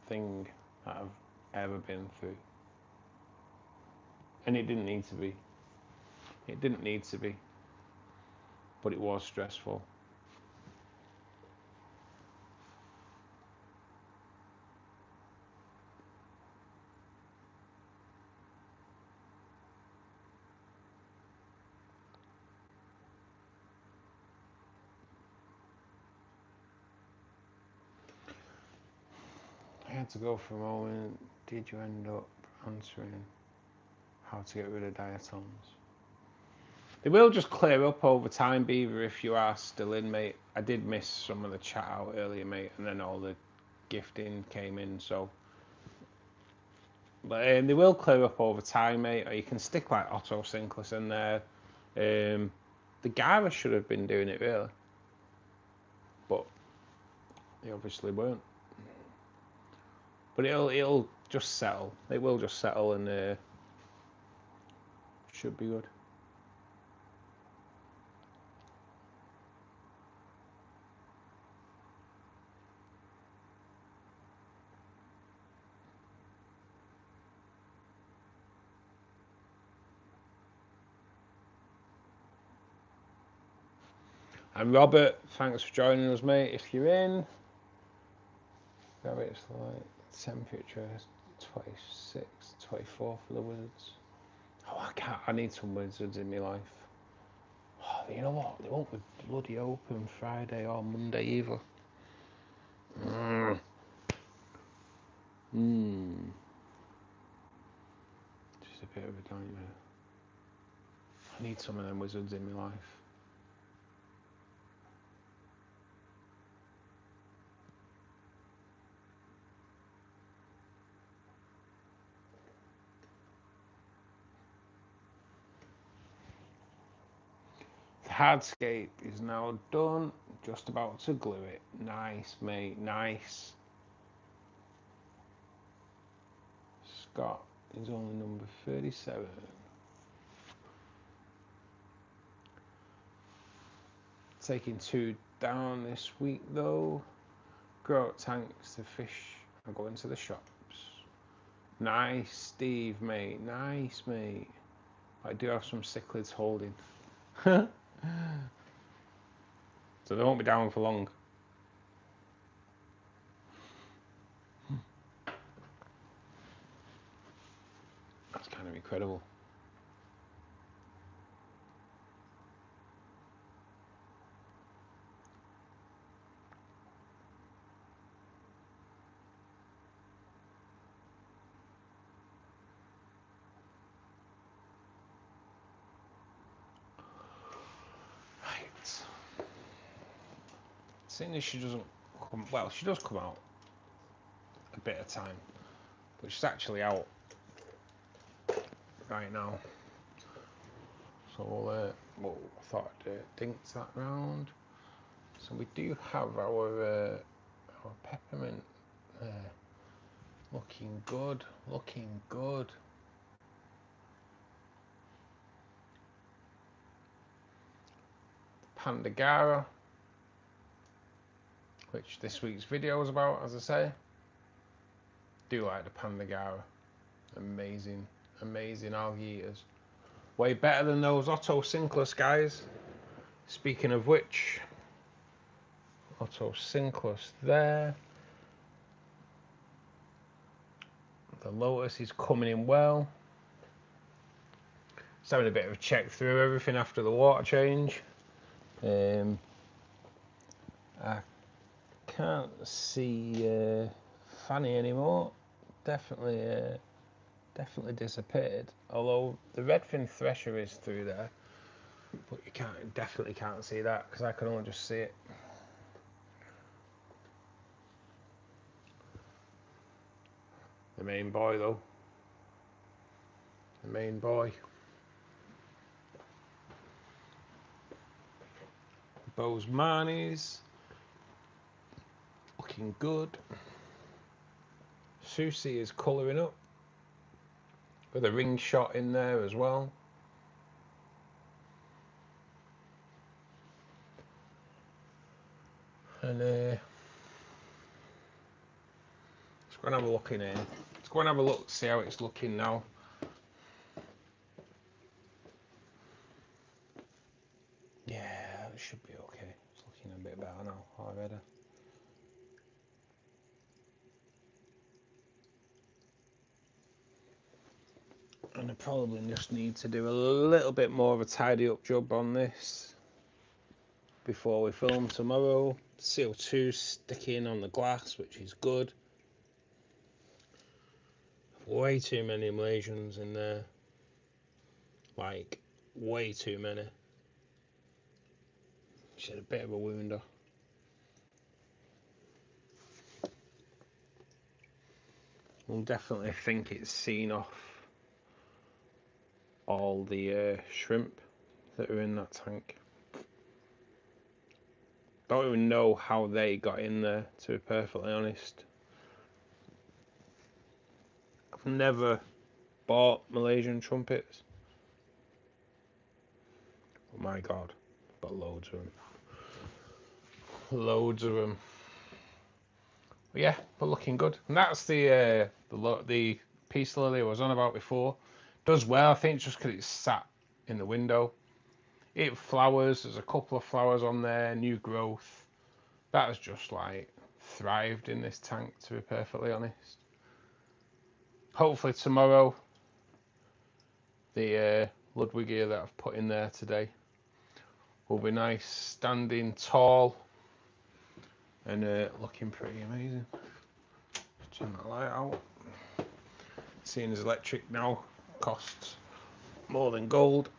thing that I've ever been through. And it didn't need to be. It didn't need to be. But it was stressful. I had to go for a moment. Did you end up answering how to get rid of diatoms? They will just clear up over time, Beaver, if you are still in, mate. I did miss some of the chat out earlier, mate, and then all the gifting came in, so. But they will clear up over time, mate, or you can stick like Otto Sinkless in there. The Gara should have been doing it, really. But they obviously weren't. But it'll just settle. It will just settle and should be good. And Robert, thanks for joining us, mate. If you're in, it's like temperature 26, 24 for the wizards. Oh, I need some wizards in my life. Oh, you know what? They won't be bloody open Friday or Monday either. Just a bit of a nightmare. I need some of them wizards in my life. The hardscape is now done. Just about to glue it. Nice, mate. Nice. Scott is only number 37. Taking 2 down this week though. Grow out tanks to fish and go into the shops. Nice, Steve, mate. Nice, mate. I do have some cichlids holding. So they won't be down for long. That's kind of incredible. Right. Seeing as she doesn't come, well, she does come out a bit of time, but she's actually out right now. So well, I thought I'd dinks that round. So we do have our peppermint there. Looking good, looking good. Pandagara, which this week's video is about, as I say. Do like the Pandagara. Amazing, amazing algae eaters. Way better than those Otto Cinclus guys. Speaking of which, Otto Cinclus there. The Lotus is coming in well. Just having a bit of a check through everything after the water change. I can't see Fanny anymore. Definitely disappeared. Although the redfin thresher is through there, but you definitely can't see that because I can only just see it. The main boy though. The main boy. Bozeman's looking good. Susie is colouring up with a ring shot in there as well. And let's go and have a look in here. Let's go and have a look, see how it's looking now. Yeah, it should be okay. It's looking a bit better now already. And I probably just need to do a little bit more of a tidy up job on this before we film tomorrow. CO2 sticking on the glass, which is good. Way too many Malaysians in there. Like, way too many. She had a bit of a wounder. We'll definitely think it's seen off all the shrimp that are in that tank. Don't even know how they got in there, to be perfectly honest. I've never bought Malaysian trumpets. Oh my god, got loads of them. Loads of them. But yeah, but looking good. And that's the peace lily I was on about before. Does well, I think, just because it's sat in the window. It flowers. There's a couple of flowers on there, new growth. That has just like thrived in this tank, to be perfectly honest. Hopefully tomorrow, the Ludwigia that I've put in there today will be nice, standing tall and looking pretty amazing. Turn that light out. Seeing as electric now costs more than gold.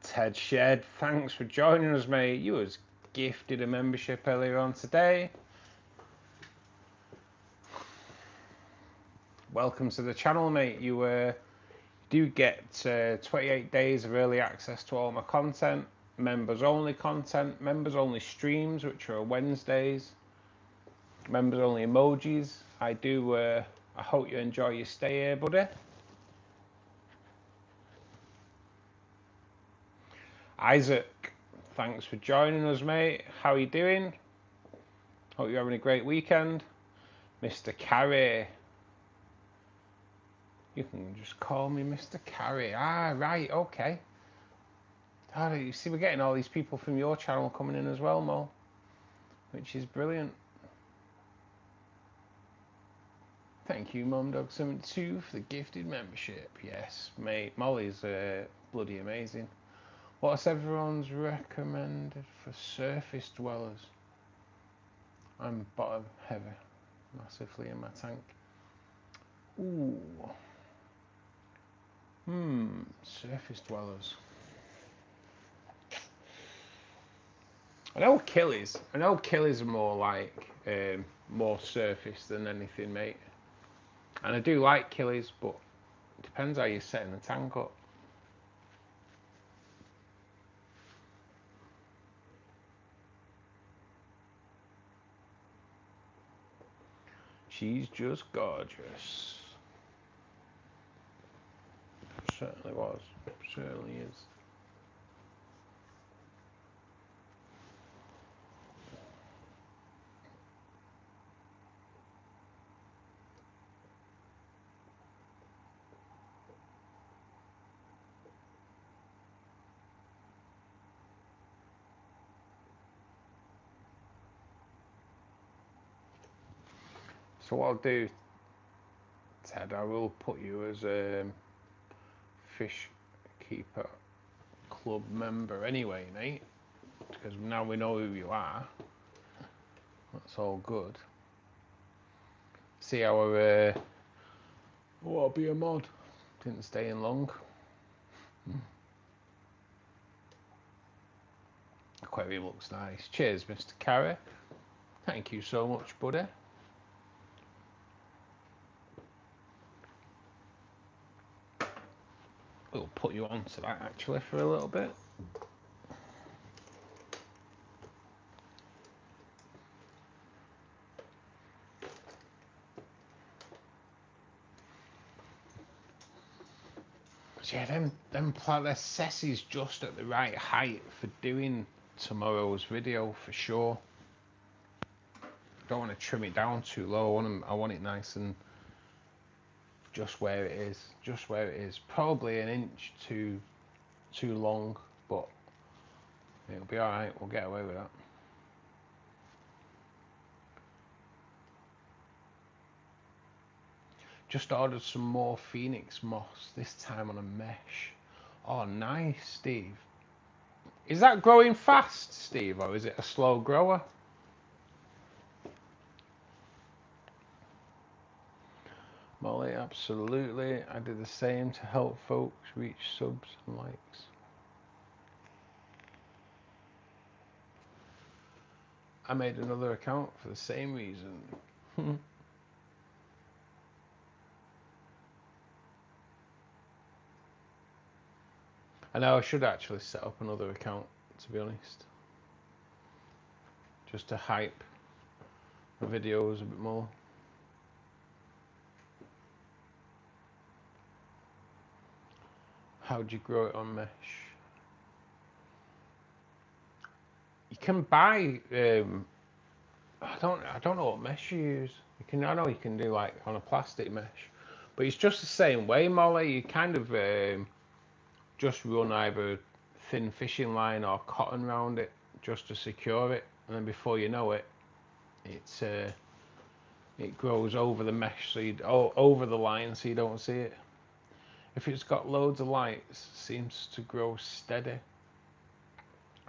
Ted Shed, thanks for joining us, mate. You was gifted a membership earlier on today. Welcome to the channel, mate. You do get 28 days of early access to all my content, members only content, members only streams, which are Wednesdays, members only emojis. I hope you enjoy your stay here, buddy. Isaac, thanks for joining us, mate. How are you doing? Hope you're having a great weekend. Mr. Carey. You can just call me Mr. Carey. Ah, right, okay. Oh, you see, we're getting all these people from your channel coming in as well, Mo, which is brilliant. Thank you, MomDog72, for the gifted membership. Yes, mate, Molly's bloody amazing. What's everyone's recommended for surface dwellers? I'm bottom heavy, massively in my tank. Ooh. Surface dwellers. I know killies are more like more surface than anything, mate. And I do like killies, but it depends how you're setting the tank up. She's just gorgeous. Certainly was. Certainly is. So what I'll do, Ted, I will put you as a Fishkeeper Club member anyway, mate, because now we know who you are. That's all good. See our I'll be a mod. Didn't stay in long. Aquarium looks nice. Cheers, Mr. Carey. Thank you so much, buddy. We'll put you onto that actually for a little bit. Yeah, them Sessie's just at the right height for doing tomorrow's video for sure. Don't want to trim it down too low. I want it nice and just where it is. Just where it is. Probably an inch too long, but it'll be alright. We'll get away with that. Just ordered some more Phoenix moss, this time on a mesh. Oh, nice, Steve. Is that growing fast, Steve, or is it a slow grower? Molly, absolutely. I did the same to help folks reach subs and likes. I made another account for the same reason. I know I should actually set up another account, to be honest. Just to hype the videos a bit more. How do you grow it on mesh? You can buy I don't know what mesh you use. I know you can do like on a plastic mesh, but it's just the same way, Molly. You kind of just run either thin fishing line or cotton around it just to secure it, and then before you know it, it's it grows over the mesh, so over the line, so you don't see it. If it's got loads of lights, it seems to grow steady,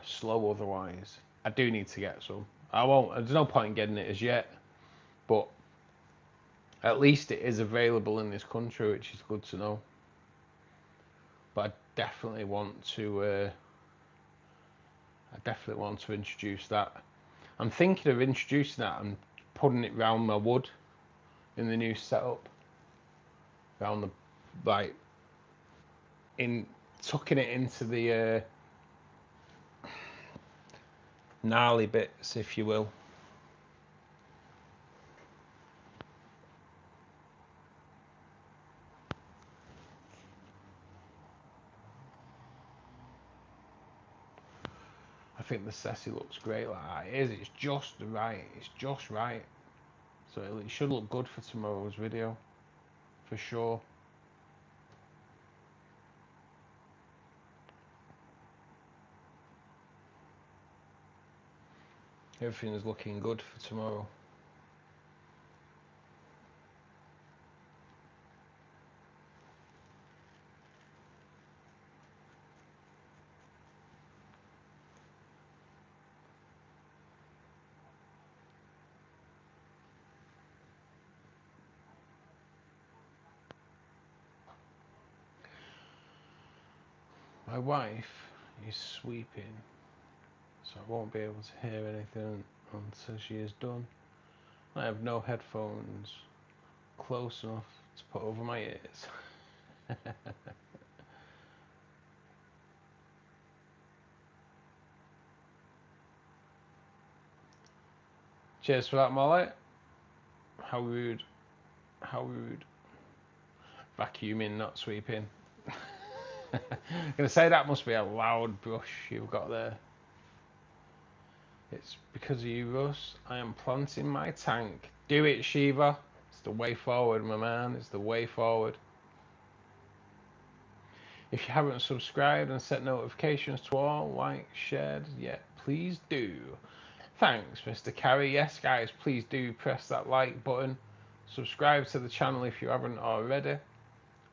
slow otherwise. I do need to get some. I won't. There's no point in getting it as yet, but at least it is available in this country, which is good to know. But I definitely want to. Introduce that. I'm thinking of introducing that and putting it round my wood in the new setup. Round the, like, tucking it into the gnarly bits, if you will. I think the Ceci looks great like that. It is. It's just right. It's just right. So it should look good for tomorrow's video, for sure. Everything is looking good for tomorrow. My wife is sweeping, so I won't be able to hear anything until she is done. I have no headphones close enough to put over my ears. Cheers for that, Molly. How rude. How rude. Vacuuming, not sweeping. I'm going to say that must be a loud brush you've got there. It's because of you, Russ. I am planting my tank. Do it, Shiva. It's the way forward, my man. It's the way forward. If you haven't subscribed and set notifications to all, like, shared yet, please do. Thanks, Mr. Carey. Yes, guys, please do press that like button. Subscribe to the channel if you haven't already.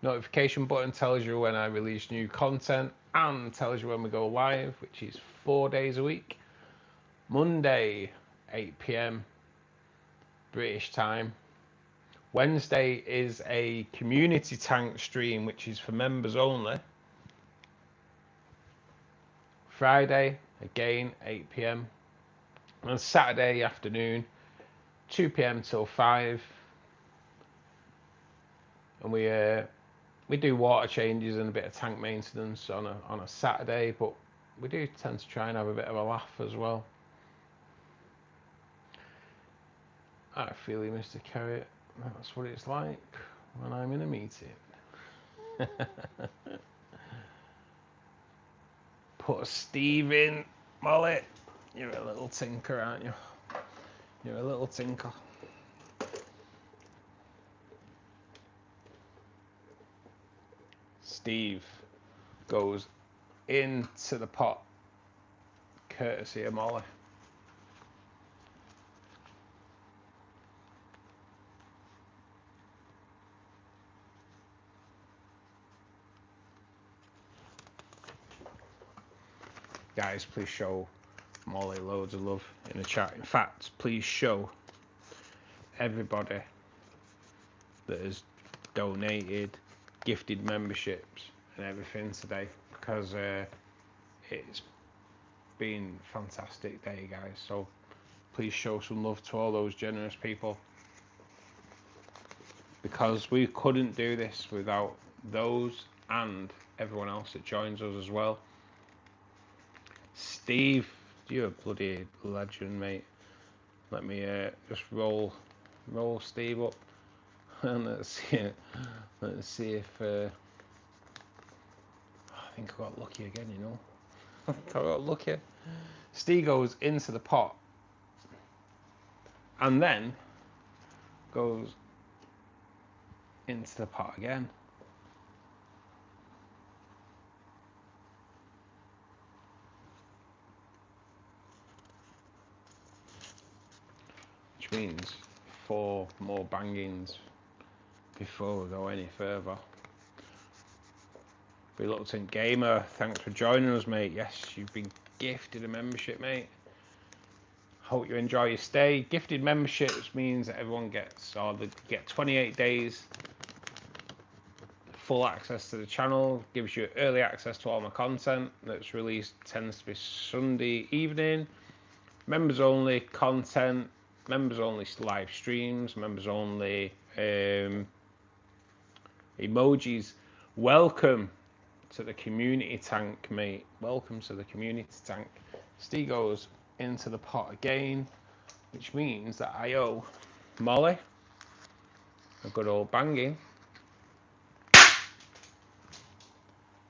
Notification button tells you when I release new content and tells you when we go live, which is 4 days a week. Monday, 8 PM British time. Wednesday is a community tank stream, which is for members only. Friday, again, 8 PM. And Saturday afternoon, 2 PM till 5. And we do water changes and a bit of tank maintenance on a Saturday, but we do tend to try and have a bit of a laugh as well. I feel you, Mr. Carrot. That's what it's like when I'm in a meeting. Put a Steve in, Molly. You're a little tinker, aren't you? You're a little tinker. Steve goes into the pot, courtesy of Molly. Guys, please show Molly loads of love in the chat. In fact, please show everybody that has donated, gifted memberships and everything today, because it's been a fantastic day, guys. So please show some love to all those generous people, because we couldn't do this without those and everyone else that joins us as well. Steve, you're a bloody legend, mate. Let me just roll Steve up and let's see if I think I got lucky again, you know. I think I got lucky. Steve goes into the pot and then goes into the pot again. Which means 4 more bangings before we go any further. Reluctant Gamer, thanks for joining us, mate. Yes, you've been gifted a membership, mate. Hope you enjoy your stay. Gifted memberships means that everyone gets, or they get 28 days full access to the channel, gives you early access to all my content that's released, tends to be Sunday evening, members only content, members only live streams, members only emojis. Welcome to the community tank, mate. Welcome to the community tank. Steve goes into the pot again, which means that I owe Molly a good old banging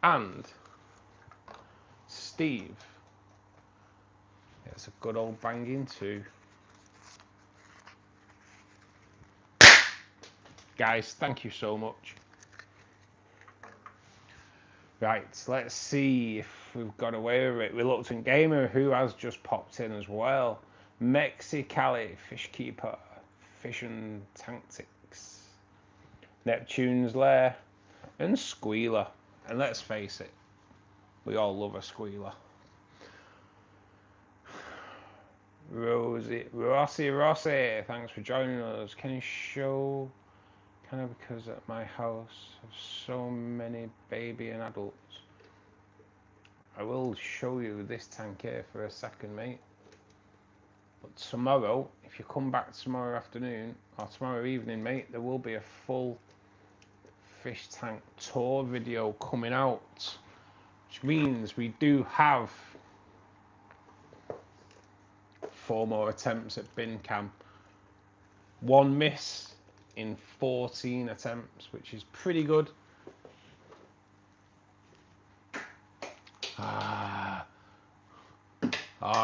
and Steve gets a good old banging too. Guys, thank you so much. Right, let's see if we've got away with it. Reluctant Gamer, who has just popped in as well. Mexicali, Fishkeeper, Fish and Tactics, Neptune's Lair, and Squealer. And let's face it, we all love a squealer. Rossi, thanks for joining us. Can you show, because at my house have so many baby and adults. I will show you this tank here for a second, mate. But tomorrow, if you come back tomorrow afternoon, or tomorrow evening, mate, there will be a full fish tank tour video coming out, which means we do have 4 more attempts at bin cam. 1 miss in 14 attempts, which is pretty good.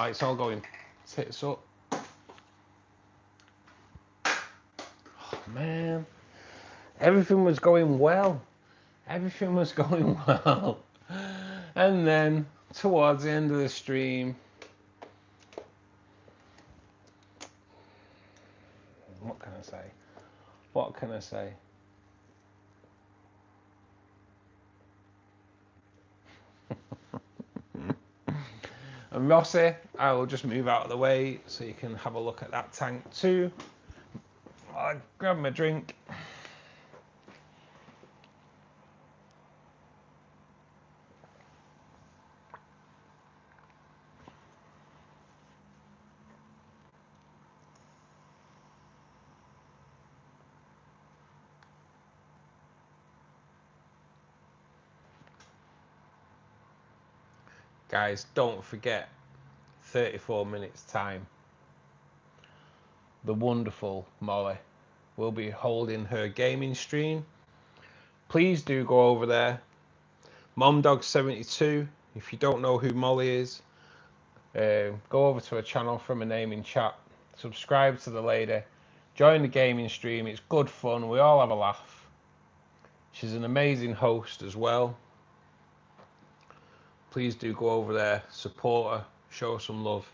It's all going tits up. Oh, man. Everything was going well. Everything was going well. And then, towards the end of the stream, what can I say? What can I say? And Rossi, I will just move out of the way so you can have a look at that tank too. I'll grab my drink. Guys, don't forget, 34 minutes time, the wonderful Molly will be holding her gaming stream. Please do go over there. MomDog72, if you don't know who Molly is, go over to her channel from her name in chat, subscribe to the lady, join the gaming stream. It's good fun, we all have a laugh. She's an amazing host as well. Please do go over there, support her, show her some love.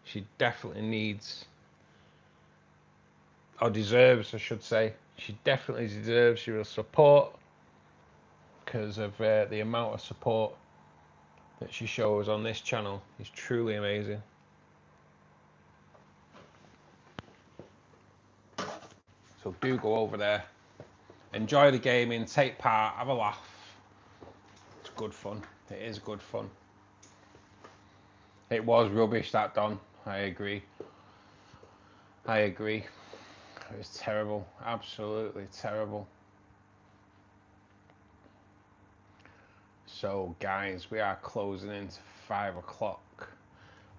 She definitely needs, or deserves, I should say. She definitely deserves your support because of the amount of support that she shows on this channel is truly amazing. So do go over there, enjoy the gaming, take part, have a laugh. It's good fun. It is good fun. It was rubbish, that Don. I agree. I agree. It was terrible. Absolutely terrible. So, guys, we are closing into 5 o'clock.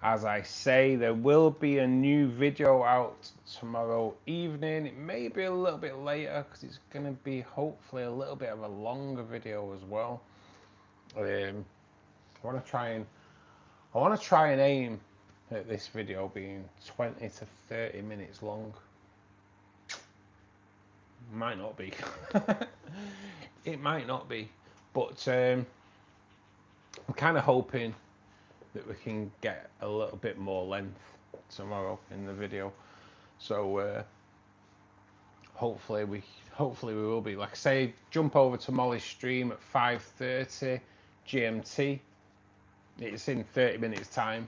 As I say, there will be a new video out tomorrow evening. It may be a little bit later because it's going to be hopefully a little bit of a longer video as well. I want to try and aim at this video being 20 to 30 minutes long. Might not be. It might not be, but I'm kind of hoping that we can get a little bit more length tomorrow in the video. So hopefully we will be. Like I say, jump over to Molly's stream at 5:30 GMT. It's in 30 minutes time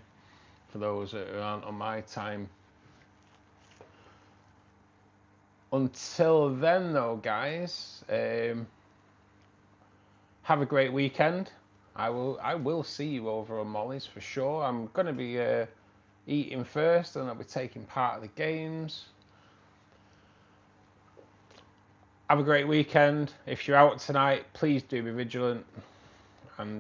for those that aren't on my time. Until then, though, guys, have a great weekend. I will see you over on Molly's for sure. I'm going to be eating first, and I'll be taking part of the games. Have a great weekend. If you're out tonight, please do be vigilant, and